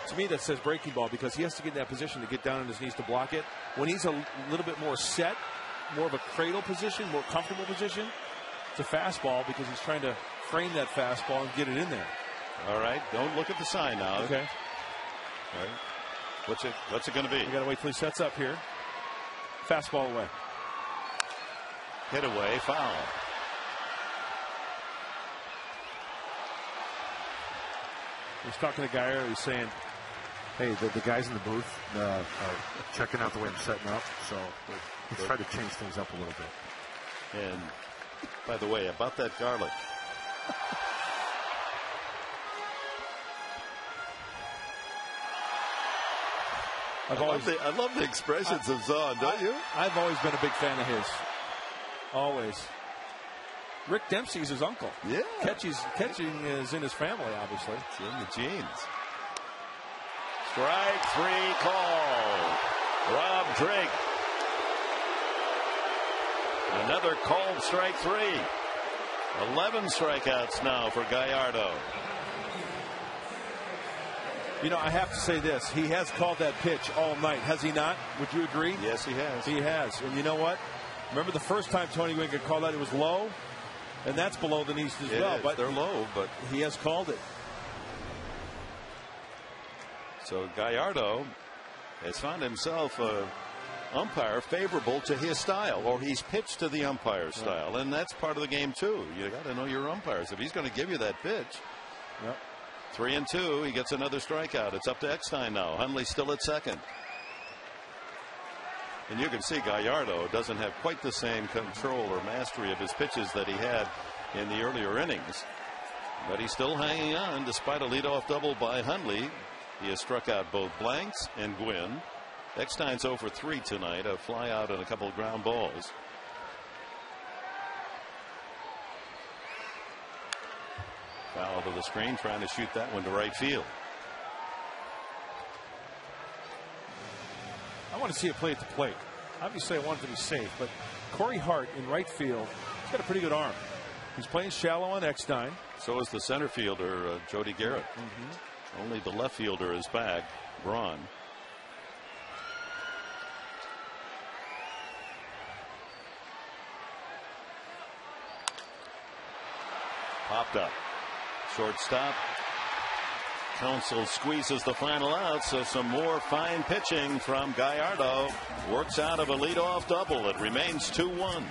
To me, that says breaking ball because he has to get in that position to get down on his knees to block it. When he's a little bit more set, more of a cradle position, more comfortable position, it's a fastball because he's trying to frame that fastball and get it in there. All right, don't look at the sign now. Okay. All right. What's it going to be? You got to wait till he sets up here. Fastball away. Hit away, foul. He's talking to Geyer. He's saying, hey, the guys in the booth are checking out the way I'm setting up, so let's try to change things up a little bit. And by the way, about that garlic. I love the expressions of Zahn, don't you? I've always been a big fan of his. Always. Rick Dempsey's his uncle. Yeah. Catching is in his family, obviously. It's in the genes. Strike three call. Rob Drake. Another called strike three. 11 strikeouts now for Gallardo. You know, I have to say this. He has called that pitch all night, has he not? Would you agree? Yes, he has. He has. And you know what? Remember the first time Tony Gwynn got called out, it was low? And that's below the knees as well. But they're low, but he has called it. So Gallardo has found himself a umpire favorable to his style, or he's pitched to the umpire's style, and that's part of the game too. You got to know your umpires. If he's going to give you that pitch. 3-2. He gets another strikeout. It's up to Eckstein now. Hundley still at second. And you can see Gallardo doesn't have quite the same control or mastery of his pitches that he had in the earlier innings. But he's still hanging on despite a leadoff double by Hundley. He has struck out both Blanks and Gwynn. Eckstein's 0 for 3 tonight, a fly out and a couple of ground balls. Foul to the screen, trying to shoot that one to right field. I want to see it play at the plate. Obviously, I want it to be safe, but Corey Hart in right field, he's got a pretty good arm. He's playing shallow on Eckstein. So is the center fielder, Jody Garrett. Only the left fielder is back, Braun. Popped up. Shortstop. Counsell squeezes the final out, so some more fine pitching from Gallardo. Works out of a leadoff double. It remains 2-1.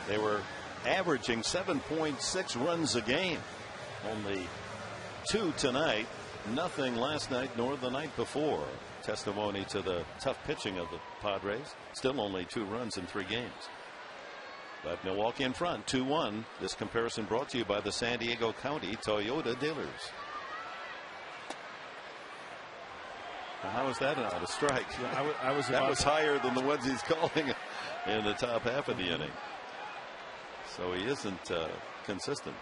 They were averaging 7.6 runs a game. Only 2 tonight, nothing last night nor the night before. Testimony to the tough pitching of the Padres. Still only 2 runs in 3 games. But Milwaukee in front, 2-1. This comparison brought to you by the San Diego County Toyota dealers. How is that not a strike? Yeah, that was higher than the ones he's calling in the top half of the inning. So he isn't consistent.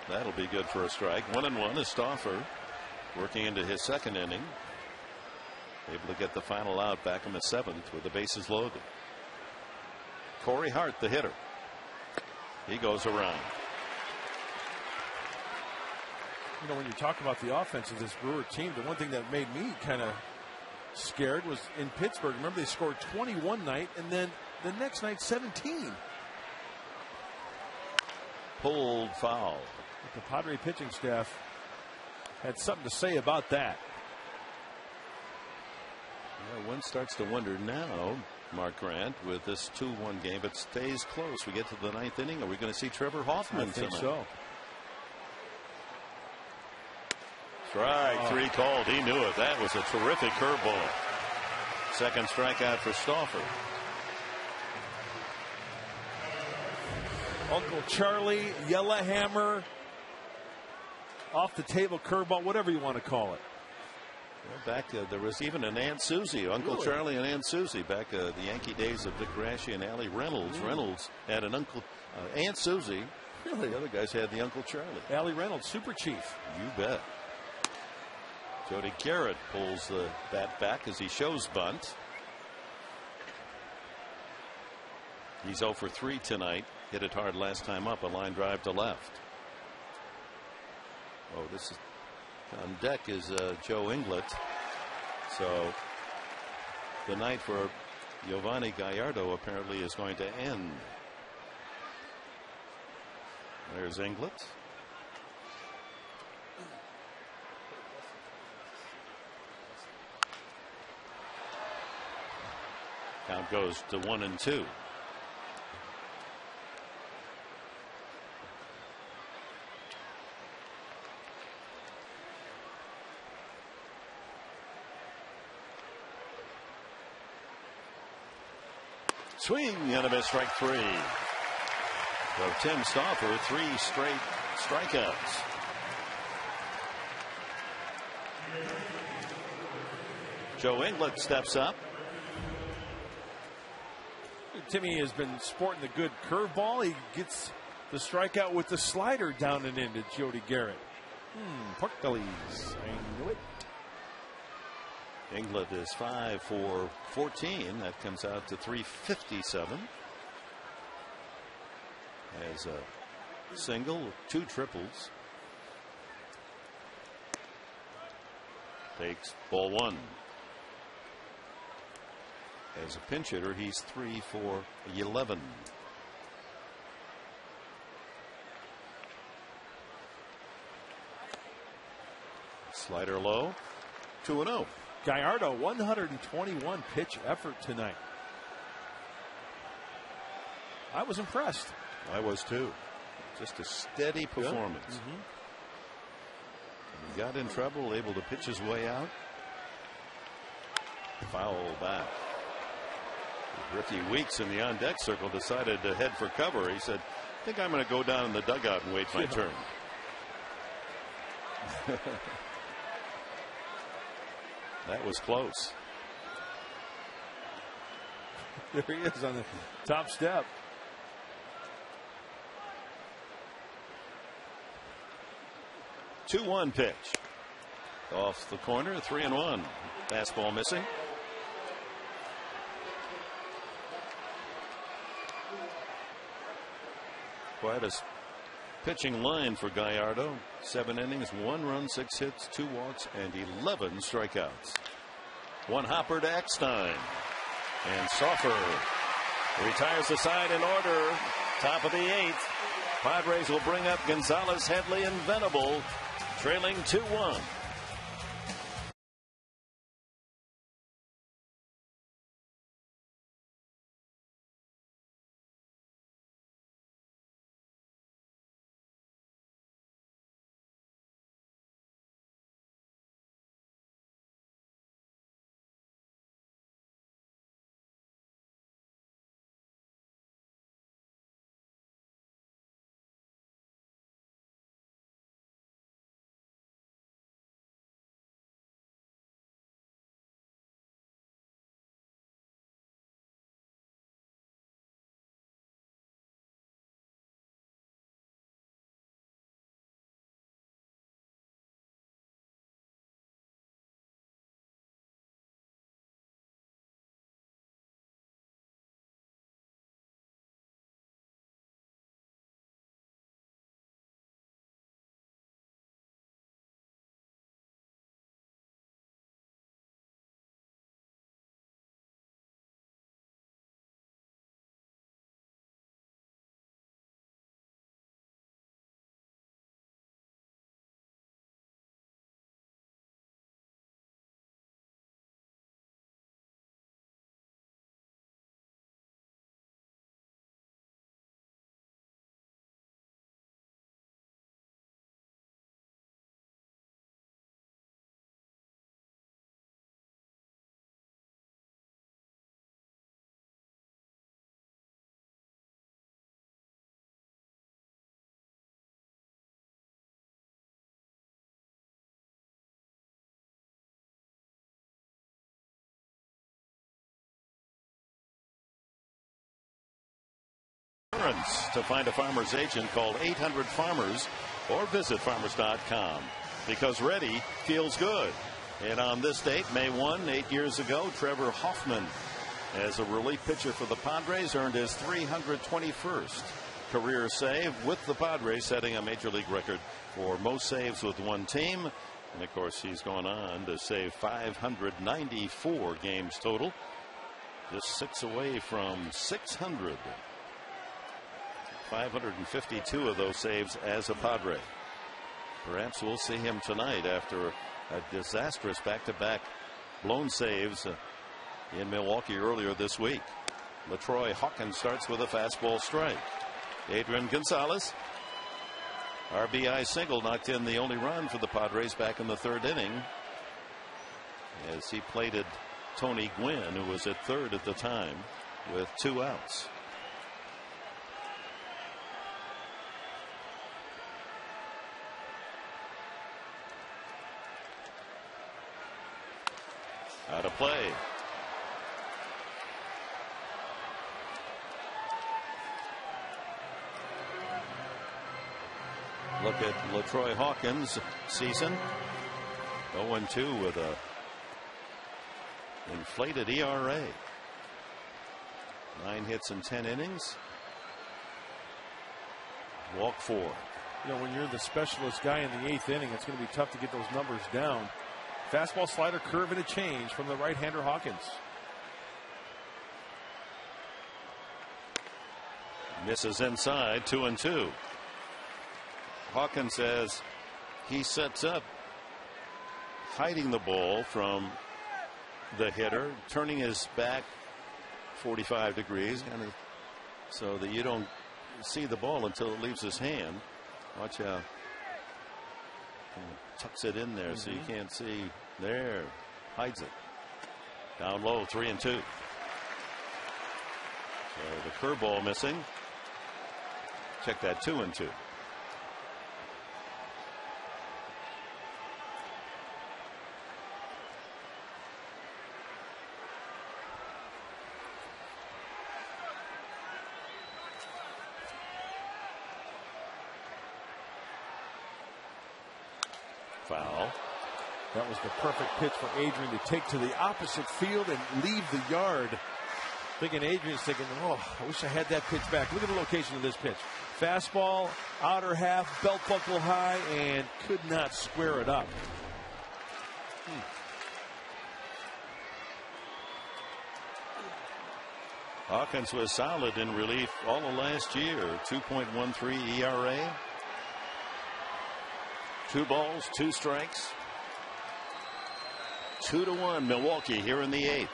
That'll be good for a strike. 1-1 is Stauffer working into his second inning. Able to get the final out back in the 7th with the bases loaded. Corey Hart, the hitter. He goes around. You know, when you talk about the offense of this Brewer team, the one thing that made me kind of scared was in Pittsburgh. Remember, they scored 21 night, and then the next night 17. Pulled foul. But the Padre pitching staff had something to say about that. Yeah, one starts to wonder now, Mark Grant, with this 2-1 game, it stays close. We get to the 9th inning. Are we going to see Trevor Hoffman I think tonight? so. Strike 3 called. He knew it. That was a terrific curveball. Second strikeout for Stauffer. Uncle Charlie, Yellowhammer, off the table curveball, whatever you want to call it. There was even an Aunt Susie, Uncle Really? Charlie and Aunt Susie, back the Yankee days of Dick Grashy and Allie Reynolds. Reynolds had an uncle, Aunt Susie. Really? The other guys had the Uncle Charlie. Allie Reynolds, Super Chief. You bet. Jody Garrett pulls the bat back as he shows bunt. He's 0 for 3 tonight. Hit it hard last time up. A line drive to left. Oh, this is on deck is Joe Inglet. So the night for Giovanni Gallardo apparently is going to end. There's Inglet. Count goes to 1-2. Swing and a miss, strike 3. So Tim Stauffer, 3 straight strikeouts. Joe Inglet steps up. Timmy has been sporting the good curveball. He gets the strikeout with the slider down and into Jody Garrett. Porkbellies. I knew it. Inglet is 5 for 14. That comes out to 357. Has a single, 2 triples. Takes ball 1. As a pinch hitter, he's 3 for 11. Slider low, 2-0. Gallardo, 121 pitch effort tonight. I was impressed. I was too. Just a steady performance. He got in trouble, able to pitch his way out. Foul back. Ricky Weeks in the on deck circle decided to head for cover. He said, I think I'm going to go down in the dugout and wait my turn. That was close. There he is on the top step. Two-one pitch. Off the corner, 3-1. Fastball missing. Quite a pitching line for Gallardo. 7 innings, 1 run, 6 hits, 2 walks, and 11 strikeouts. 1 hopper to Eckstein. And Stauffer retires the side in order. Top of the 8th. Padres will bring up Gonzalez, Headley, and Venable, trailing 2-1. insurance. To find a farmer's agent, call 800-FARMERS or visit farmers.com, because ready feels good. And on this date, May 1, 8 years ago, Trevor Hoffman, as a relief pitcher for the Padres, earned his 321st career save with the Padres, setting a major league record for most saves with one team. And of course, he's gone on to save 594 games total, just 6 away from 600. 552 of those saves as a Padre. Perhaps we'll see him tonight after a disastrous back-to-back blown saves in Milwaukee earlier this week. LaTroy Hawkins starts with a fastball strike. Adrian Gonzalez, RBI single, knocked in the only run for the Padres back in the 3rd inning as he plated Tony Gwynn, who was at third at the time, with 2 outs. Out of play. Look at LaTroy Hawkins' season. 0-2 with a inflated ERA. 9 hits in 10 innings. Walk 4. You know, when you're the specialist guy in the 8th inning, it's going to be tough to get those numbers down. Fastball, slider, curve, and a change from the right-hander Hawkins. Misses inside, 2-2. Hawkins says he sets up hiding the ball from the hitter, turning his back 45 degrees, so that you don't see the ball until it leaves his hand. Watch how tucks it in there so you can't see. There, hides it. Down low, 3-2. So the curveball missing. Check that, 2-2. Foul. That was the perfect pitch for Adrian to take to the opposite field and leave the yard. Adrian's thinking, oh, I wish I had that pitch back. Look at the location of this pitch. Fastball, outer half, belt buckle high, and could not square it up. Hawkins was solid in relief all of last year. 2.13 ERA. 2 balls, 2 strikes. 2-1 Milwaukee here in the 8th.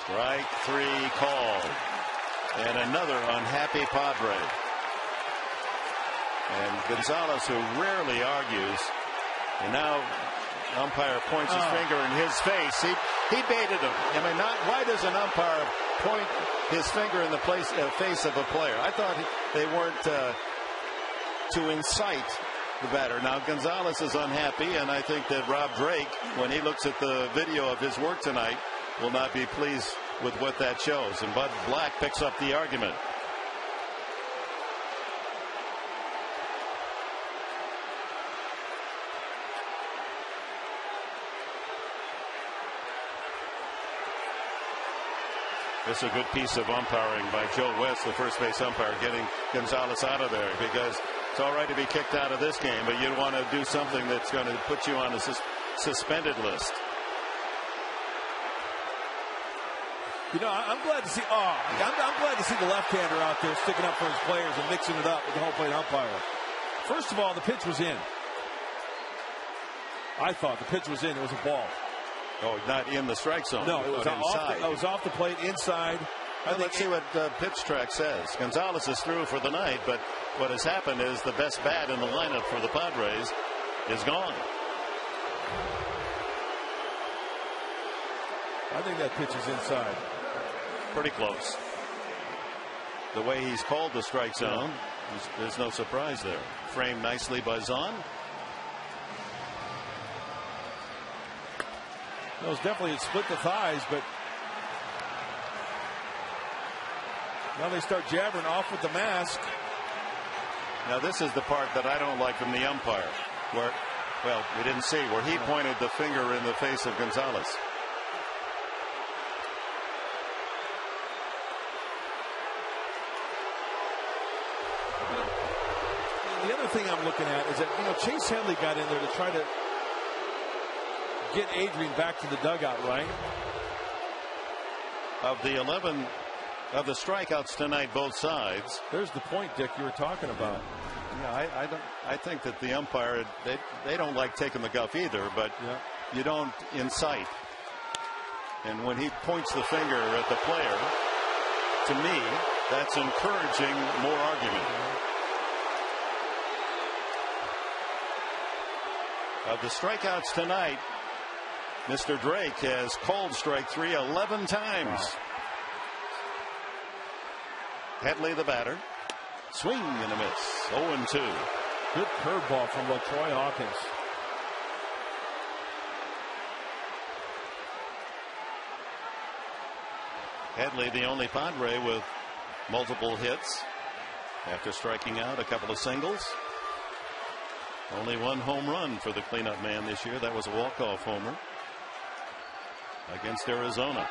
Strike 3 called. And another unhappy Padre. And Gonzalez, who rarely argues, and now umpire points his finger in his face. He baited him. I mean, why does an umpire point his finger in the face of a player? I thought they weren't to incite the batter. Now Gonzalez is unhappy, and I think that Rob Drake, when he looks at the video of his work tonight, will not be pleased with what that shows. And Bud Black picks up the argument. This is a good piece of umpiring by Joe West, the first base umpire, getting Gonzalez out of there, because it's all right to be kicked out of this game, but you want to do something that's going to put you on a suspended list. You know, I'm glad to see. I'm glad to see the left-hander out there sticking up for his players and mixing it up with the home plate umpire. First of all, the pitch was in. I thought the pitch was in. It was a ball. Oh, not in the strike zone. No, it was off the plate, inside. Let's see what pitch track says. Gonzalez is through for the night, but what has happened is the best bat in the lineup for the Padres is gone. I think that pitch is inside. Pretty close. The way he's called the strike zone, there's no surprise there. Framed nicely by Zahn. It was definitely, it split the thighs, but Now they start jabbering off with the mask. Now this is the part that I don't like from the umpire, where, well, we didn't see, where he pointed the finger in the face of Gonzalez. The other thing I'm looking at is that, you know, Chase Headley got in there to try to get Adrian back to the dugout, right? Of the 11 of the strikeouts tonight, both sides. There's the point, Dick, you were talking about. Yeah, I think that the umpire, they don't like taking the guff either, but you don't incite. And when he points the finger at the player, to me, that's encouraging more argument. Of the strikeouts tonight, Mr. Drake has called strike 3 11 times. Wow. Headley, the batter. Swing and a miss. 0-2. Good curveball from LaTroy Hawkins. Headley, the only Padre with multiple hits after striking out a couple of singles. Only one home run for the cleanup man this year. That was a walk-off homer against Arizona.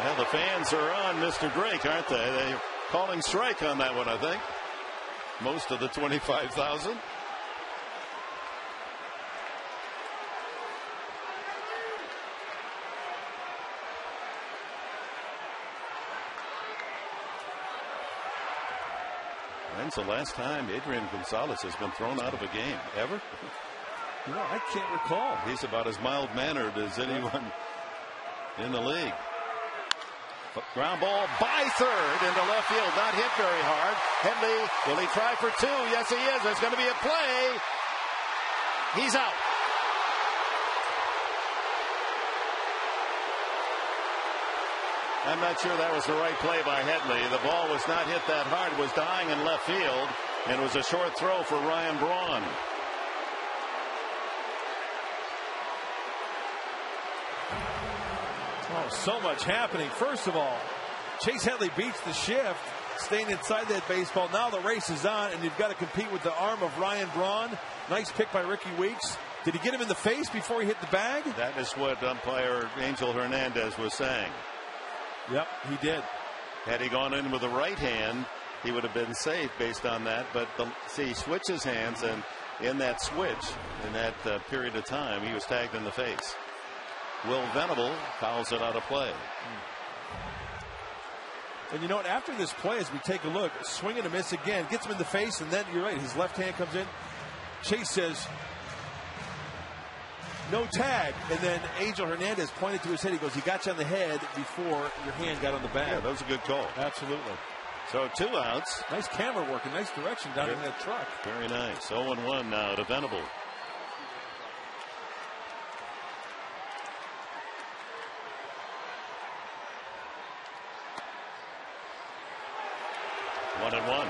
Well, the fans are on Mr. Drake, aren't they? They're calling strike on that one, I think. Most of the 25,000. When's the last time Adrian Gonzalez has been thrown out of a game? Ever? You know, I can't recall. He's about as mild-mannered as anyone in the league. Ground ball by third into left field. Not hit very hard. Headley, will he try for 2? Yes, he is. There's going to be a play. He's out. I'm not sure that was the right play by Headley. The ball was not hit that hard. It was dying in left field, and it was a short throw for Ryan Braun. Oh, so much happening. First of all, Chase Headley beats the shift, staying inside that baseball. Now the race is on, and you've got to compete with the arm of Ryan Braun. Nice pick by Ricky Weeks. Did he get him in the face before he hit the bag? That is what umpire Angel Hernandez was saying. Yep, he did. Had he gone in with the right hand, he would have been safe based on that. But see, he switched his hands, and in that switch, in that period of time, he was tagged in the face. Will Venable fouls it out of play. And you know what? After this play, as we take a look, swing and a miss again, gets him in the face, and then you're right, his left hand comes in. Chase says, no tag, and then Angel Hernandez pointed to his head. He goes, he got you on the head before your hand got on the bag. Yeah, that was a good call. Absolutely. So 2 outs. Nice camera work and nice direction down in that truck. Very nice. 0-1 now to Venable. One and one.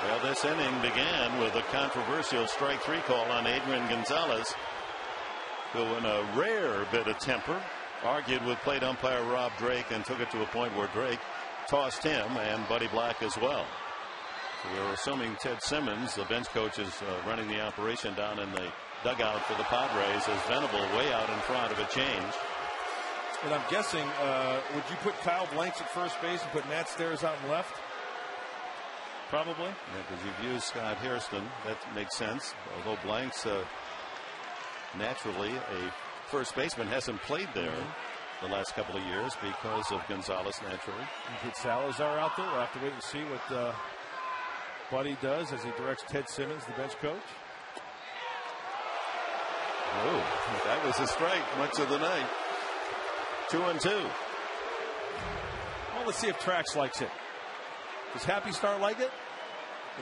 Well, this inning began with a controversial strike 3 call on Adrian Gonzalez, who in a rare bit of temper argued with plate umpire Rob Drake and took it to a point where Drake tossed him and Buddy Black as well. So we're assuming Ted Simmons, the bench coach, is running the operation down in the dugout for the Padres as Venable way out in front of a change. And I'm guessing, would you put Kyle Blanks at first base and put Matt Stairs out in left? Probably. Yeah, because you've used Scott Hairston. That makes sense. Although Blanks, naturally, a first baseman, hasn't played there the last couple of years because of Gonzalez, naturally. You put Salazar out there. We'll have to wait and see what Buddy does as he directs Ted Simmons, the bench coach. Oh, that was a strike much of the night. 2-2. Well, let's see if Trax likes it. Does Happy Star like it?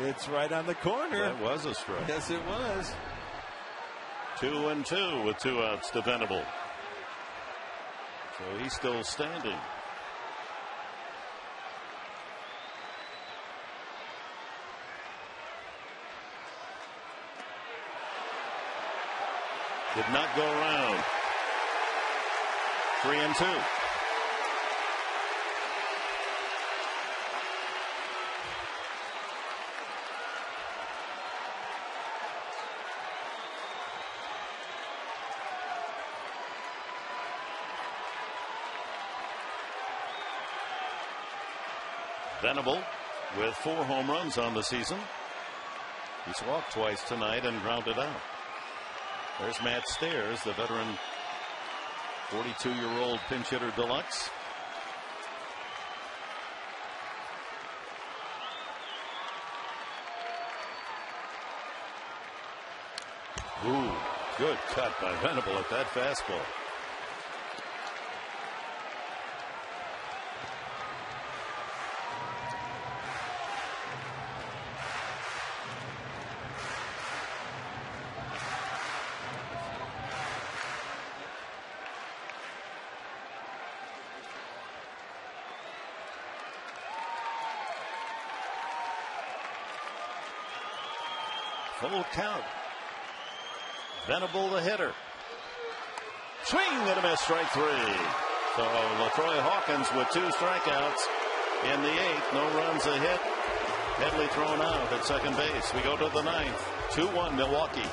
It's right on the corner. That was a strike. Yes, it was. 2-2 with 2 outs to Venable. So he's still standing. Did not go around. 3-2. Venable with 4 home runs on the season. He's walked twice tonight and grounded out. There's Matt Stairs, the veteran 42-year-old pinch hitter deluxe. Ooh, good cut by Venable at that fastball. Full count. Venable the hitter. Swing and a miss, strike 3. So LaTroy Hawkins with 2 strikeouts in the 8th. No runs, a hit. Headley thrown out at second base. We go to the 9th. 2-1 Milwaukee.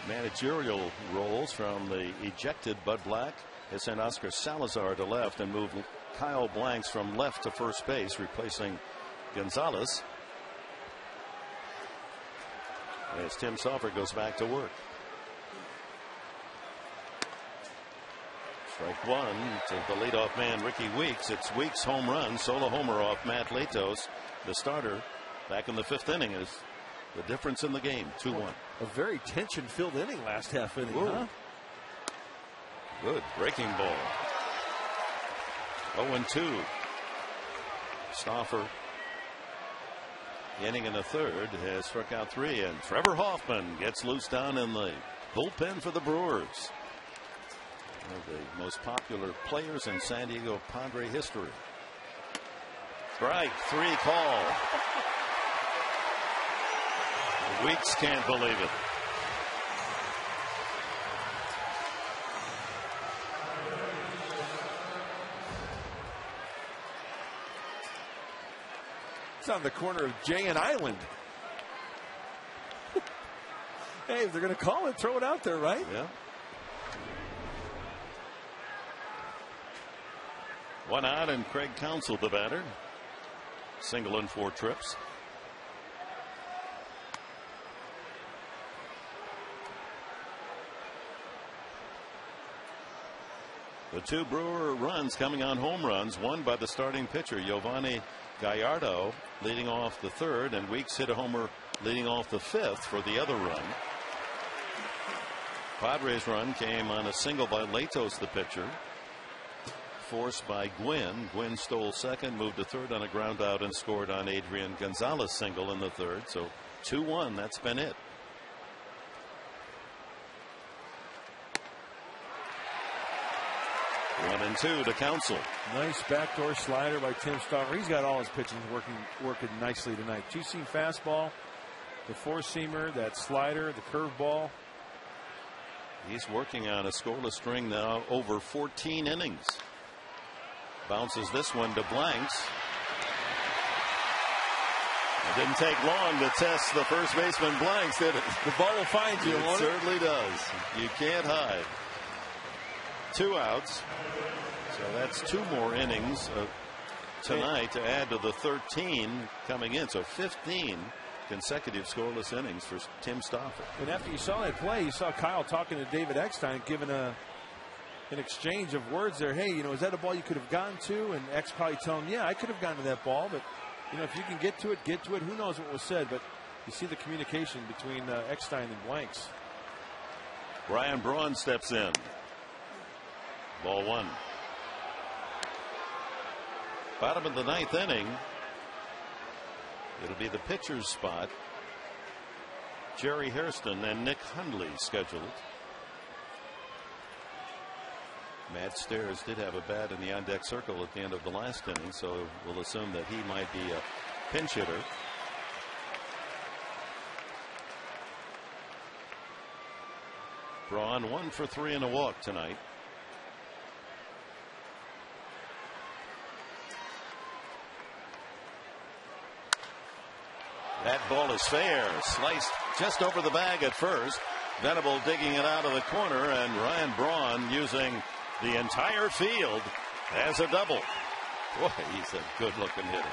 Managerial roles from the ejected Bud Black has sent Oscar Salazar to left and moved Kyle Blanks from left to first base, replacing Gonzalez as Tim Salford goes back to work. Strike 1 to the leadoff man Ricky Weeks. It's Weeks' home run, solo homer off Matt Latos, the starter, back in the 5th inning, is the difference in the game. 2-1. A very tension-filled inning last half inning. Huh? Good breaking ball. 0-2. Stauffer, inning in the 3rd, has struck out 3, and Trevor Hoffman gets loose down in the bullpen for the Brewers. One of the most popular players in San Diego Padre history. Strike 3 call. Weeks can't believe it. It's on the corner of Jay and Island. Hey, if they're going to call it, throw it out there, right? Yeah. 1 out, and Craig Counsell, the batter. Single and 4 trips. The 2 Brewer runs coming on home runs, one by the starting pitcher Giovanni Gallardo leading off the third, and Weeks hit a homer leading off the fifth for the other run. Padres run came on a single by Latos, the pitcher, forced by Gwynn. Gwynn stole second, moved to third on a ground out, and scored on Adrian Gonzalez single in the third. So 2-1. That's been it. One and two to Counsell. Nice backdoor slider by Tim Stoffer. He's got all his pitching working nicely tonight. Two-seam fastball, the four-seamer, that slider, the curveball. He's working on a scoreless string now over 14 innings. Bounces this one to Blanks. It didn't take long to test the first baseman Blanks, did it? The ball will find you, won't it? Certainly does. You can't hide. 2 outs. So that's 2 more innings tonight to add to the 13 coming in. So 15 consecutive scoreless innings for Tim Stoffer. And after you saw that play, you saw Kyle talking to David Eckstein, giving an exchange of words there. Hey, is that a ball you could have gotten to? And Eck probably telling him, yeah, I could have gotten to that ball, but if you can get to it, get to it. Who knows what was said, but you see the communication between Eckstein and Blanks. Ryan Braun steps in. Ball 1. Bottom of the 9th inning. It'll be the pitcher's spot. Jerry Hairston and Nick Hundley scheduled. Matt Stairs did have a bat in the on-deck circle at the end of the last inning, so we'll assume that he might be a pinch hitter. Braun 1 for 3 and a walk tonight. That ball is fair. Sliced just over the bag at first. Venable digging it out of the corner, and Ryan Braun using the entire field as a double. Boy, he's a good-looking hitter.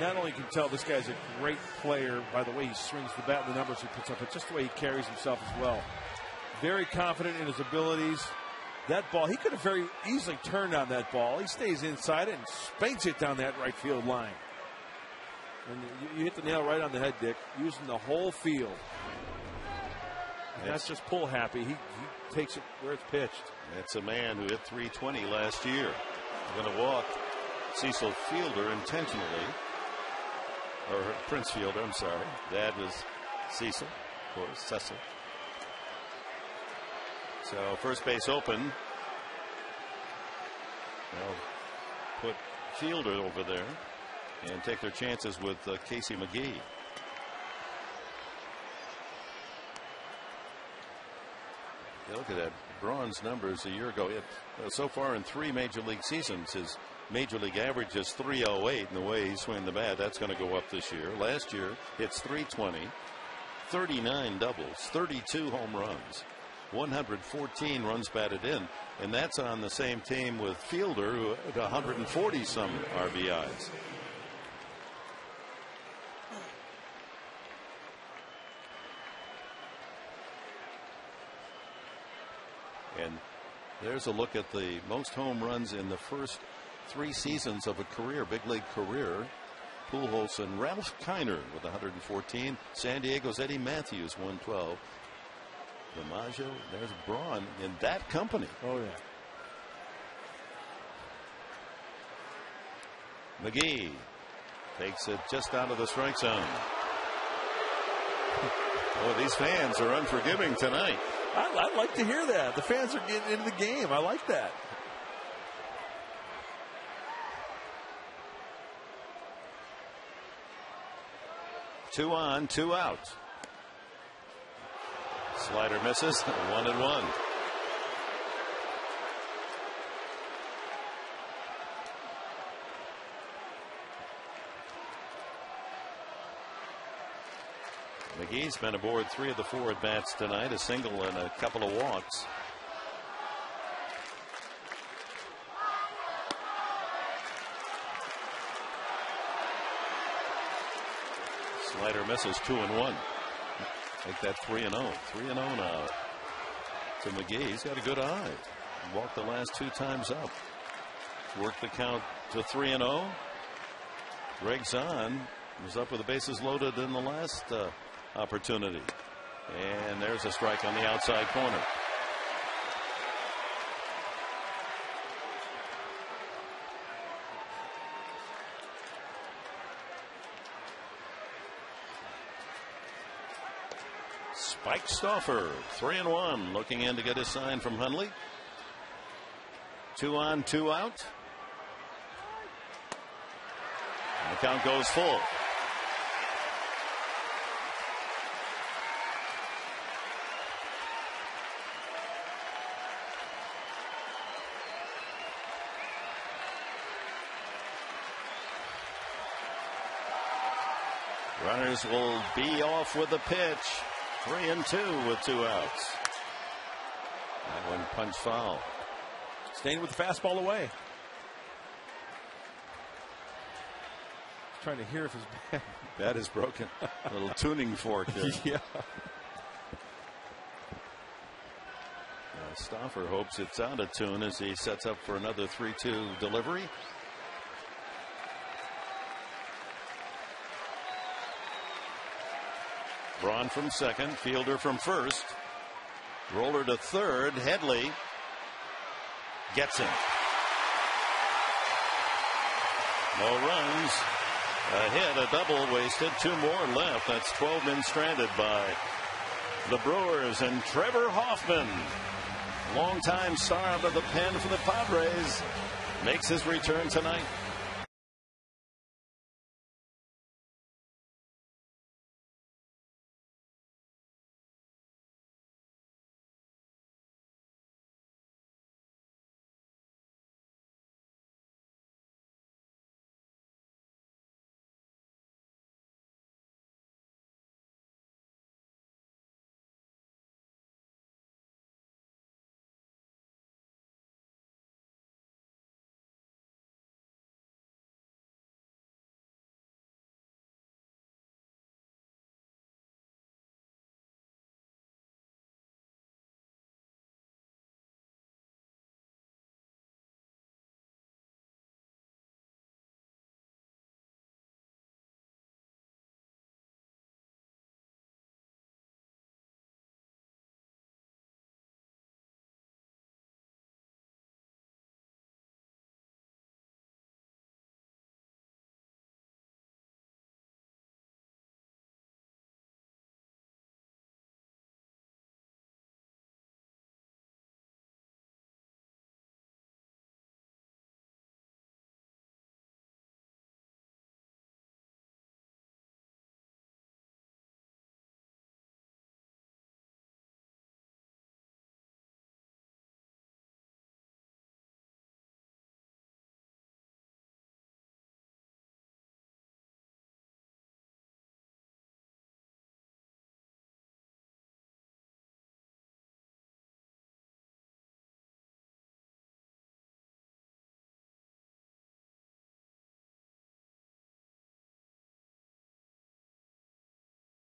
Not only can you tell this guy's a great player by the way he swings the bat and the numbers he puts up, but just the way he carries himself as well. Very confident in his abilities. That ball, he could have very easily turned on that ball. He stays inside it and spanks it down that right field line. And you hit the nail right on the head, Dick, using the whole field. And that's just pull happy. He takes it where it's pitched. It's a man who hit .320 last year. Going to walk Cecil Fielder intentionally. Or Prince Fielder, I'm sorry. Dad was Cecil, of course, Cecil. So first base open. They'll put Fielder over there and take their chances with Casey McGee. You look at that. Braun's numbers a year ago. So far in 3 major league seasons, his major league average is .308, and the way he's swinging the bat, that's going to go up this year. Last year, it's .320, 39 doubles, 32 home runs, 114 runs batted in, and that's on the same team with Fielder, who had 140 some RBIs. And there's a look at the most home runs in the first 3 seasons of a career, big league career. Pujols and Ralph Kiner with 114. San Diego's Eddie Matthews 112. DiMaggio, there's Braun in that company. Oh, yeah. McGee takes it just out of the strike zone. Boy, these fans are unforgiving tonight. I'd like to hear that. The fans are getting into the game. I like that. Two on, 2 out. Slider misses. 1-1. McGee's been aboard 3 of the 4 at bats tonight, a single and a couple of walks. Slider misses. 2-1. Make that 3-0. 3-0 now. to McGee. He's got a good eye. Walked the last 2 times up. Worked the count to 3-0. Greg Zahn was up with the bases loaded in the last opportunity. And there's a strike on the outside corner. Spike Stauffer, 3-1, looking in to get his sign from Hundley. 2 on, 2 out. And the count goes full. Runners will be off with the pitch. 3-2 with 2 outs. That one punch foul. Staying with the fastball away. Trying to hear if his bat is broken. A little tuning fork here. Yeah. Stauffer hopes it's out of tune as he sets up for another 3-2 delivery. Braun from second, Fielder from first. Roller to third. Headley gets him. No runs. A hit, a double wasted. 2 more left. That's 12 men stranded by the Brewers. And Trevor Hoffman, longtime star of the pen for the Padres, makes his return tonight.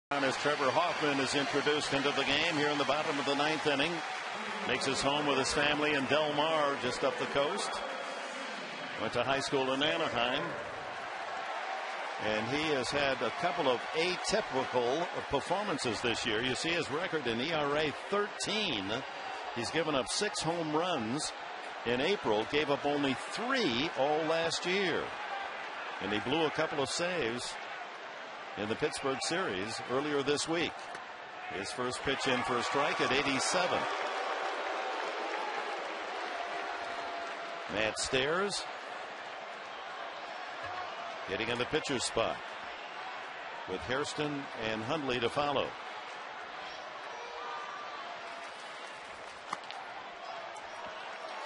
As Trevor Hoffman is introduced into the game here in the bottom of the 9th inning. Makes his home with his family in Del Mar, just up the coast. Went to high school in Anaheim. And he has had a couple of atypical performances this year. You see his record in ERA 13. He's given up 6 home runs in April, gave up only 3 all last year. And he blew a couple of saves in the Pittsburgh series earlier this week. His first pitch in for a strike at 87. Matt Stairs getting in the pitcher's spot with Hairston and Hundley to follow.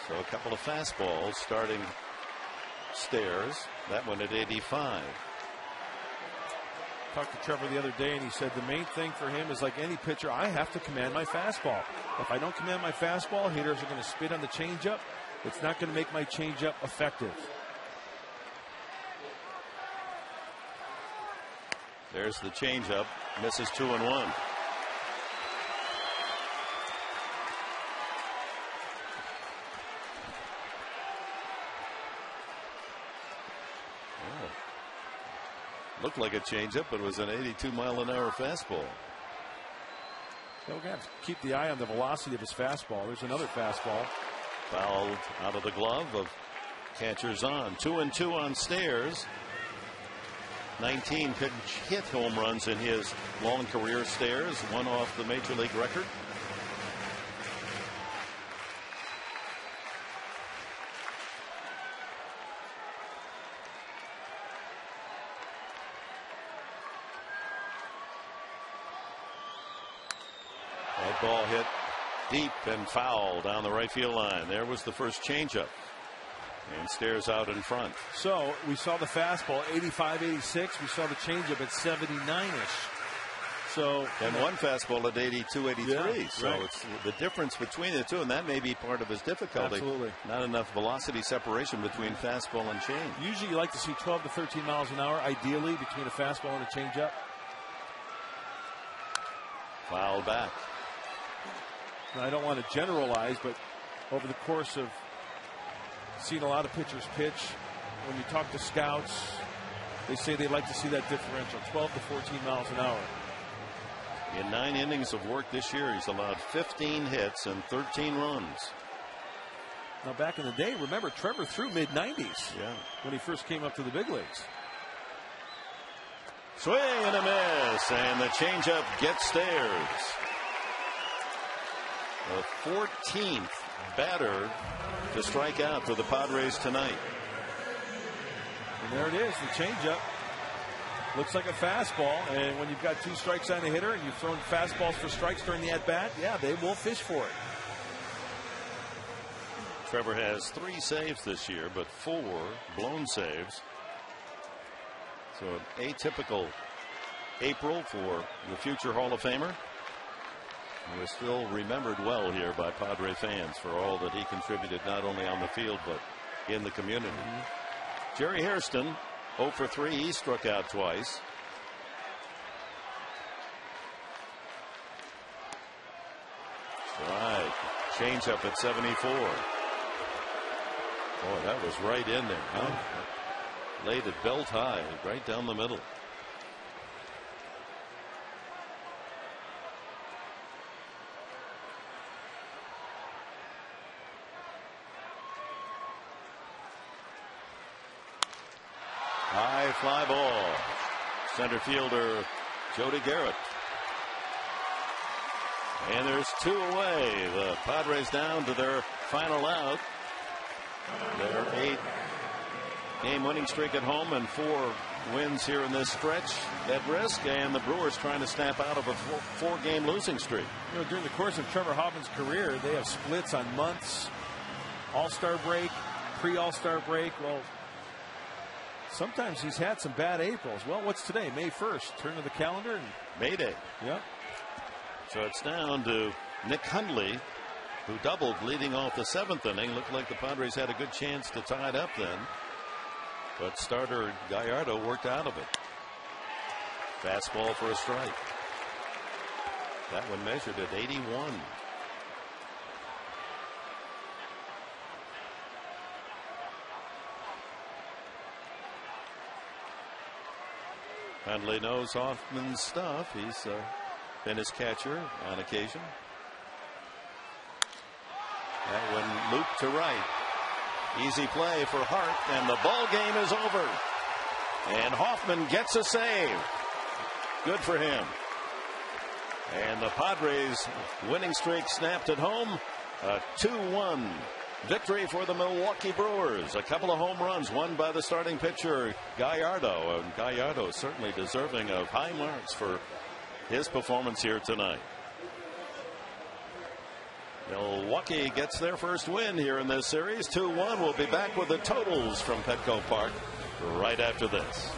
So a couple of fastballs starting Stairs. That one at 85. Talked to Trevor the other day, and he said the main thing for him is, like any pitcher, I have to command my fastball. If I don't command my fastball, hitters are going to spit on the changeup. It's not going to make my changeup effective. There's the changeup. Misses 2-1. Looked like a changeup, but it was an 82-mile-an-hour fastball. We're going to have to keep the eye on the velocity of his fastball. There's another fastball. Fouled out of the glove of catcher Zahn. 2-2 on Stairs. 19 pinch hit home runs in his long career. Stairs, one off the major league record. That ball hit deep and foul down the right field line. There was the first changeup. And Stairs out in front. So we saw the fastball 85, 86. We saw the changeup at 79-ish. So and one fastball at 82, 83. Yeah, so right. It's the difference between the two, and that may be part of his difficulty. Absolutely. Not enough velocity separation between fastball and change. Usually you like to see 12 to 13 miles an hour, ideally, between a fastball and a changeup. Foul back. Now, I don't want to generalize, but over the course of seen a lot of pitchers pitch, when you talk to scouts, they say they like to see that differential, 12 to 14 miles an hour. In 9 innings of work this year, he's allowed 15 hits and 13 runs. Now, back in the day, remember, Trevor threw mid-90s when he first came up to the big leagues. Swing and a miss, and the changeup gets Stairs. The 14th batter to strike out for the Padres tonight. And there it is, the changeup. Looks like a fastball, and when you've got 2 strikes on a hitter and you've thrown fastballs for strikes during the at-bat, yeah, they will fish for it. Trevor has 3 saves this year, but 4 blown saves. So an atypical April for the future Hall of Famer. He was still remembered well here by Padre fans for all that he contributed, not only on the field, but in the community. Jerry Hairston, 0 for 3. He struck out twice. Strike. Change up at 74. Boy, that was right in there. Huh? Laid it belt high, right down the middle. High fly ball. Center fielder Jody Garrett. And there's 2 away. The Padres down to their final out. Their 8-game winning streak at home and 4 wins here in this stretch at risk. And the Brewers trying to snap out of a 4-game losing streak. You know, during the course of Trevor Hoffman's career, they have splits on months, All-Star break, pre-All-Star break. Well, sometimes he's had some bad Aprils. Well, what's today? May 1st. Turn to the calendar. And May Day. Yep. So it's down to Nick Hundley, who doubled leading off the 7th inning. Looked like the Padres had a good chance to tie it up then. But starter Gallardo worked out of it. Fastball for a strike. That one measured at 81. Hundley knows Hoffman's stuff. He's been his catcher on occasion. That one looped to right. Easy play for Hart, and the ball game is over. And Hoffman gets a save. Good for him. And the Padres winning streak snapped at home. A 2-1 victory for the Milwaukee Brewers. A couple of home runs, one by the starting pitcher Gallardo. And Gallardo certainly deserving of high marks for his performance here tonight. Milwaukee gets their first win here in this series. 2-1. We'll be back with the totals from Petco Park right after this.